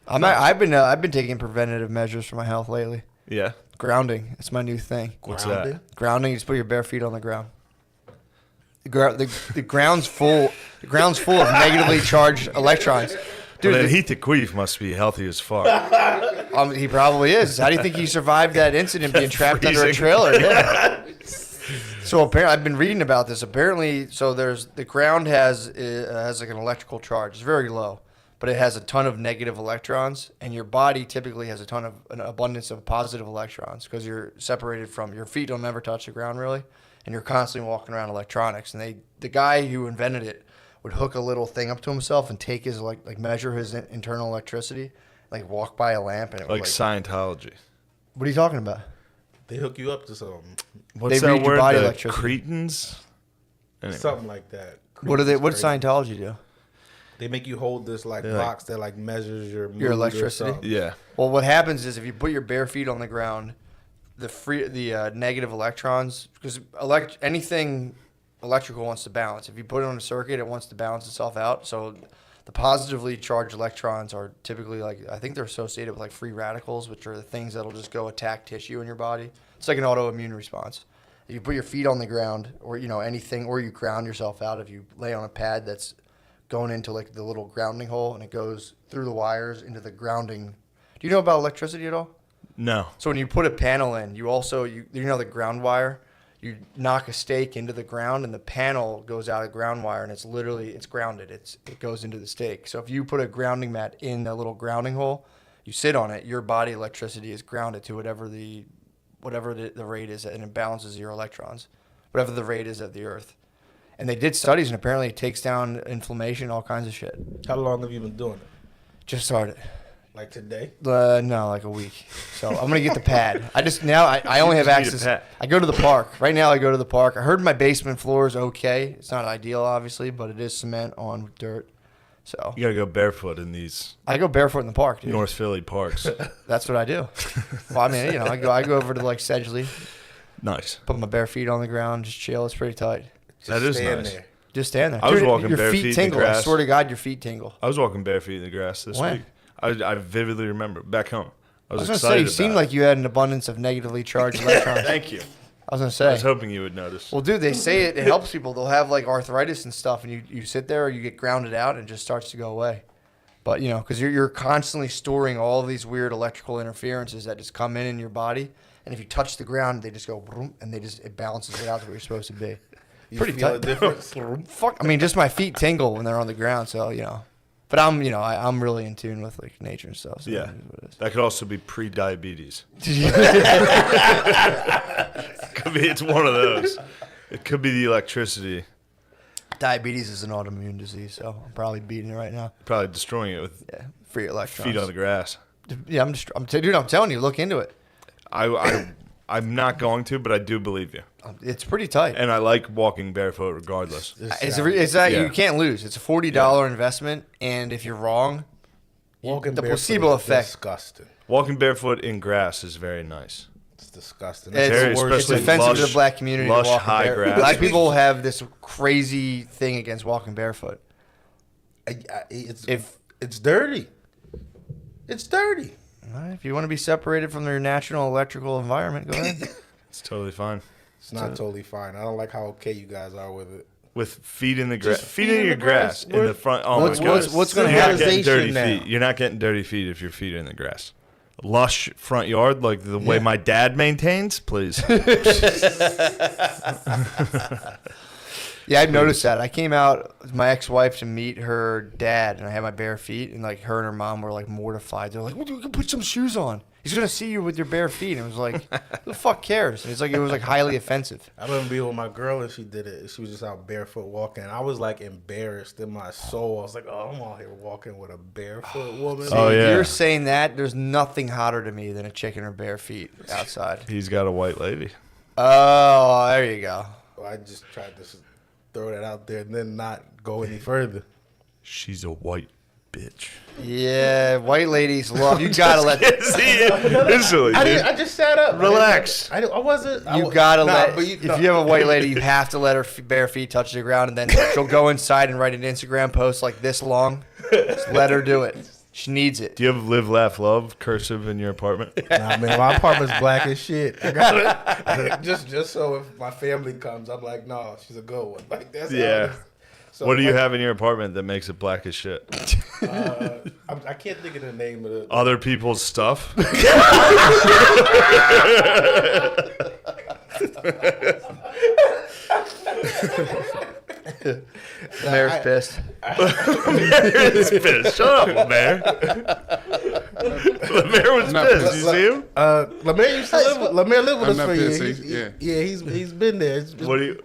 I've been taking preventative measures for my health lately. Yeah. Grounding. It's my new thing. What's Grounded? that? Grounding, you just put your bare feet on the ground. The ground's full. The ground's full of negatively charged electrons. Dude, Dude, that Heat the Queef must be healthy as fuck. he probably is. How do you think he survived that incident being trapped under a trailer? Yeah. So apparently, I've been reading about this. Apparently, so the ground has like an electrical charge. It's very low, but it has a ton of negative electrons, and your body typically has an abundance of positive electrons because you're separated from your feet. Don't ever touch the ground really, and you're constantly walking around electronics. And the guy who invented it would hook a little thing up to himself and take his like measure his internal electricity, like walk by a lamp and it would Like Scientology. What are you talking about? They hook you up to something. What's They that read your word? body The electricity. Cretans? Anyway. Something like that. What does Crazy. Scientology do? They make you hold this like They're like- box that like measures your mood Your or electricity? something. Yeah. Well, what happens is if you put your bare feet on the ground, the negative electrons, because anything electrical wants to balance. If you put it on a circuit, it wants to balance itself out. So the positively charged electrons are typically I think they're associated with like free radicals, which are the things that'll just go attack tissue in your body. It's like an autoimmune response. If you put your feet on the ground or, anything, or you ground yourself out, if you lay on a pad that's going into like the little grounding hole and it goes through the wires into the grounding. Do you know about electricity at all? No. So when you put a panel in, you also, the ground wire, you knock a stake into the ground and the panel goes out of ground wire and it's grounded. It goes into the stake. So if you put a grounding mat in that little grounding hole, you sit on it, your body electricity is grounded to whatever the rate is, and it balances your electrons, whatever the rate is of the earth. And they did studies and apparently it takes down inflammation, all kinds of shit. How long have you been doing it? Just started. Like today? No, like a week. So I'm gonna get the pad. I only have just need a access. pad. I go to the park right now. I go to the park. I heard my basement floor is okay. It's not ideal, obviously, but it is cement on dirt. So You got to go barefoot in these I go barefoot in the park, dude. North Philly parks. That's what I do. Well, I mean, I go over to like Sedgley, Nice. put my bare feet on the ground, just chill. It's pretty tight. That is stand nice. there. Just stand there. I was Dude, walking your bare feet feet in the tingle. I grass. swear to God, your feet tingle. I was walking bare feet in the grass this When? week. I vividly remember back home. I I was was gonna say, excited you seemed about like you had an abundance of negatively charged electrons. it. Thank you. I was gonna I say. was hoping you would notice. Well, dude, they say it helps people. They'll have like arthritis and stuff, and you sit there, or you get grounded out, and it just starts to go away. But because you're constantly storing all of these weird electrical interferences that just come in your body, and if you touch the ground, they just go boom, and it balances it out to where you're supposed to be. You Pretty feel tight. a difference? Fuck, I mean, just my feet tingle when they're on the ground, so. But I'm really in tune with like nature and stuff. So Yeah. it is what it is. That could also be pre-diabetes. It's one of those. It could be the electricity. Diabetes is an autoimmune disease, so I'm probably beating it right now. Probably destroying it with Free electrons. feet on the grass. Yeah, I'm telling you, look into it. I'm not going to, but I do believe you. It's pretty tight. And I like walking barefoot regardless. It's that Yeah. you can't lose. It's a $40 investment, and if you're wrong, Walking the barefoot placebo is effect. Disgusting. Walking barefoot in grass is very nice. It's disgusting. It's, Very- it's especially offensive to the lush- black community. lush, to walk high bare. grass. Black people have this crazy thing against walking barefoot. It's dirty. It's dirty. All right, if you want to be separated from your natural electrical environment, go ahead. It's totally fine. It's not totally fine. I don't like how okay you guys are with it. With feet in the grass. Just Feet in your grass. In the front. Oh What's- my God. what's gonna You're not happen? getting dirty Now. feet. You're not getting dirty feet if your feet are in the grass. Lush front yard, like the way my dad maintains, please. Yeah, I've noticed that. I came out with my ex-wife to meet her dad, and I had my bare feet, and like her and her mom were like mortified. They're like, "Well, you can put some shoes on. He's gonna see you with your bare feet." And it was like, "Who the fuck cares?" And it was like highly offensive. I remember being with my girl and she did it. She was just out barefoot walking. I was like embarrassed in my soul. I was like, oh, I'm out here walking with a barefoot woman. Oh, yeah. You're saying that there's nothing hotter to me than a chick in her bare feet outside. He's got a white lady. Oh, there you go. I just tried to throw that out there and then not go any further. She's a white bitch. Yeah, white ladies love. You gotta let. See, instantly, dude. I just sat up. Relax. I wasn't. You gotta let. If you have a white lady, you have to let her bare feet touch the ground, and then she'll go inside and write an Instagram post like this long. Just let her do it. She needs it. Do you have live, laugh, love cursive in your apartment? Nah, man, my apartment's black as shit. I got it. just so if my family comes, I'm like, no, she's a good one. Like that's Yeah. So What do you have in your apartment that makes it black as shit? I can't think of the name of it. Other people's stuff? Mayor's pissed. Lemaire is pissed. Shut up, Lemaire. Lemaire was pissed. You see him? Lemaire used to live with I'm us not for pissed, years. yeah. He's been there. What do you?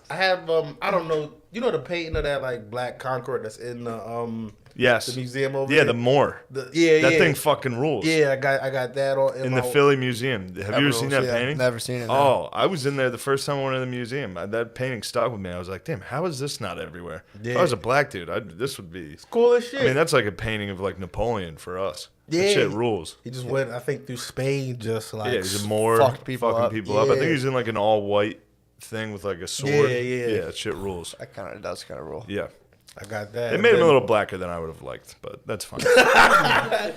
I have I don't know. You know the painting of that like black Concorde that's in the Yes. the museum over Yeah, there. the Moor. That Thing fucking rules. Yeah, I got that all In the Philly Museum. Have you ever seen that painting? Never seen it. No. Oh, I was in there the first time I went to the museum. That painting stuck with me. I was like, damn, how is this not everywhere? If I was a black dude, this would be. cool as shit. I mean, that's like a painting of like Napoleon for us. That Yeah. shit rules. He just went, I think, through Spain, just like Yeah, he's a Moor. fucked people fucking up. people up. I think Yeah. he's in like an all white thing with like a sword. Yeah. Yeah, that shit rules. That kind of does kind of rule. Yeah. I got that. It made him a little blacker than I would have liked, but that's fine.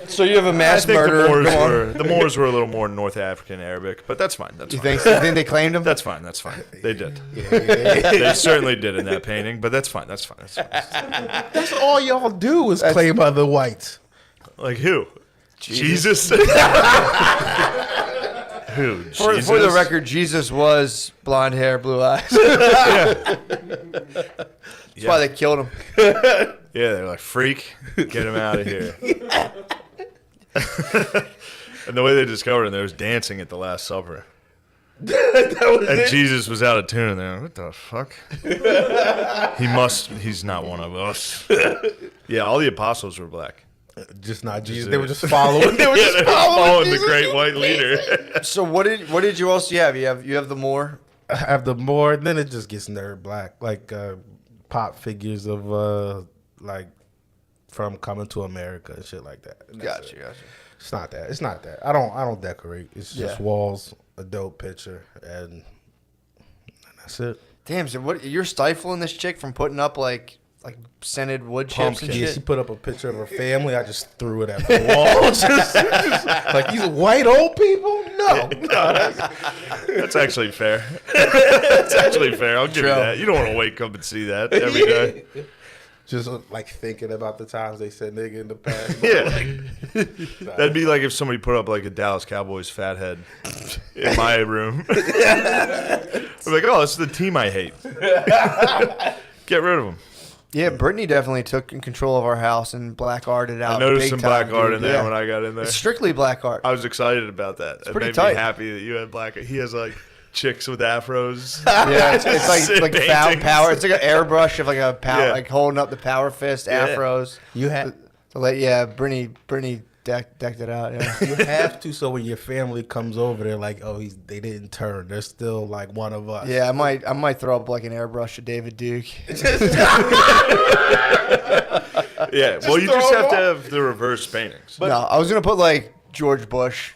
So you have a I mass think murderer. the Moors were a little more North African Arabic, but that's fine. That's You fine. think they claimed him? That's fine. That's fine. They did. They certainly did in that painting, but that's fine. That's fine. That's fine. That's all y'all do is claim other whites. Like who? Jesus. Who? For the Jesus? record, Jesus was blonde hair, blue eyes. That's why they killed him. Yeah, they're like, freak, get him out of here. And the way they discovered him, there was dancing at the Last Supper. And Jesus was out of tune. And they're like, what the fuck? He's not one of us. Yeah, all the apostles were black. Just not Jesus. it. They were just following. They were Yeah, just they were following the great white leader. So what did you else have? You have the Moor. I have the more. Then it just gets nerd black, like pop figures of like from Coming to America and shit like that. And that's Gotcha. it. It's not that. It's not that. I don't decorate. It's just Yeah. walls, a dope picture, and that's it. Damn, so what? You're stifling this chick from putting up like scented wood chips and Yeah, shit. she put up a picture of her family. I just threw it at the wall. just like these white old people? No. That's actually fair. That's actually fair. I'll give you True. that. You don't want to wake up and see that every day. Just like thinking about the times they said nigga in the past. Yeah. That'd be like if somebody put up like a Dallas Cowboys fat head in my room. I'm like, oh, this is the team I hate. Get rid of them. Yeah, Brittany definitely took control of our house and black arted out. I noticed big some black time, art dude. in there Yeah. when I got in there. It's strictly black art. I was excited about that. It pretty made tight. me happy that you had black. He has like chicks with afros. Yeah, it's like Paintings. power. It's like an airbrush of like a power, Yeah. like holding up the power fist afros. You have Brittany decked it out. Yeah. you have to, so when your family comes over, they're like, oh, they didn't turn. They're still like one of us. Yeah, I might throw up like an airbrush of David Duke. Yeah, well, you just have to have the reverse paintings. No, I was gonna put like George Bush.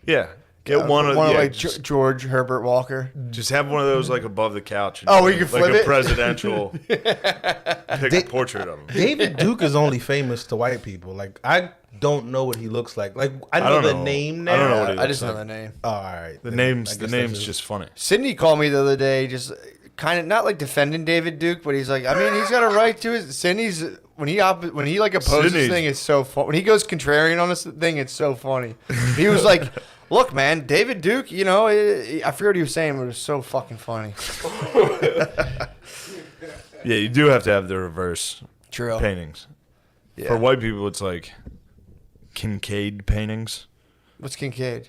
Yeah, get one of yeah, like just, George Herbert Walker. just have one of those like above the couch. And Oh, where you can like flip a it? presidential pick a portrait of him. David Duke is only famous to white people. Like I don't know what he looks like. Like I know don't the know. name I now. don't know what he I just looks know like. the name. Oh, all right. The Then name's I the guess name's that's just funny. Sydney called me the other day, just kind of not like defending David Duke, but he's like, I mean, he's got a right to it. Sydney's when he like opposes Sydney's- thing, it's so fun. When he goes contrarian on this thing, it's so funny. He was like, look, man, David Duke, you know, I forget what he was saying, but it was so fucking funny. Yeah, you do have to have the reverse True. paintings. Yeah. For white people, it's like Kincaid paintings. What's Kincaid?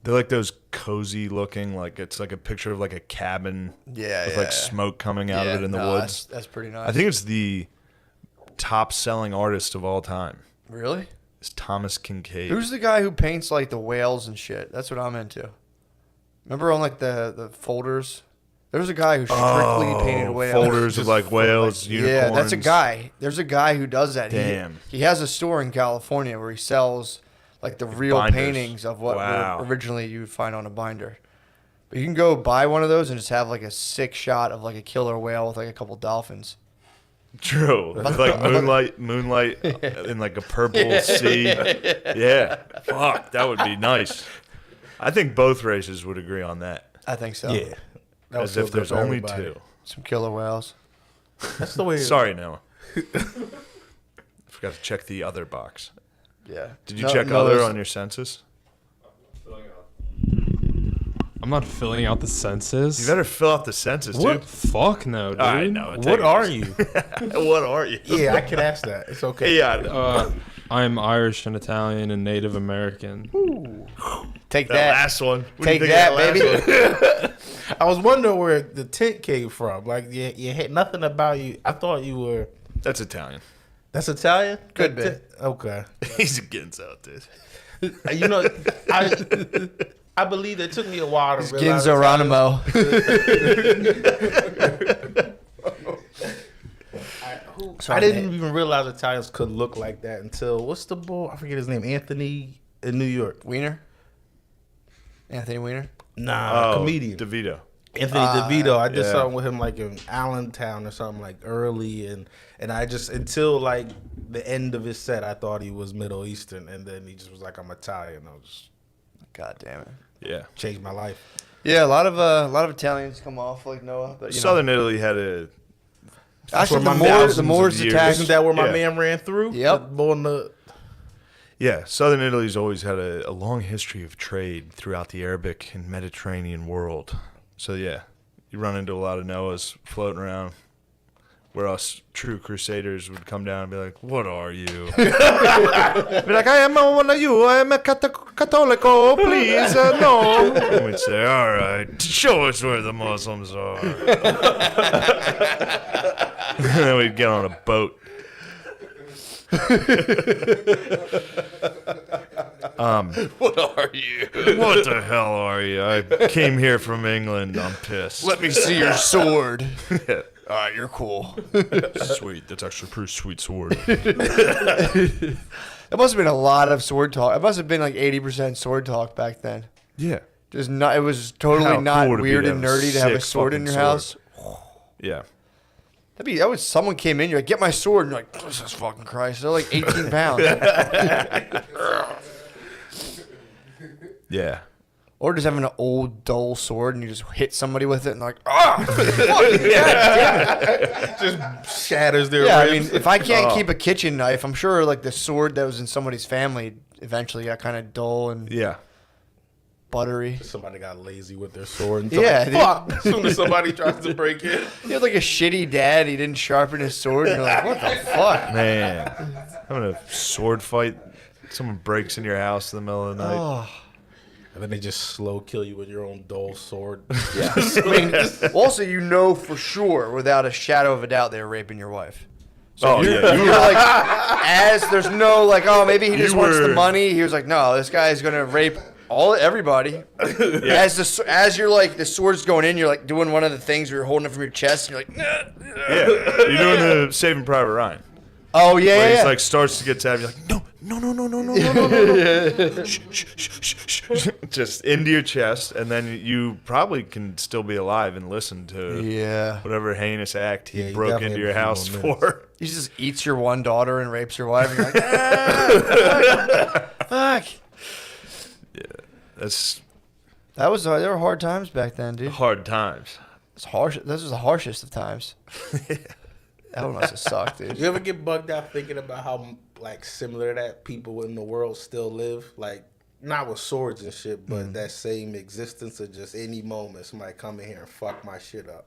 They're like those cozy looking, like it's like a picture of like a cabin Yeah, with yeah. like smoke coming out of it in the no, woods. That's pretty nice. I think it's the top selling artist of all time. Really? It's Thomas Kincaid. Who's the guy who paints like the whales and shit? That's what I'm into. Remember on like the folders, There's a guy who strictly painted whales. Folders of like whales, unicorns. Yeah, that's a guy. There's a guy who does that. Damn. He has a store in California where he sells like the real binders. paintings of what Wow. originally you would find on a binder. But you can go buy one of those and just have like a sick shot of like a killer whale with like a couple dolphins. True. With like moonlight in like a purple sea. Yeah. Fuck, that would be nice. I think both races would agree on that. I think so. Yeah. That would As feel if good there's for only everybody. two. Some killer whales. That's the way. Sorry, Noah. Forgot to check the other box. Yeah. Did you check other on your census? I'm not filling out the census. You better fill out the census, What? dude. Fuck no, dude. All right, no. What are you? What are you? Yeah, I can ask that. It's okay. Yeah. I'm Irish and Italian and Native American. Take That that. last one. What do Take you think of that, last baby. one? I was wondering where the tint came from. Like, you had nothing about you. I thought you were. That's Italian. That's Italian? Could That be. tint- Okay. He's against out, dude. You know, I believe it took me a while to realize. Ginzo I didn't even realize Italians could look like that until what's the boy? I forget his name. Anthony in New York. Wiener? Anthony Wiener? Nah, comedian. DeVito. Anthony DeVito. I did yeah. something with him like in Allentown or something like early, and I just until like the end of his set, I thought he was Middle Eastern, and then he just was like, I'm Italian. I was God damn it. Yeah. changed my life. Yeah, a lot of Italians come off like Noah, but you Southern Italy had a. Actually, where my the thousands Moors of years- attacked. Isn't that where my Yeah. man ran through? Yep. The boy in the- Yeah, Southern Italy's always had a long history of trade throughout the Arabic and Mediterranean world. So yeah, you run into a lot of Noahs floating around, where us true crusaders would come down and be like, "What are you?" Be like, "I am one of you. I am a Catholico. Please, no." And we'd say, "All right, show us where the Muslims are." And then we'd get on a boat. What are you? What the hell are you? I came here from England. I'm pissed. Let me see your sword. All right, you're cool. Sweet. That's actually a pretty sweet sword. It must have been a lot of sword talk. It must have been like 80% sword talk back then. Yeah. Just not. It was totally How not cool would it be weird to and have a nerdy to have a sick sword in your fucking house. Yeah. That was someone came in. You're like, get my sword. And you're like, Jesus fucking Christ. They're like 18 pounds. Yeah. Or just having an old dull sword and you just hit somebody with it and like, ah, fucking God damn it. just shatters their Yeah, I ribs. mean, if I can't keep a kitchen knife, I'm sure like the sword that was in somebody's family eventually got kind of dull and Yeah. buttery. Somebody got lazy with their sword. And Yeah, like, fuck. As soon as somebody tries to break in. He had like a shitty dad. He didn't sharpen his sword. And you're like, what the fuck? Man. Having a sword fight. Someone breaks in your house in the middle of the night. Oh. And then they just slow kill you with your own dull sword. Yeah. I mean, also, you know for sure, without a shadow of a doubt, they're raping your wife. Oh, yeah. You're like, as there's no like, oh, maybe he just wants the were- money. He was like, no, this guy's gonna rape everybody. As you're like the sword's going in, you're like doing one of the things where you're holding it from your chest, and you're like, nah. Yeah. You're doing the Saving Private Ryan. Oh yeah, Where yeah. he's like starts to get tabbed. You're like, no. Shh, shh, shh, shh, shh. Just into your chest, and then you probably can still be alive and listen to Yeah. whatever heinous act Yeah, he you broke definitely into your have a house few more for. He just eats your one daughter and rapes your wife. And you're like, ah, fuck. That's There were hard times back then, dude. hard times. It's harsh. This was the harshest of times. That one must have sucked, dude. You ever get bugged out thinking about how like similar that people in the world still live? Like not with swords and shit, but that same existence of just any moment somebody come in here and fuck my shit up.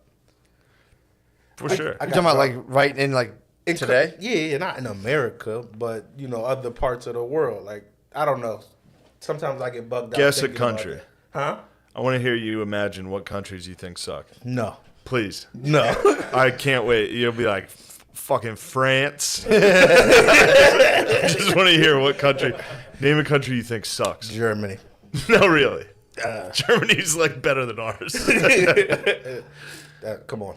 For sure. You talking about like right in like today? Yeah, not in America, but you know other parts of the world. Like I don't know. Sometimes I get bugged out. Guess a thinking about country. that. Huh? I want to hear you imagine what countries you think suck. No. Please. No. I can't wait. You'll be like, fucking France. Just want to hear what country. Name a country you think sucks. Germany. No, really. Germany's like better than ours. Come on.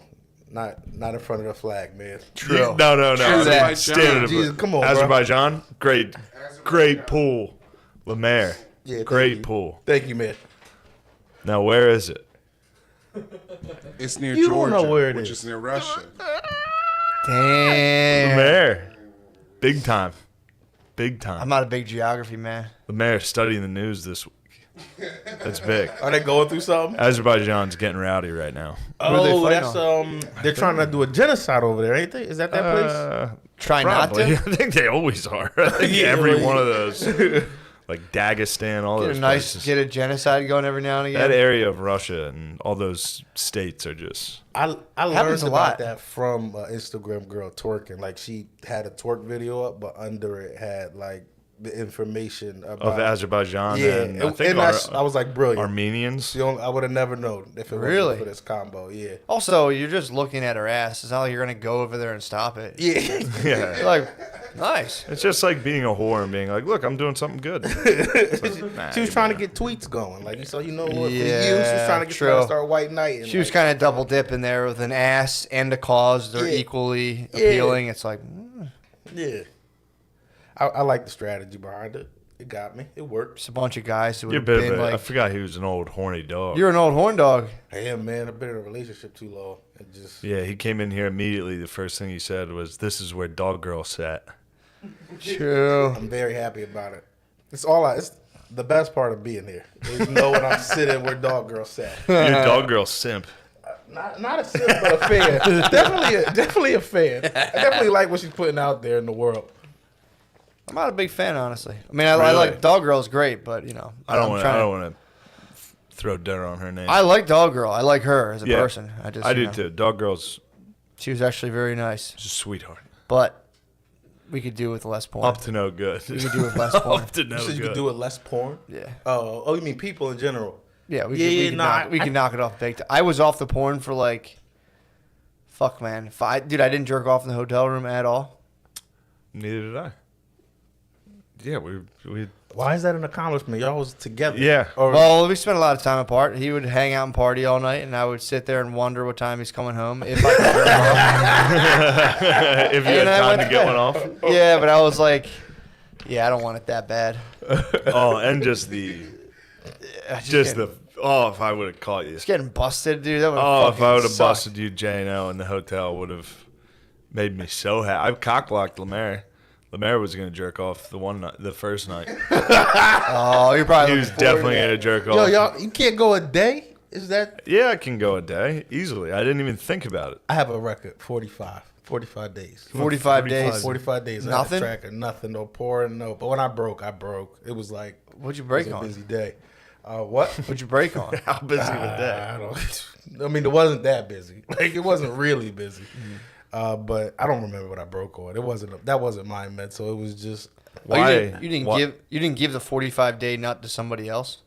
Not in front of the flag, man. True. No. Azerbaijan. Standard Jesus, come on, bro. Azerbaijan, great pool. Lemaire, Yeah, great pool. Thank you, man. Now where is it? It's near You don't Georgia, know where it which is. is near Russia. Damn. Lemaire, big time. I'm not a big geography man. Lemaire studying the news this week. That's big. Are they going through something? Azerbaijan's getting rowdy right now. are they fighting That's they're trying to do a genocide over there, ain't they? Is that place? Try not Probably. to. I think they always are. I think every one of those, like Dagestan, all those places. Get a genocide going every now and again. That area of Russia and all those states are just. I Happens learned a about lot. that from an Instagram girl twerking. Like she had a twerk video up, but under it had like the information about Of Azerbaijan Yeah, and I think I was like, brilliant. Armenians. I would have never known if it Really? wasn't for this combo. Yeah, Also, you're just looking at her ass. It's not like you're gonna go over there and stop it. yeah. Yeah. You're like, nice. It's just like being a whore and being like, look, I'm doing something good. It's like, nah, She was you trying to know. get tweets going. Like, so you know what? For you, she Yeah, was trying to get true. somebody to start white knight. She was kind of double dipping there with an ass and a cause. They're Yeah. equally Yeah. appealing. It's like, yeah. I like the strategy behind it. It got me. It worked. it's a bunch of guys who You're a have bit been of a, I like, forgot he was an old horny dog. you're an old horn dog. Hey, man, I've been in a relationship too long. It just Yeah, he came in here immediately. The first thing he said was, "This is where Dog Girl sat." True. I'm very happy about it. It's the best part of being here. Is knowing I'm sitting where Dog Girl sat. You're a Dog Girl simp. Not a simp, but a fan. definitely a fan. I definitely like what she's putting out there in the world. I'm not a big fan, honestly. I mean, I Really? like Dog Girl's great, but you know, I don't I'm want trying to throw dirt on her name. I like Dog Girl. I like her as a Yeah. person. I you do know, too. Dog Girl's She was actually very nice, just a sweetheart. but we could do with less porn. Up to no good. We could do with less porn. Up to no You said you good. could do with less porn? Yeah. Oh, you mean people in general? Yeah, we Yeah, could, nah, we could knock it off big time. I was off the porn for like, fuck, man. Dude, I didn't jerk off in the hotel room at all. Neither did I. Yeah, we. Why is that an accomplishment? Y'all was together. Yeah. Or, Well, we spent a lot of time apart. He would hang out and party all night, and I would sit there and wonder what time he's coming home. If I could jerk off. If you And I had time went to to get bed. one off. Yeah, but I was like, yeah, I don't want it that bad. Oh, and just the. Just the. Oh, if I would have caught you. Just getting busted, dude. That would Oh, if I would have busted you, J&O, in the hotel, would have made me so happy. I've cock-blocked Lemaire. Lemaire was going to jerk off the first night. Oh, you're probably He was definitely going to jerk off. yo, y'all, you can't go a day? Is that? Yeah, I can go a day easily. I didn't even think about it. I have a record, 45 days. 45 days. 45 days. I Nothing? had a tracker, nothing, no pouring, no. But when I broke. It was like What'd you it break was a on? busy day. What? What'd you break on? How busy was that? I don't. I mean, it wasn't that busy. Like it wasn't really busy. But I don't remember what I broke on. That wasn't my med. So it was just. Why? You didn't Why- give the 45-day nut to somebody else.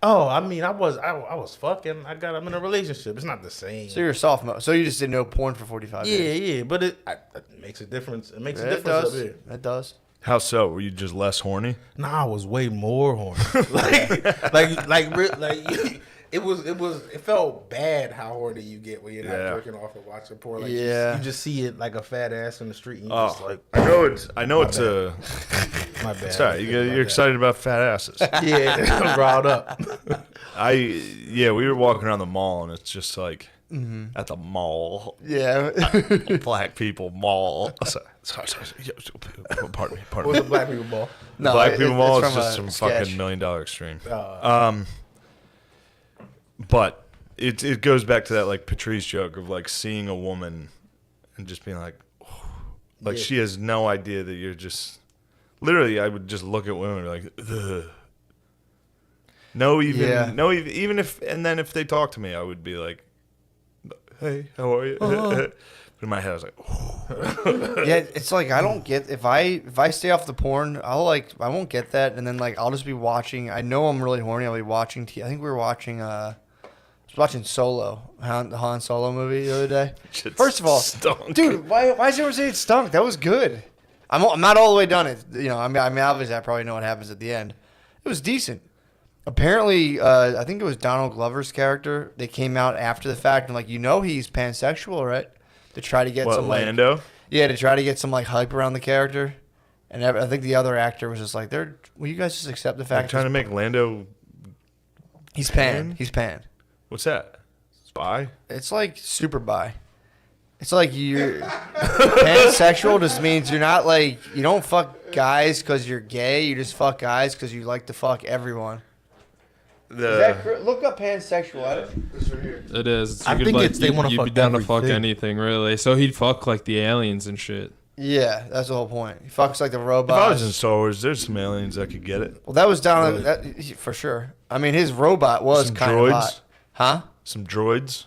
Oh, I mean, I was fucking. I'm in a relationship. It's not the same. So you're a sophomore. So you just didn't know porn for 45 days. Yeah, but it makes a difference. It makes a It difference does. up here. It does. How so? Were you just less horny? Nah, I was way more horny. It felt bad how horny you get when you're not Yeah. jerking off and watching porn. Like Yeah. you just see it like a fat ass in the street and you Oh, just like, I know it's a. my bad. Sorry, you're excited about fat asses. Yeah, I'm riled up. We were walking around the mall and it's just like Mm-hmm. at the mall, Yeah. black people mall. Sorry. Pardon me. What's a black people ball? No, Black people mall it's is from just a some sketch. fucking $1 million extreme. But it goes back to that like Patrice joke of like seeing a woman and just being like, Yeah. she has no idea that you're just. Literally, I would just look at women and be like, ugh. Even if they talk to me, I would be like, hey, how are you? But in my head, I was like, Yeah, it's like I don't get if I stay off the porn, I won't get that, and then like I'll just be watching. I know I'm really horny. I'll be watching. I think we were watching. I was watching Solo, the Han Solo movie the other day. shit First of all, stunk. dude, why is everyone saying it stunk? That was good. I'm not all the way done. I mean, obviously, I probably know what happens at the end. It was decent. Apparently, I think it was Donald Glover's character. They came out after the fact and like, he's pansexual, right? To try to get What, some Lando? to try to get some like hype around the character. And I think the other actor was just like, will you guys just accept the They're fact trying to make Lando. he's pan? He's pan. What's that? Spy? It's like super bi. It's like you're pansexual just means you're not like, you don't fuck guys because you're gay. You just fuck guys because you like to fuck everyone. Look up pansexual. It is. I think it's they want to You'd fuck be down to fuck everything. anything, really. So he'd fuck like the aliens and shit. Yeah, that's the whole point. He fucks like the If robots. I was in Star Wars, there's some aliens that could get it. Well, that was down for sure. I mean, his robot was Some kind of droids? hot. Huh? Some droids.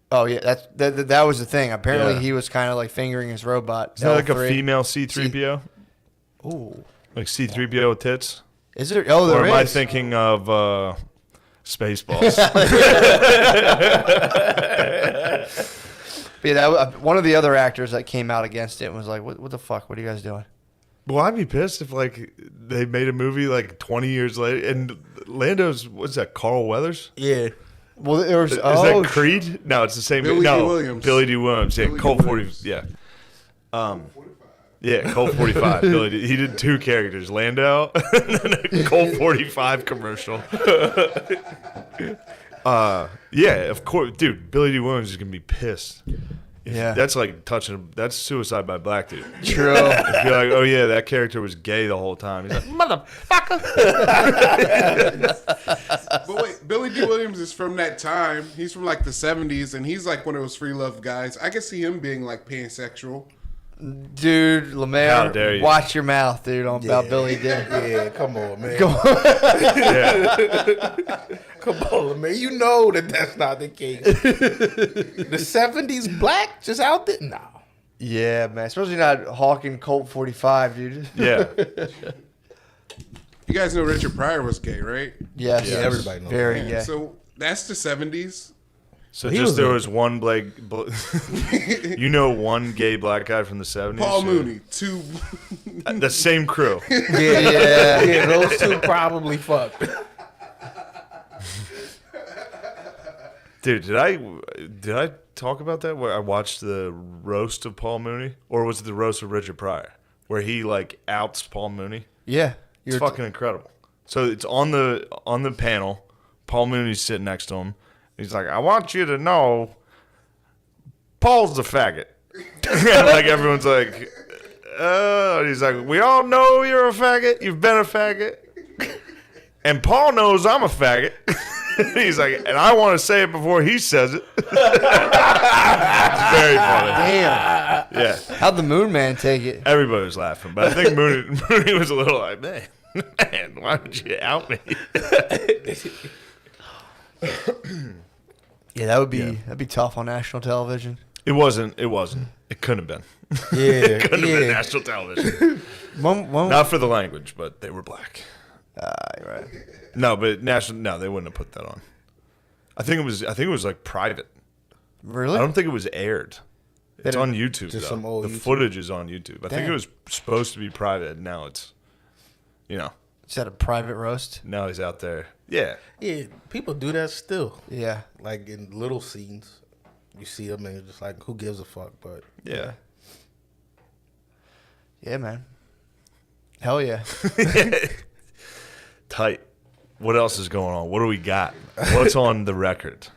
Oh yeah, that was the thing. Apparently, Yeah. he was kind of like fingering his robot. Is that like a L3. female C-3PO? Ooh, Like C-3PO with tits? is there? Oh, there Or is. am I thinking of Spaceballs? But yeah, one of the other actors that came out against it was like, "What the fuck? What are you guys doing?" Well, I'd be pissed if like they made a movie like 20 years later and Lando's, what's that, Carl Weathers? Yeah. Well, there was. Is that Creed? No, it's the same. Billy no, D. Williams. Billy D. Williams. Yeah, Billy D. Colt 40. Williams. Yeah. Yeah, Colt 45. Billy D. He did two characters, Lando, and then a Colt 45 commercial. Yeah, of course, dude. Billy D. Williams is gonna be pissed. Yeah. That's like that's suicide by black dude. True. If you're like, oh yeah, that character was gay the whole time. He's like, motherfucker. But wait, Billy D. Williams is from that time. He's from like the 70s, and he's like one of those free love guys. I can see him being like pansexual. Dude, Lemaire, How dare you. watch your mouth, dude, about Billy D. Yeah, come on, man. Yeah. Come on, man. You know that's not the case. The 70s black just out there? No. Yeah, man. Especially not hawking Colt 45, dude. Yeah. You guys know Richard Pryor was gay, right? Yes. Yeah, everybody knows Very Yeah. gay. So that's the 70s. So He just was there a- was one you know, one gay black guy from the 70s? Paul Mooney, two. The same crew. Yeah. Yeah, those two probably fucked. Dude, did I talk about that where I watched the roast of Paul Mooney? Or was it the roast of Richard Pryor? Where he like outs Paul Mooney? Yeah. It's fucking incredible. So it's on the panel. Paul Mooney's sitting next to him. He's like, I want you to know Paul's a faggot. And like everyone's like, and he's like, we all know you're a faggot. You've been a faggot. And Paul knows I'm a faggot. He's like, and I want to say it before he says it. It's very funny. Damn. Yeah. How'd the Moon Man take it? Everybody was laughing. But I think Mooney was a little like, man, why would you out me? Yeah, that'd be tough on national television. It wasn't. It couldn't have been. Yeah, Couldn't have been yeah. national television. One, Not for the language, but they were black. you're right. No, but no, they wouldn't have put that on. I think it was like private. Really? I don't think it was aired. It's on YouTube. Just Though. some old the YouTube. footage is on YouTube. I think Damn. it was supposed to be private. Now it's, Is that a private roast? now he's out there. Yeah. Yeah, people do that still. Yeah. Like in little scenes. You see them and you're just like, who gives a fuck? But Yeah. Yeah, man. Hell yeah. Tight. What else is going on? What do we got? What's on the record?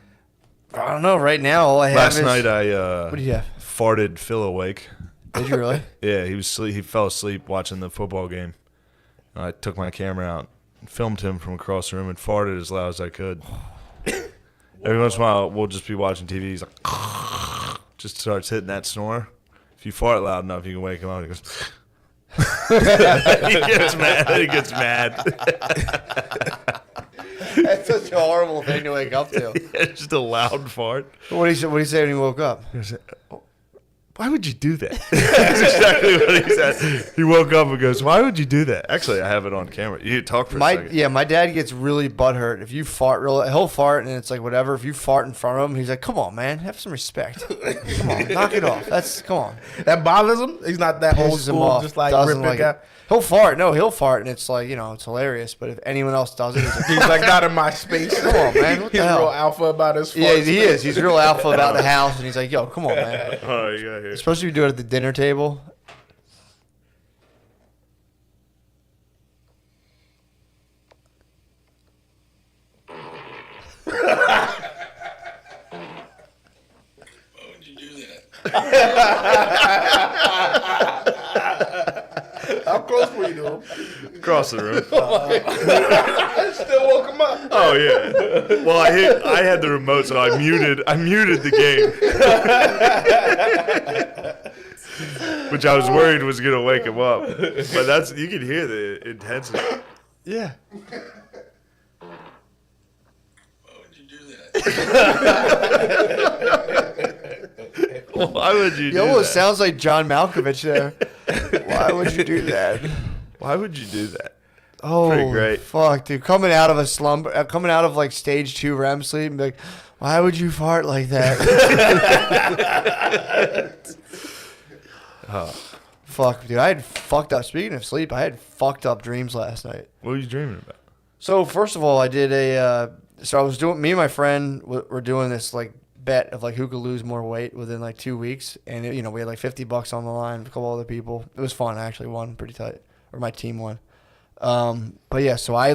I don't know. Right now, all I have Last is... night I What do you have? farted Phil awake. Did you really? Yeah, he fell asleep watching the football game. I took my camera out, filmed him from across the room, and farted as loud as I could. Every once in a while, we'll just be watching TV. He's like, just starts hitting that snore. If you fart loud enough, you can wake him up. He goes, he gets mad. He gets mad. That's such a horrible thing to wake up to. It's just a loud fart. What did he say when he woke up? why would you do that? That's exactly what he said. He woke up and goes, why would you do that? Actually, I have it on camera. You talk for a second. Yeah, my dad gets really butthurt if you fart. He'll fart and it's like whatever. If you fart in front of him, he's like, "Come on, man, have some respect. Come on, knock it off. Come on." That bothers him. He's not that old Pisses him school, off. just like Doesn't ripping like guy. it. He'll fart. No, he'll fart, and it's like it's hilarious. But if anyone else does it, he's like, He's like not in my space. "Come on, man, what the He's hell?" real alpha about his. Yeah, farts. he is. He's real alpha about the house, and he's like, "Yo, come on, man." Oh, you got here. Especially if you do it at the dinner table. How close were you to him? Across the room. Still woke him up. Oh yeah. Well, I had the remote, so I muted the game, which I was worried was gonna wake him up. But you can hear the intensity. Yeah. Why would you He do almost that? sounds like John Malkovich there. Why would you do that? Why would you do that? Oh, Pretty great. Fuck, dude. Coming out of a slumber, coming out of like stage 2 REM sleep and be like, why would you fart like that? Fuck, dude. I had fucked up. Speaking of sleep, I had fucked up dreams last night. What were you dreaming about? So, first of all, I did so I was doing, me and my friend were doing this like bet of like who could lose more weight within like 2 weeks. And, we had like $50 on the line with a couple other people. It was fun. I actually won pretty tight. Or my team won. But yeah, so I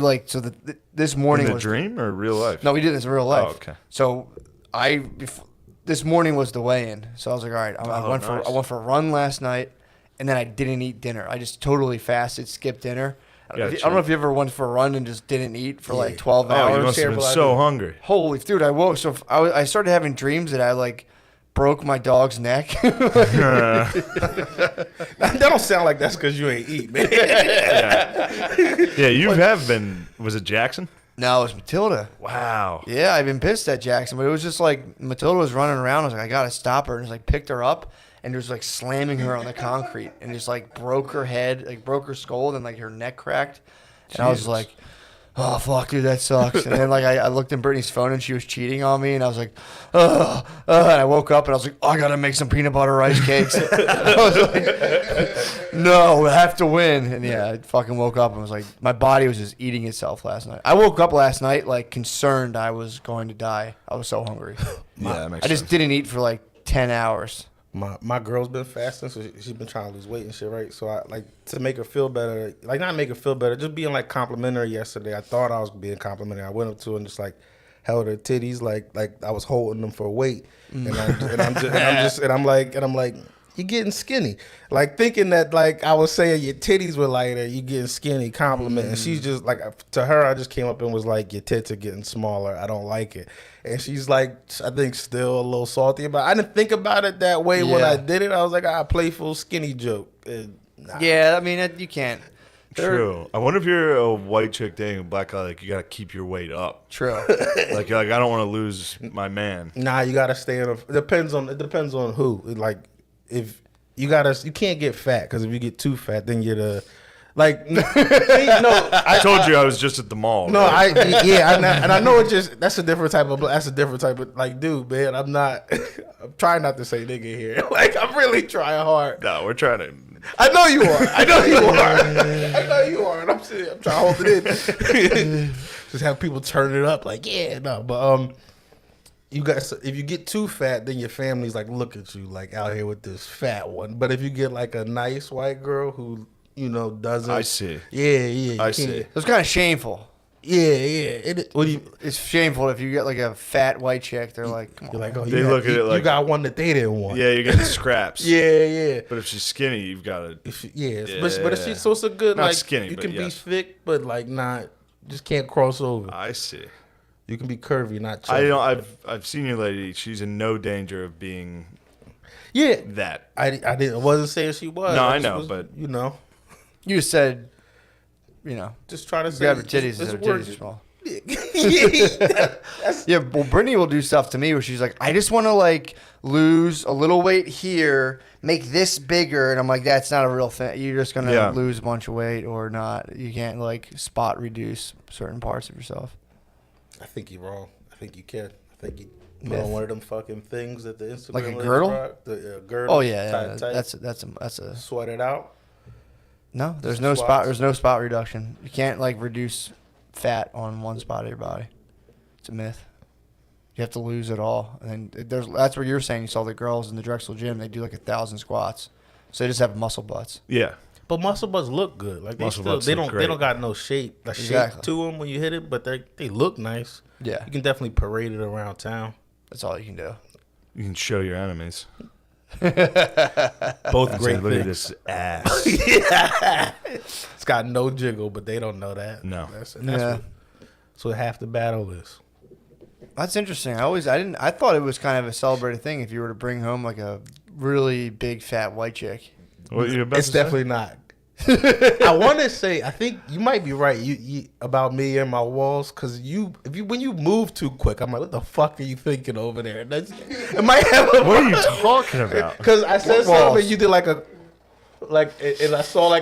this morning In a was dream or real life? No, we did this in real life. Oh, okay. So this morning was the weigh-in. So I was like, all right, I went for a run last night, and then I didn't eat dinner. I just totally fasted, skipped dinner. I don't know if you ever went for a run and just didn't eat for like 12 hours. Oh, you must have been so hungry. Holy dude, I woke. So I started having dreams that I like broke my dog's neck. That don't sound like that's because you ain't eat, man. Yeah, you have been. Was it Jackson? No, it was Matilda. Wow. Yeah, I've been pissed at Jackson, but it was just like Matilda was running around. I was like, I gotta stop her, and just like picked her up and just like slamming her on the concrete and just like broke her head, like broke her skull, and like her neck cracked. And I was like, oh fuck, dude, that sucks. And then like I looked in Brittany's phone and she was cheating on me, and I was like, and I woke up and I was like, oh, I gotta make some peanut butter rice cakes. I was like, no, we have to win. And yeah, I fucking woke up and was like, my body was just eating itself last night. I woke up last night like concerned I was going to die. I was so hungry. Yeah, that makes I just sense. didn't eat for like 10 hours. My girl's been fasting, so she's been trying to lose weight and shit, right? So I like to make her feel better, like not make her feel better, just being like complimentary yesterday. I thought I was being complimentary. I went up to her and just like held her titties, like I was holding them for weight, and I'm like, you're getting skinny, like thinking that like I was saying your titties were lighter, you getting skinny, compliment, and she's just like, to her I just came up and was like, your tits are getting smaller, I don't like it. And she's like, I think still a little salty about it. I didn't think about it that way when I did it. I was like, playful skinny joke. Nah. Yeah, I mean, you can't. True. I wonder if you're a white chick dating a black guy, like you gotta keep your weight up. True. Like you're like, I don't want to lose my man. Nah, you gotta stay in. It depends on who. Like if you can't get fat, because if you get too fat, then you're the like. I told you I was just at the mall. No, right? I know it just that's a different type of like dude, man. I'm trying not to say nigga here. Like I'm really trying hard. No, we're trying to. I know you are. I know you are. And I'm trying to hold it in. Just have people turn it up like, yeah, no. But if you get too fat, then your family's like, look at you, like out here with this fat one. But if you get like a nice white girl who doesn't. I see. Yeah. I see. It's kind of shameful. Yeah. It's shameful if you get like a fat white chick. They're like, come on. You're like, oh, They look at it like you got one that they didn't want. Yeah, you're getting scraps. Yeah. But if she's skinny, you've got to. But if she's so good, Not like skinny, you but can yes. be thick, but like not, just can't cross over. I see. You can be curvy, not chubby. I've seen your lady. She's in no danger of being. Yeah, that. I wasn't saying she was. No, I know, but you said, just try to say grab her titties. Her titties are small. Yeah, well, Brittany will do stuff to me where she's like, I just want to like lose a little weight here, make this bigger, and I'm like, that's not a real thing. You're just gonna lose a bunch of weight or not. You can't like spot reduce certain parts of yourself. I think you're wrong. I think you can. I think you put on one of them fucking things that the Instagram Like a girdle? The girdle. Oh yeah, tight. that's a Sweat it out. no. There's no spot. There's no spot reduction. You can't like reduce fat on one spot of your body. It's a myth. You have to lose it all, and then that's what you're saying. You saw the girls in the Drexel gym; they do like 1,000 squats, so they just have muscle butts. Yeah. But muscle butts look good. Like Muscle they butts look they great. don't got no shape, Exactly. shape to them when you hit it, but they look nice. Yeah, You can definitely parade it around town. that's all you can do. You can show your enemies. Both great Look at things. this ass. It's got no jiggle, but they don't know that. No. That's Yeah. what half the battle is. That's interesting. I thought it was kind of a celebrated thing if you were to bring home like a really big fat white chick. What you about It's to say? definitely not. I want to say, I think you might be right. You about me and my walls, because when you move too quick, I'm like, what the fuck are you thinking over there? It might have. What are you talking about? Because I said What something, walls? and you did and I saw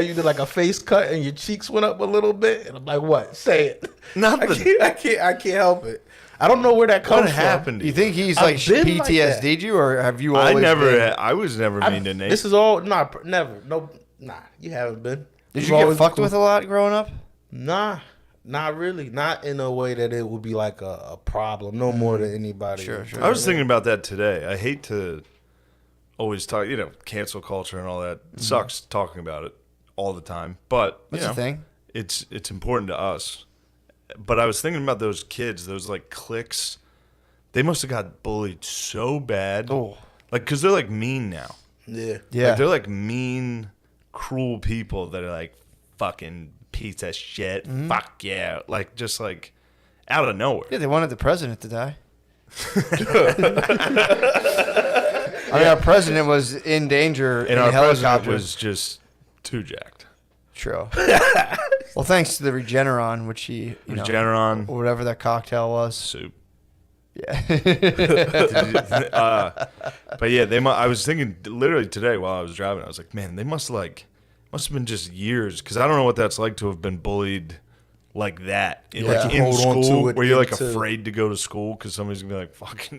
you did like a face cut, and your cheeks went up a little bit, and I'm like, what? Say it. Nothing. I can't help it. I don't know where that comes What from. happened? You think he's I've like been like PTSD'd you, or have you always? I was never mean to Nate. This is all never. No, nah. You haven't been. Did You've you get always fucked been with a lot growing up? Nah, not really. Not in a way that it would be like a problem. No more than anybody. Sure. I was thinking about that today. I hate to always talk, cancel culture and all that. It sucks talking about it all the time. But What's the thing? It's important to us. But I was thinking about those kids, those like cliques. They must have got bullied so bad. Oh. Like, because they're like mean now. Yeah. Yeah. Like, they're like mean, cruel people that are like fucking piece of shit. Fuck yeah. Like, just like out of nowhere. Yeah, they wanted the president to die. I mean, our president was in danger And in our a president helicopter. was just too jacked. True. Well, thanks to the Regeneron, which he, Regeneron or whatever that cocktail was. soup. Yeah. But yeah, I was thinking literally today while I was driving, I was like, man, they must have been just years, because I don't know what that's like to have been bullied like that, like in Hold on to school, it where you're like into- afraid to go to school because somebody's gonna be like fucking.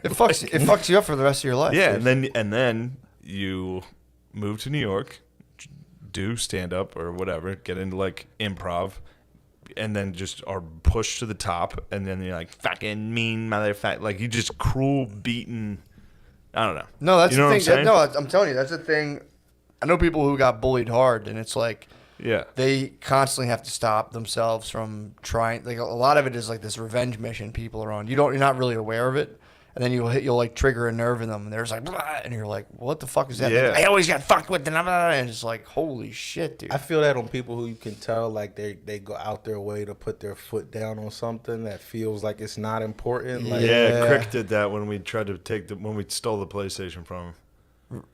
It fucks you up for the rest of your life. Yeah, dude. and then you move to New York, do stand up or whatever, get into like improv, and then just are pushed to the top, and then you're like fucking mean motherfucker, like you just cruel, beaten. I don't know. No, that's You know the what thing. I'm saying? No, I'm telling you, that's the thing. I know people who got bullied hard, and it's like Yeah. they constantly have to stop themselves from trying. Like a lot of it is like this revenge mission people are on. You're not really aware of it, and then you'll like trigger a nerve in them, and there's like, blah, and you're like, what the fuck is that? Yeah. I always got fucked with, and it's like, holy shit, dude. I feel that on people who you can tell like they go out their way to put their foot down on something that feels like it's not important. Like, Yeah, Crick did that when we tried to when we stole the PlayStation from him.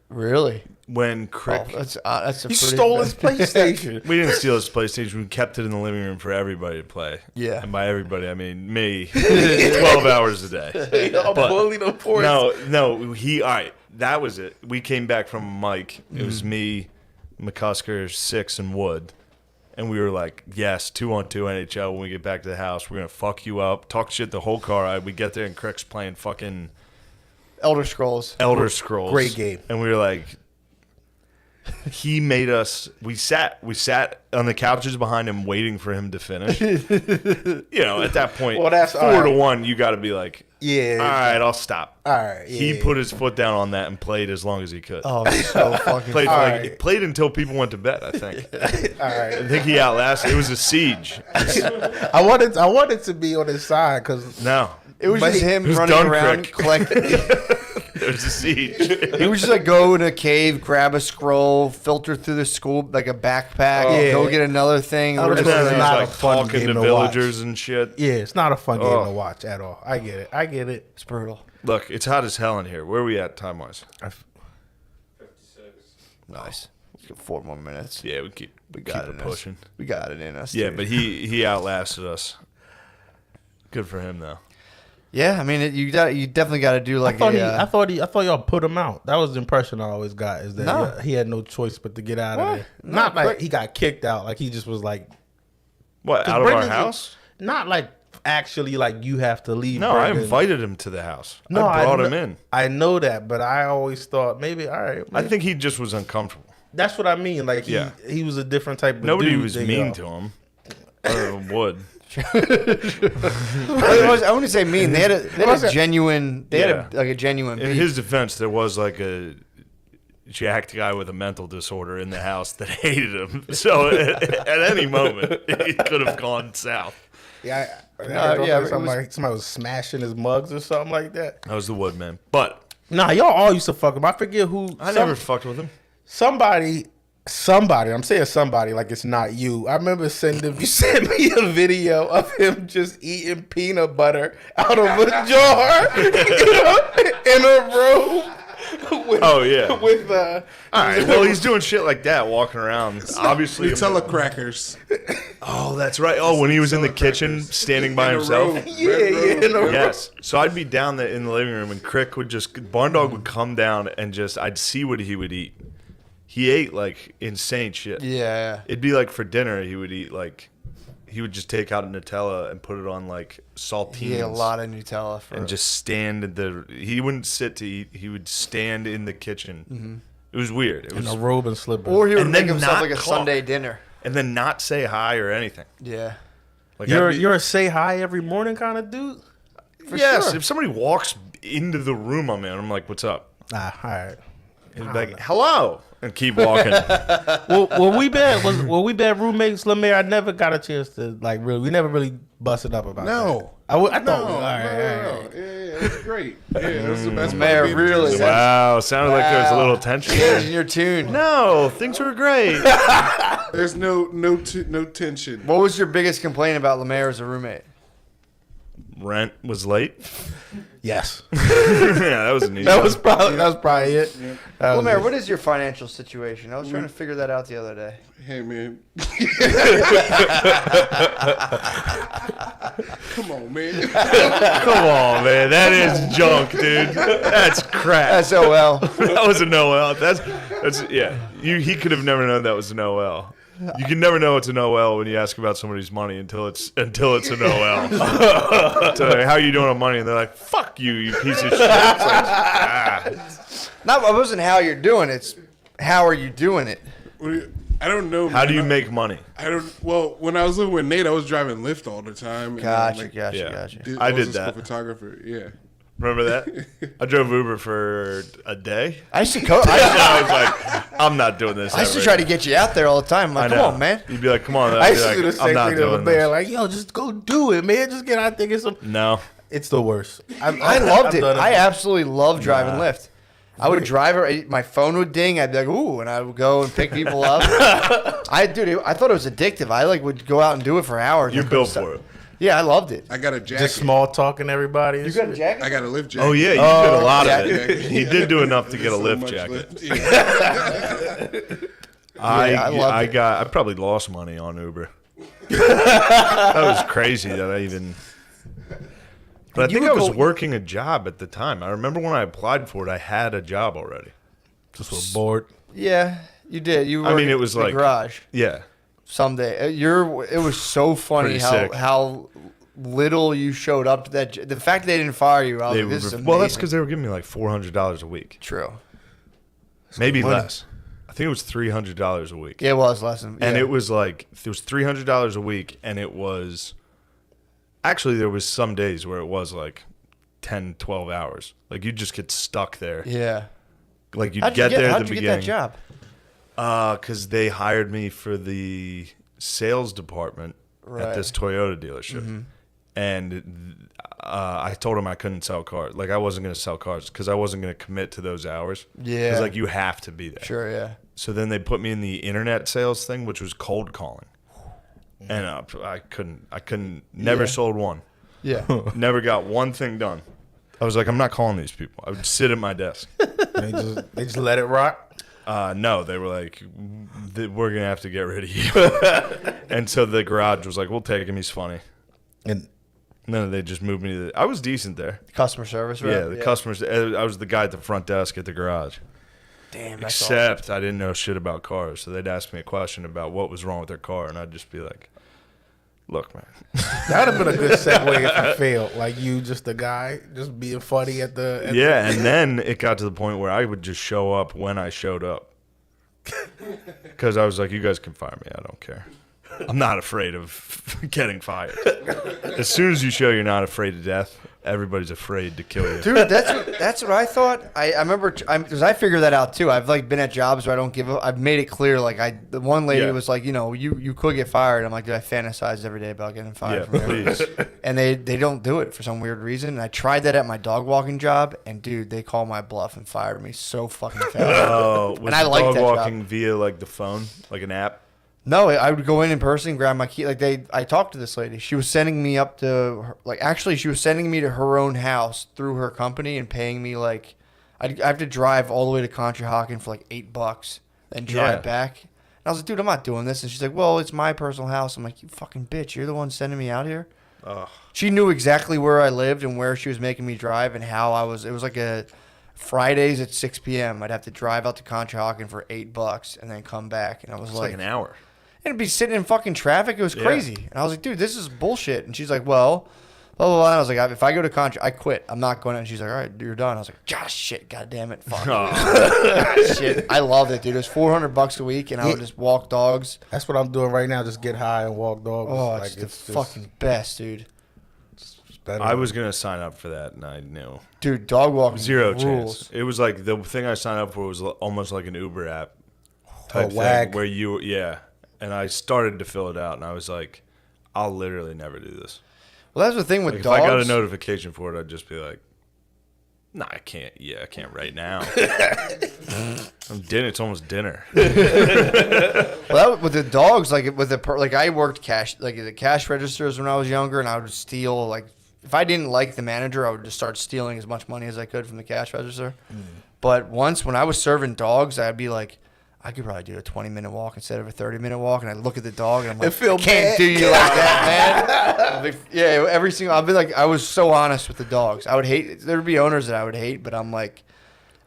Really? When Oh, Crick, that's a you pretty stole his PlayStation. we didn't steal his PlayStation. We kept it in the living room for everybody to play. Yeah. And by everybody, I mean me. 12 hours a day. I'm bullied, of course. No, all right, that was it. We came back from Mike. It was me, McCusker, Six, and Wood. And we were like, yes, 2-on-2 NHL. When we get back to the house, we're going to fuck you up, talk shit the whole car ride. We get there and Crick's playing fucking Elder Scrolls. Elder Scrolls. Great game. And we were like, he made us. We sat on the couches behind him, waiting for him to finish. At that point, Well, that's 4-1. You got to be like, Yeah. all right, I'll stop. All right. He yeah. put his foot down on that and played as long as he could. Oh, so fucking. Played all like right. played until people went to bed. I think. All right. I think he outlasted. It was a siege. I wanted to be on his side because No, It was But just he- him it was running around Dunkirk. collecting. there was a siege. He would just like go in a cave, grab a scroll, filter through the school like a backpack, Yeah. go get another thing. Elder We're And just Scrolls then is he like, was not a like fun talking game to to villagers watch. and shit. yeah, it's not a fun game Oh. to watch at all. I get it. it's brutal. Look, it's hot as hell in here. Where are we at time wise? Nice. Let's get 4 more minutes. Yeah, we keep We got it it in us. pushing. We got it in us. Yeah, dude. but he outlasted us. Good for him though. Yeah, I mean, you definitely got to do like I thought y'all put him out. That was the impression I always got, is that No. he had no choice but to get out What? of there. No, Not like but- he got kicked out. Like he just was like, What, 'cause out of our Brendan's- house? Not like actually like you have to leave. No, I Brendan. invited him to the house. No, I brought kn- him in. I know that, but I always thought maybe all right. I think he just was uncomfortable. That's what I mean. Like Yeah. he was a different type of Nobody dude was than mean y'all. to him. Or would. I wouldn't say mean. They had a genuine. They Yeah. had a genuine. In beef. his defense, there was like a jacked guy with a mental disorder in the house that hated him. So at any moment, it could have gone south. Yeah, yeah, somebody was smashing his mugs or something like that. That was the Woodman. But Nah, y'all all used to fuck him. I forget who. I never fucked with him. Somebody. I'm saying somebody like it's not you. I remember you sent me a video of him just eating peanut butter out of a jar in a room. Oh, yeah. With All right. Well, he's doing shit like that, walking around. Obviously. Nutella crackers. Oh, that's right. Oh, when he was in the kitchen, standing by himself. yeah, in a room. Yes. So I'd be down there in the living room, and Crick would Barn Dog would come down, and I'd see what he would eat. He ate like insane shit. Yeah. It'd be like for dinner, he would eat like, he would just take out a Nutella and put it on like saltines. He ate a lot of Nutella and just stand at he wouldn't sit to eat. He would stand in the kitchen. Mm-hmm. It was weird. It In was, a robe and slippers. Or he would And make then himself not like a talk. Sunday dinner. and then not say hi or anything. Yeah. Like You're a say hi every morning kind of dude? yes. sure. If somebody walks into the room I'm in, I'm like, "What's up?" All right. He's like, "Hello," and keep walking. Well, we bad roommates, Lemaire. I never got a chance to we never really busted up about No. that. I thought, No, all right. no. Yeah, it's great. Yeah, that's the best Mayor, part of being a really, Jersey. Wow, sounded like there was a little tension there. In your tune. No, things were great. There's no tension. What was your biggest complaint about Lemaire as a roommate? Rent was late. Yes. Yeah, that was an easy. That was probably it. That was Lemaire, it. what is your financial situation? I was trying to figure that out the other day. Hey, man. Come on, man. Come on, man. That is junk, dude. That's crap. SOL. That was a Noel. That's yeah. He could have never known that was a Noel. You can never know it's a Noel when you ask about somebody's money until it's a Noel. So like, how are you doing on money? And they're like, "Fuck you, you piece of shit." It's like, Not, it wasn't how you're doing it. It's how are you doing it? I don't know. How man. do you make money? I don't. Well, when I was living with Nate, I was driving Lyft all the time. and, Gotcha, like, gotcha, yeah. gotcha. I was did a school that. photographer. Yeah. Remember that? I drove Uber for a day. I used to co- I was like, I'm not doing this. I used to ever try to get you out there all the time. I'm I like, know. come on, man. You'd be like, "Come on." I I'd used be to do the like, "I'm same not thing to doing Lemaire. this." Like, yo, just go do it, man. Just get out there, get some. No. It's the worst. I loved I've it. done I absolutely loved driving Nah. Lyft. I would drive, my phone would ding. I'd be like, ooh, and I would go and pick people up. I thought it was addictive. I would go out and do it for hours. You're I couldn't built stop. for it. Yeah, I loved it. I got a jacket. Just small talking everybody. and You got a shit. jacket? I got a Lyft jacket. Oh yeah, you did a lot yeah. of it. He did do enough to get a So lift much jacket. Lyft. Yeah. I loved it. I probably lost money on Uber. That was crazy that I even. But I You think I would was go- working a job at the time. I remember when I applied for it, I had a job already. Just was bored. Yeah, you did. You. I mean, worked it was in the like- garage Yeah, someday. It was so funny Pretty how sick. how little you showed up to that. The fact they didn't fire you, I was they like, this is amazing. well, that's because they were giving me like $400 a week, True. maybe money. less. I think it was $300 a week. Yeah, it was less than. And yeah. it was like it was $300 a week, and it was actually there was some days where it was like 10, 12 hours. Like you just get stuck there. Yeah. Like you'd How'd you get there at how'd the you beginning. get that job? Because they hired me for the sales department Right. at this Toyota dealership, and I told them I couldn't sell cars. Like I wasn't going to sell cars because I wasn't going to commit to those hours. Yeah. Because like you have to be there. Sure. Yeah. So then they put me in the internet sales thing, which was cold calling, and I couldn't. Never Yeah. sold one. Yeah. Never got one thing done. I was like, I'm not calling these people. I would sit at my desk. They just let it rock. No, they were like, we're going to have to get rid of you. And so the garage was like, we'll take him. He's funny. And No, they just moved me to I was decent there. Customer service, right? Yeah, the customers. I was the guy at the front desk at the garage. Damn, that's Except I didn't know shit about cars, so they'd ask me a question about what was wrong with their car, and I'd just be like, "Look, man." That would have been a good segue if you failed. Like you, just a guy, just being funny at the. Yeah, and then it got to the point where I would just show up when I showed up, because I was like, "You guys can fire me. I don't care. I'm not afraid of getting fired." As soon as you show you're not afraid of death, everybody's afraid to kill you. Dude, that's what I thought. I remember because I figured that out too. I've like been at jobs where I don't give up. I've made it clear. Like the one lady was like, you know, you could get fired. I'm like, dude, I fantasize every day about getting fired. Yeah, from here. please. And they don't do it for some weird reason. And I tried that at my dog walking job, and dude, they called my bluff and fired me so fucking fast. Oh, was And I the like dog that job. walking via like the phone, like an app? No, I would go in person, grab my key. Like I talked to this lady. She was sending me up to her, actually she was sending me to her own house through her company and paying me like I have to drive all the way to Conshohocken for like $8 and drive back. And I was like, dude, I'm not doing this. And she's like, well, it's my personal house. I'm like, you fucking bitch, you're the one sending me out here. She knew exactly where I lived and where she was making me drive and how I was. It was like a Fridays at 6 p.m. I'd have to drive out to Conshohocken for $8 and then come back. And I was It's like an hour. And be sitting in fucking traffic. It was crazy. And I was like, dude, this is bullshit. And she's like, well, blah, blah, blah. And I was like, if I go to contract, I quit. I'm not going to. And she's like, all right, you're done. I was like, gosh, shit, God damn it. Fuck. Gosh, shit. I loved it, dude. It was $400 a week, and I would just walk dogs. That's what I'm doing right now. Just get high and walk dogs. Oh, like, it's the fucking best, dude. better. I was going to sign up for that, and I knew. Dude, dog walking Zero rules. chance. It was like the thing I signed up for was almost like an Uber app type thing wag. where you, And I started to fill it out, and I was like, I'll literally never do this. Well, that's the thing with Like, dogs. if I got a notification for it, I'd just be like, nah, I can't. Yeah, I can't right now. I'm dinner. It's almost dinner. Well, with the dogs, like with like I worked cash, like the cash registers when I was younger, and I would steal. Like if I didn't like the manager, I would just start stealing as much money as I could from the cash register. But once when I was serving dogs, I'd be like, I could probably do a 20-minute walk instead of a 30-minute walk, and I'd look at the dog and I'm like, I can't do you like that, man. Yeah, every single. I'd be like, I was so honest with the dogs. I would hate. There'd be owners that I would hate, but I'm like,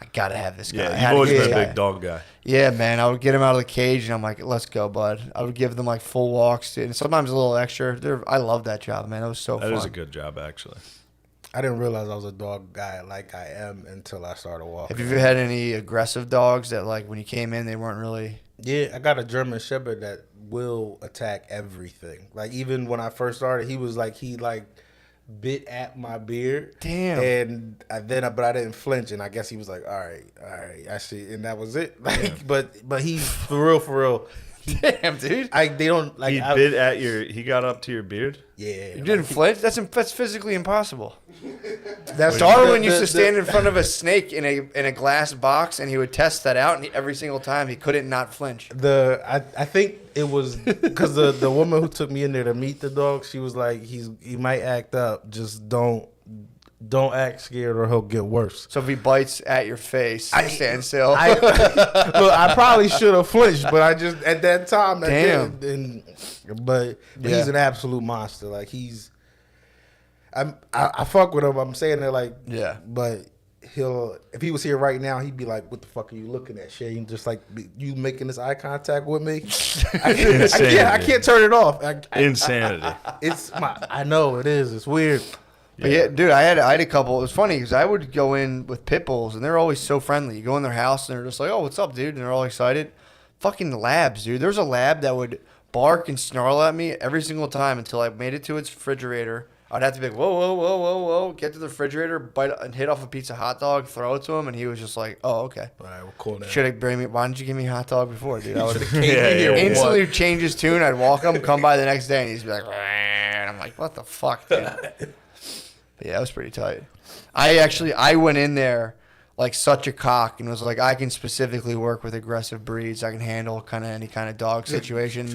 I gotta have this guy. I Yeah, had you've always to get been a this big guy. dog guy. Yeah, man. I would get him out of the cage, and I'm like, let's go, bud. I would give them like full walks, and sometimes a little extra. I love that job, man. It was so That fun. is a good job, actually. I didn't realize I was a dog guy like I am until I started walking. Have you ever had any aggressive dogs that, like, when you came in, they weren't really? Yeah, I got a German Shepherd that will attack everything. Like even when I first started, he bit at my beard. Damn. And but I didn't flinch, and I guess he was like, all right, I see, and that was it. Like, but he's for real. Damn, dude. They don't like. He got up to your beard? Yeah. You didn't flinch? That's physically impossible. That's Darwin used to stand in front of a snake in a glass box, and he would test that out, and every single time he couldn't not flinch. I think it was because the woman who took me in there to meet the dog, she was like, he might act up, just don't act scared or he'll get worse. So if he bites at your face, stand still. Look, I probably should have flinched, but I just at that time. Damn. But he's an absolute monster. Like I fuck with him. I'm saying that like But if he was here right now, he'd be like, "What the fuck are you looking at, Shane? Just like you making this eye contact with me? I can't turn it off. Insanity. I know it is. It's weird." But yeah, dude, I had a couple. It was funny because I would go in with pit bulls, and they're always so friendly. You go in their house, and they're just like, "Oh, what's up, dude?" And they're all excited. Fucking labs, dude. There's a lab that would bark and snarl at me every single time until I made it to its refrigerator. I'd have to be like, whoa, whoa, whoa, whoa, whoa, get to the refrigerator, bite and hit off a pizza hot dog, throw it to him, and he was just like, "Oh, okay." All right, we'll call that. Should I bring me? Why didn't you give me a hot dog before, dude? I would have Yeah. instantly change his tune. I'd walk him, come by the next day, and he's be like, "Rah," and I'm like, "What the fuck, dude?" But yeah, that was pretty tight. I went in there like such a cock and was like, I can specifically work with aggressive breeds. I can handle kind of any kind of dog situation.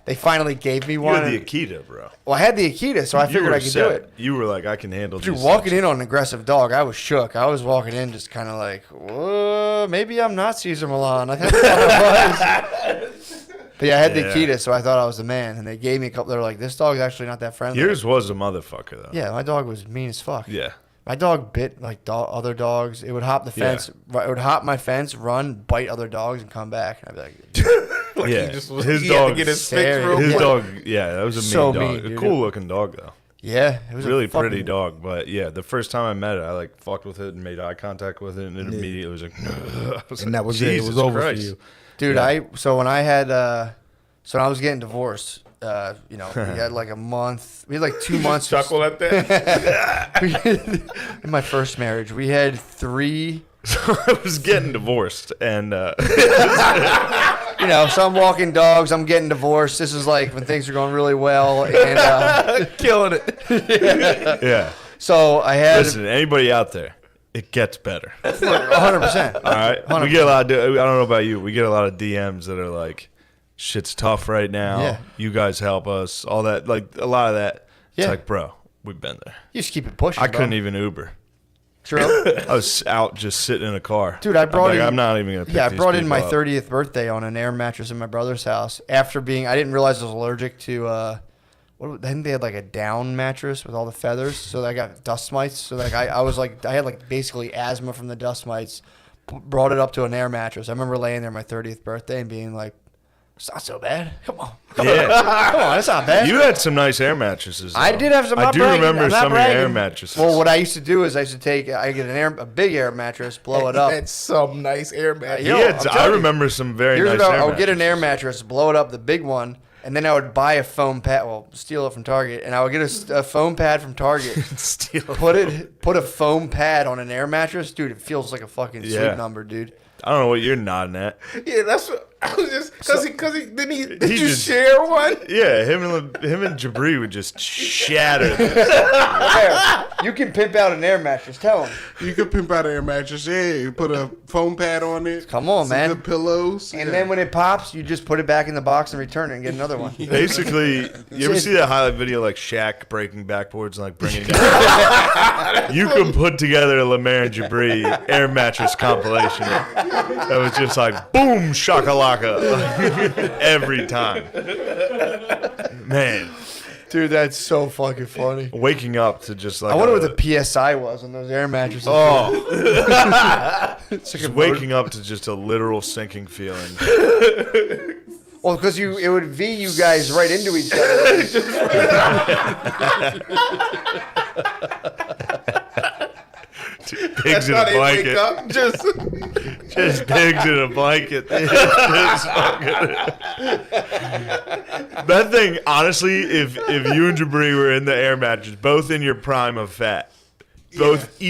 They finally gave me You one. had the Akita, bro. Well, I had the Akita, so I figured I could do it. You were like, I can handle Dude, these walking things. in on an aggressive dog, I was shook. I was walking in just kind of like, whoa, maybe I'm not Caesar Milan. I think that's what it was. But yeah, I had the Yeah. Akita, so I thought I was the man. And they gave me a couple. They're like, this dog's actually not that friendly. Yours was a motherfucker though. Yeah, my dog was mean as fuck. Yeah. My dog bit like other dogs. It would hop the fence. It would hop my fence, run, bite other dogs, and come back. And I'd be like, Yeah. His His dog. get his Scary. fix real His quick. dog. Yeah, that was a mean So dog. mean, A dude. cool looking dog though. yeah, it was Really a fucking, pretty dog, but yeah, the first time I met it, I like fucked with it and made eye contact with it, and it immediately was like, I was And like, that was it. It was Jesus over Christ. for you. dude. Yeah. So when I had, so when I was getting divorced, we had like a month. We had like 2 months. Chuckle at that. In my first marriage, we had 3. So I was getting divorced, and So I'm walking dogs. I'm getting divorced. This is like when things are going really well, and Killing it. yeah. so I had Listen, anybody out there, it gets better. 100%. All right, we get a lot. I don't know about you. We get a lot of DMs that are like, "Shit's tough right now. Yeah. You guys help us." All that, like a lot of that. It's Yeah. like, bro, we've been there. You just keep it pushing. I couldn't even Uber. True. I was out just sitting in a car. Dude, I brought I'm, in- I'm not even gonna. Pick Yeah, I these brought in my people up. 30th birthday on an air mattress in my brother's house. After being, I didn't realize I was allergic to. I think they had like a down mattress with all the feathers, so I got dust mites. So like I was like I had like basically asthma from the dust mites. Brought it up to an air mattress. I remember laying there my 30th birthday and being like, "It's not so bad. Come on, Yeah, come on, it's not bad." you had some nice air mattresses. I though. did have some. I I'm do not bragging, remember I'm not some of your air bragging. mattresses. Well, what I used to do is I get a big air mattress, blow it up. That's some nice air mattress. Yo, He had- I'm I telling you. remember some very Here's nice what air I would get an air mattresses. mattress, blow it up, the big one, and then I would buy a foam pad. Well, steal it from Target, and I would get a foam pad from Target. Steal. Put a foam pad on an air mattress, dude. It feels like a fucking Yeah. sleep number, dude. I don't know what you're nodding at. Yeah, that's what I was just because he did He you just- share one? Yeah, him and Jabri would just shatter this. There, you can pimp out an air mattress. Tell him. You could pimp out an air mattress. Yeah, you put a foam pad on it. Come on, some man. good pillows. And then when it pops, you just put it back in the box and return it and get another one. Basically, you ever see that highlight video like Shaq breaking backboards and like bringing down? You can put together a Lemaire and Jabri air mattress compilation that was just like boom shakalaka every time. Man, Dude, that's so fucking funny. waking up to just like I wonder what the PSI was on those air mattresses. oh, It's like just a waking up to just a literal sinking feeling. Well, because it would V you guys right into each other. Pigs in a blanket. Up. Just Just pigs in a blanket. That thing, honestly, if you and Jabri were in the air mattress, both in your prime of fat, both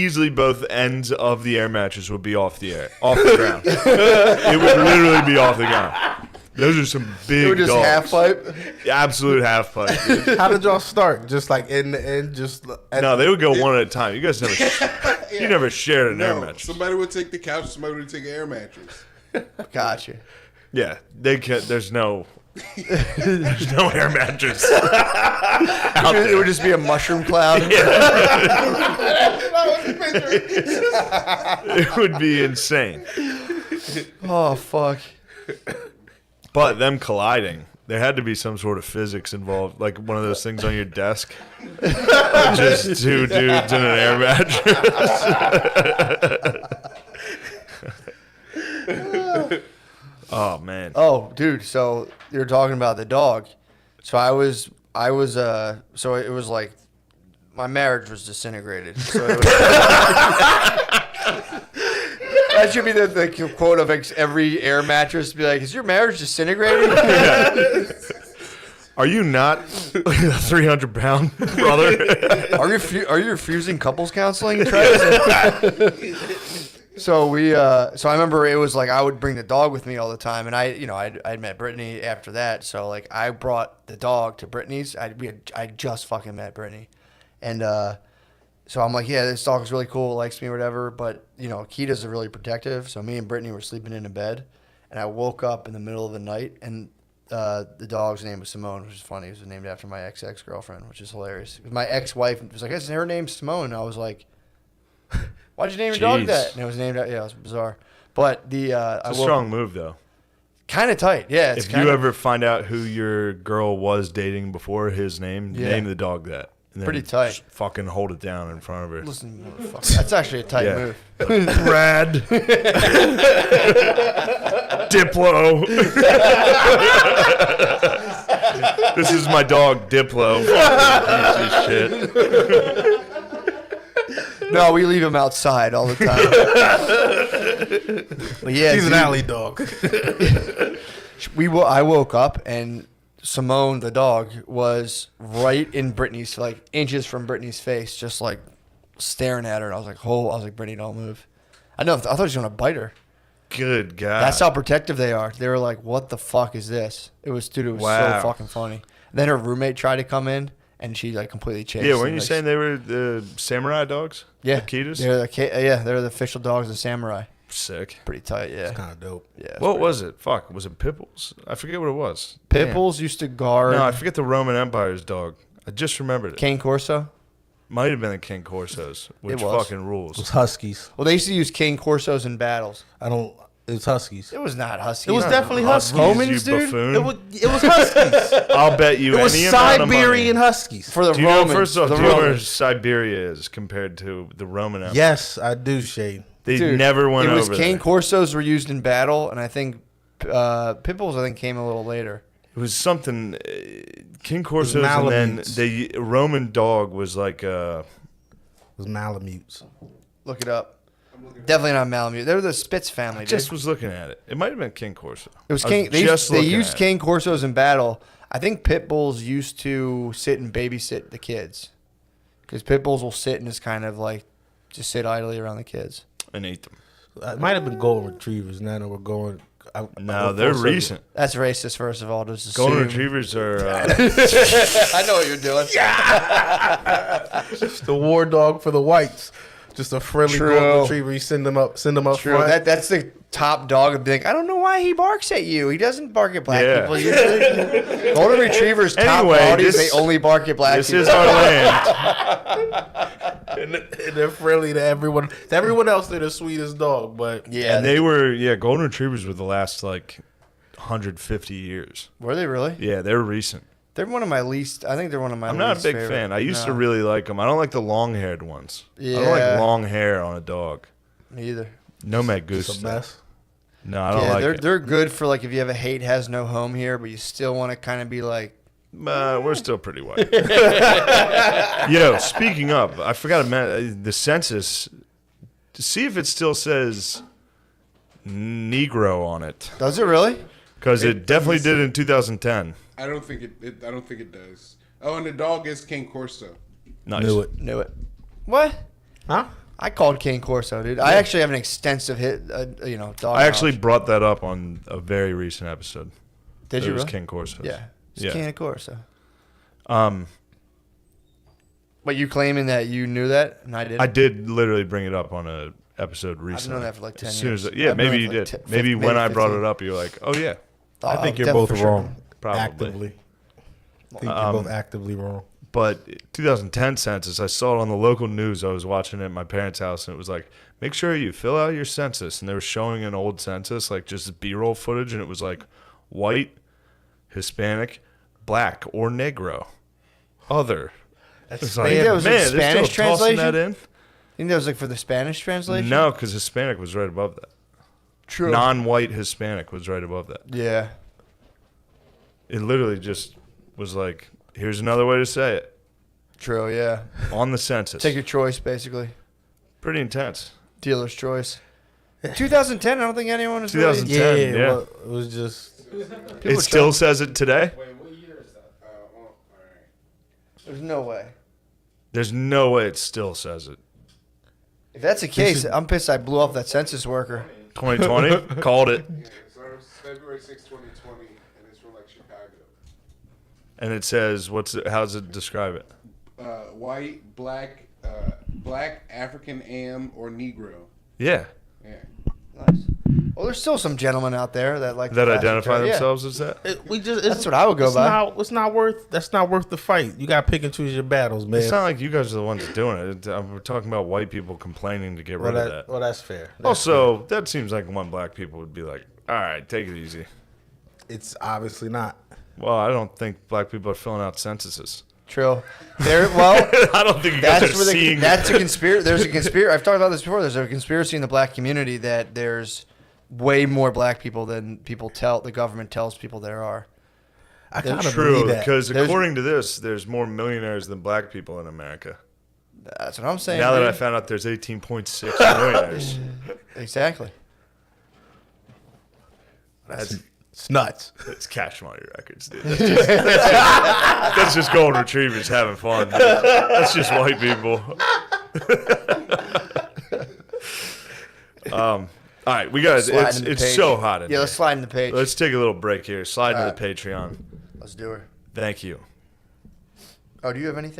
ends of the air mattress would be off the ground. It would literally be off the ground. Those are some big It would just dogs. half pipe. Absolute half pipe. Dude. how did y'all start? Just like in the end, just No, they would go one at a time. You guys never, you never shared an air no, mattress. somebody would take the couch. Somebody would take an air mattress. Gotcha. Yeah, they can. There's no air mattress. It would just be a mushroom cloud. It would be insane. Oh, fuck. But them colliding, there had to be some sort of physics involved, like one of those things on your desk. Just two dudes in an air mattress. Oh man. Oh, dude. So you're talking about the dog. So so it was like my marriage was disintegrated. So it was, that should be the quote of every air mattress. Be like, is your marriage disintegrating? Are you not a 300-pound brother? Are you refusing couples counseling, Travis? So so I remember it was like I would bring the dog with me all the time, and I'd met Brittany after that. So like I brought the dog to Brittany's. I just fucking met Brittany, and so I'm like, yeah, this dog is really cool, likes me, or whatever. But Akita's really protective. So me and Brittany were sleeping in a bed, and I woke up in the middle of the night, and the dog's name was Simone, which is funny. It was named after my ex-girlfriend, which is hilarious. My ex-wife was like, "Isn't her name Simone?" And I was like, "Why'd you name your dog Jeez. that?" And it was named. Yeah, it was bizarre. But It's a strong move, though. Kind of tight. Yeah. It's If kind you of ever find out who your girl was dating before his name, name the dog that. And then Pretty tight. just fucking hold it down in front of her. Listen, motherfucker. That's actually a tight Yeah. move. Brad. Diplo. This is my dog, Diplo. Fucking piece of shit. No, we leave him outside all the time. But yeah, He's an dude, alley dog. I woke up and Simone, the dog, was right in Brittany's, like inches from Brittany's face, just like staring at her. And I was like, Brittany, don't move. I thought she was gonna bite her. Good God. That's how protective they are. They were like, what the fuck is this? It was so Wow. fucking funny. Then her roommate tried to come in, and she like completely changed. Yeah, weren't you like, saying they were the samurai dogs? Yeah, Akitas? they're the official dogs of samurai. Sick. Pretty tight, yeah. Kind of dope. Yeah. What was it? Fuck. Was it Pitbulls? I forget what it was. Pit bulls used to guard No, I forget the Roman Empire's dog. I just remembered it. Cane Corso. Might have been the King Corsos, which was. fucking It was rules. Huskies. Well, they used to use Cane Corsos in battles. It was Huskies. It was not Huskies. It was definitely Huskies. Romans, you dude. buffoon. It was Huskies. I'll bet you It was any amount of Siberian money. Huskies. For the Do you know, Romans. first off, the do you know where Romans. Siberia is compared to the Roman Empire? Yes, I do, Shane. They Dude, never went it was over Cane there. Corsos were used in battle, and I think Pit bulls came a little later. It was something, King Corsos, and then Malamutes. the Roman dog was like, It was Malamutes. Look it up. Definitely not Malamute. They were the Spitz family. I Dude. just was looking at it. It might have been King Corso. It was I King. They just looking used at it. Cane Corsos in battle. I think pit bulls used to sit and babysit the kids, because pit bulls will sit and just kind of like just sit idly around the kids. And ate them. It might have been golden retrievers. Now that we're going. No, they're recent. That's racist. First of all, just Golden assume. retrievers are. I know what you're doing. The war dog for the whites. Just a friendly True. golden retriever. You send them up True. front. That's the top dog of being. I don't know why he barks at you. He doesn't bark at black Yeah. people usually. Golden retrievers, top Anyway, qualities, this- they only bark at black This people. is our land. And they're friendly to everyone. To everyone else, they're the sweetest dog. But Yeah, And they were, golden retrievers were the last like 150 years. were they really? Yeah, they were recent. They're one of my least. I think they're one of my. I'm not a least big favorite. fan. I used to No, really like them. I don't like the long-haired ones. I don't Yeah. like long hair on a dog. Me either. No it's a Magusta. mess. No, I don't Yeah, like they're it. they're good for like if you have a hate has no home here, but you still want to kind of be like. We're still pretty white. Speaking of, I forgot to mention the census. To see if it still says Negro on it, Does it really? because it definitely did in 2010. I don't think it does. Oh, and the dog is King Corso. Nice. Knew it. Knew it. What? Huh? I called Cane Corso, dude. I actually have an extensive dog. I actually knowledge. brought that up on a very recent episode. Did It you was really? King Corso. Yeah. It's Yeah. Cane Corso. Um, But you claiming that you knew that and I didn't? I did literally bring it up on a episode I've recently. known that for like 10 As soon years. as yeah, I've known maybe it you for did. like Maybe when I brought 15. it up, you're like, oh yeah, I think you're definitely both for sure. wrong. Probably. Actively. I think you're both actively wrong. But 2010 census, I saw it on the local news. I was watching it at my parents' house, and it was like, make sure you fill out your census. And they were showing an old census, like just B-roll footage, and it was like white, Hispanic, black, or Negro, other. It's like, think that was man, a they're Spanish still tossing translation? that in? I think that was like for the Spanish translation? No, because Hispanic was right above that. True. Non-white Hispanic was right above that. Yeah. It literally just was like, here's another way to say it True, yeah. on the census. Take your choice, basically. Pretty intense. Dealer's choice. 2010, I don't think anyone was really... 2010. Yeah, yeah. well, it was just. It still says it today. Wait, what year is that? All right. There's no way. There's no way it still says it. If that's the case, I'm pissed I blew off that census worker. 2020 called it, Yeah, so it's February 6, 2020, and it's from like Chicago. and it says how does it describe it? White, black, African, Am, or Negro. Yeah, Yeah. Nice. Well, there's still some gentlemen out there that like that the identify fashion trend. themselves as that. That's what I would go by. It's not worth. That's not worth the fight. You got to pick and choose your battles, man. It's not like you guys are the ones doing it. We're talking about white people complaining to get rid of that. Well, that's fair. That's Also, that seems like one black people would be like, all right, take it easy. it's obviously not. Well, I don't think black people are filling out censuses. True. Well, I don't think you guys are seeing. That's a conspiracy. There's a conspiracy. I've talked about this before. There's a conspiracy in the black community that there's way more black people than the government tells people there are. I kind of True, believe that. because according to this, there's more millionaires than black people in America. That's what I'm saying. Now that dude. I found out there's 18.6 millionaires. Exactly. It's nuts. That's cash money records, dude. That's just golden retrievers having fun. Dude. That's just white people. All right, we got it's so hot in here. Let's slide in the page. Let's take a little break here. Slide to the Patreon. Let's do it. Thank you. Oh, do you have anything?